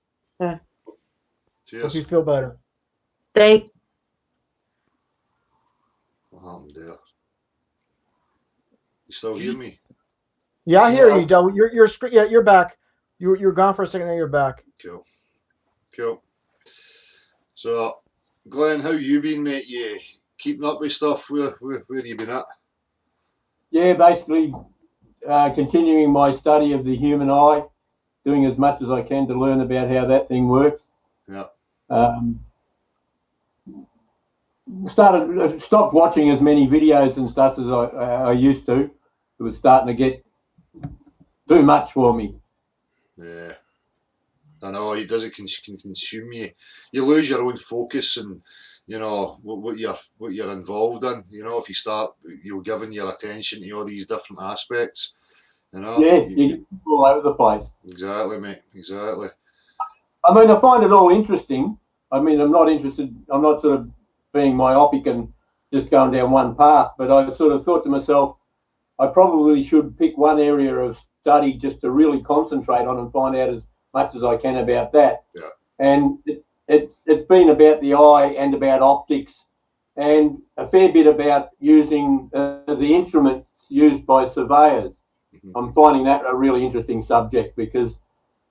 Cheers. Hope you feel better. Thank. What happened there? You still hear me? Yeah, I hear you, Del. You're back. You're gone for a second, now you're back. Cool. So, Glenn, how you been, mate? You keeping up with stuff? Where you been at? Yeah, basically continuing my study of the human eye, doing as much as I can to learn about how that thing works. Yeah. Stopped watching as many videos and stuff as I used to. It was starting to get too much for me. Yeah, I know it does. It can consume you. You lose your own focus and you know what you're involved in. You know, if you start giving your attention to all these different aspects. You know. Yeah, you get all over the place. Exactly, mate. Exactly. I mean, I find it all interesting. I mean, I'm not interested. I'm not sort of being myopic and just going down one path. But I sort of thought to myself, I probably should pick one area of study just to really concentrate on and find out as much as I can about that. Yeah. And it's been about the eye and about optics and a fair bit about using the instruments, used by surveyors. I'm finding that a really interesting subject because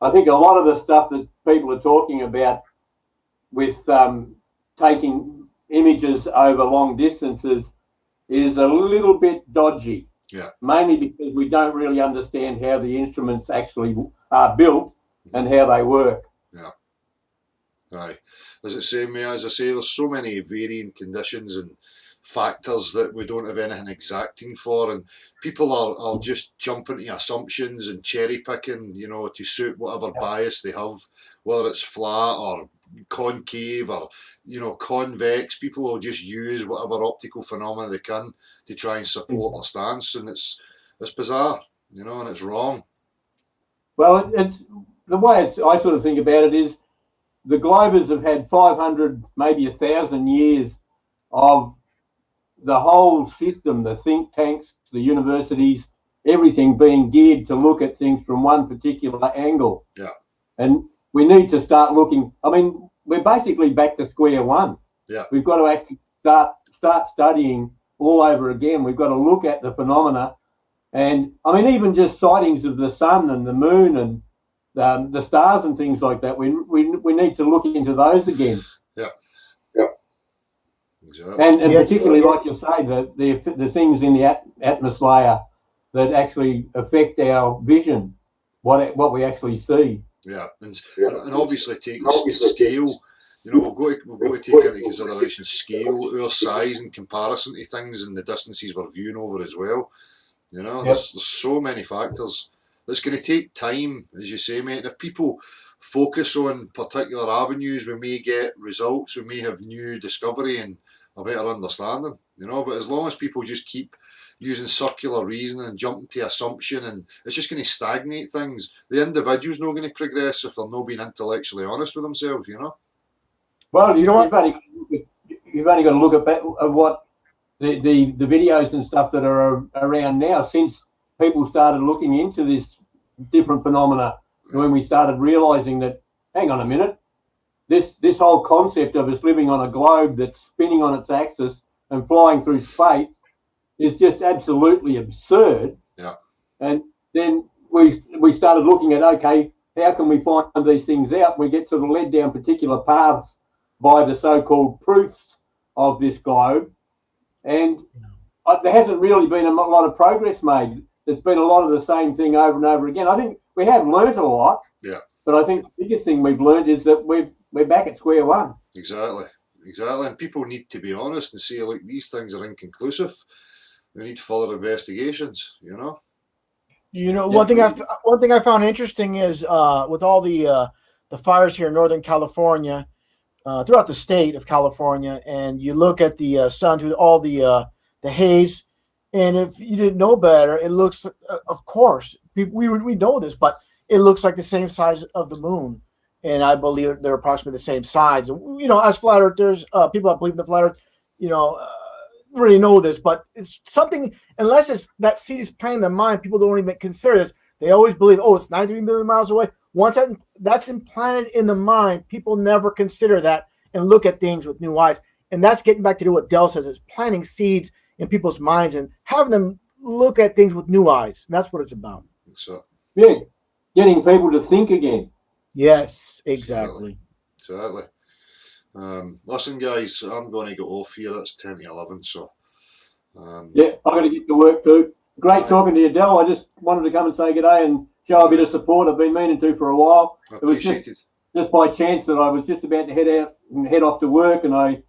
I think a lot of the stuff that people are talking about with taking images over long distances is a little bit dodgy. Yeah. Mainly because we don't really understand how the instruments actually are built and how they work. Yeah. Aye. As it say, mate, as I say, there's so many varying conditions and factors that we don't have anything exacting for, and people are just jumping to assumptions and cherry picking, you know, to suit whatever bias they have, whether it's flat or concave or, you know, convex. People will just use whatever optical phenomena they can to try and support their stance, and it's bizarre, you know, and it's wrong. Well, it's the way I sort of think about it is the globers have had 500, maybe 1,000 years of the whole system, the think tanks, the universities, everything being geared to look at things from one particular angle. Yeah. And we need to start looking. I mean, we're basically back to square one. Yeah. We've got to actually start studying all over again. We've got to look at the phenomena. And I mean, even just sightings of the sun and the moon and the stars and things like that, we need to look into those again. Yeah. Yeah. Exactly. And particularly, like you say, the things in the atmosphere that actually affect our vision, what we actually see. Yeah, and obviously taking scale. You know, we've got to take into consideration scale, our size in comparison to things, and the distances we're viewing over as well. You know, there's so many factors. It's going to take time, as you say, mate. And if people focus on particular avenues, we may get results. We may have new discovery and a better understanding. You know, but as long as people just keep using circular reasoning and jumping to assumption, and it's just going to stagnate things. The individual's not going to progress if they're not being intellectually honest with themselves, you know? Well, you've only got to look at what the videos and stuff that are around now since people started looking into this different phenomena, when we started realising that, hang on a minute, this whole concept of us living on a globe that's spinning on its axis and flying through space is just absolutely absurd. Yeah. And then we started looking at, okay, how can we find these things out? We get sort of led down particular paths by the so-called proofs of this globe. And there hasn't really been a lot of progress made. There's been a lot of the same thing over and over again. I think we have learnt a lot. Yeah. But I think the biggest thing we've learned is that we're back at square one. Exactly. And people need to be honest and say, look, these things are inconclusive. We need further investigations, you know. You know, one thing I found interesting is with all the fires here in Northern California, throughout the state of California, and you look at the sun through all the haze, and if you didn't know better, it looks, of course, we know this, but it looks like the same size of the moon, and I believe they're approximately the same size. You know, as flat earthers, people that believe in the flat earth, you know, really know this, but it's something, unless it's that seed is planted in the mind, people don't even consider this. They always believe, oh, it's 93 million miles away. Once that's implanted in the mind, people never consider that and look at things with new eyes. And that's getting back to what Dell says, is planting seeds in people's minds and having them look at things with new eyes. And that's what it's about. So, yeah, getting people to think again. Yes, exactly. Exactly. Listen, guys, I'm going to go off here. It's 10 to 11, so. Yeah, I've got to get to work too. Great talking to you, Del. I just wanted to come and say good day and show a bit of support. I've been meaning to for a while. It was just by chance that I was just about to head off to work, and I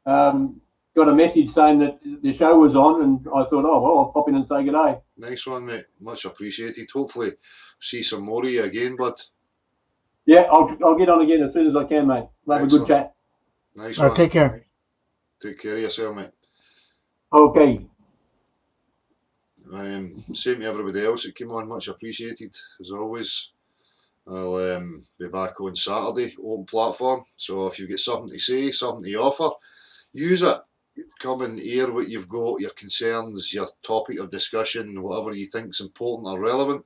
got a message saying that the show was on, and I thought, oh, well, I'll pop in and say good day. Nice one, mate. Much appreciated. Hopefully see some more of you again, bud. Yeah, I'll get on again as soon as I can, mate. Have a good chat. Nice one. Take care. Take care of yourself, mate. Okay. Same to everybody else that came on. Much appreciated, as always. I'll be back on Saturday, open platform. So if you've got something to say, something to offer, use it. Come and air what you've got, your concerns, your topic of discussion, whatever you think is important or relevant.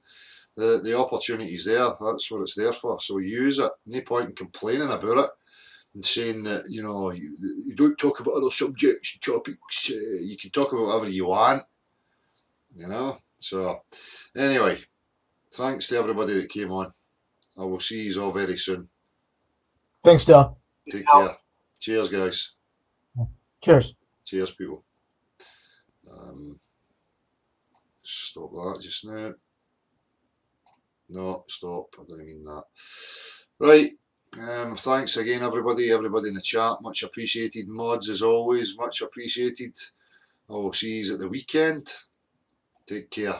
The opportunity's there. That's what it's there for. So use it. No point in complaining about it and saying that, you know, you don't talk about other subjects and topics. You can talk about whatever you want. You know. So anyway, thanks to everybody that came on. I will see you all very soon. Thanks, Del. Take care. Cheers, guys. Cheers. Cheers, people. Stop that just now. No, stop. I didn't mean that. Right. Thanks again, everybody in the chat. Much appreciated. Mods, as always, much appreciated. I will see you at the weekend. Take care.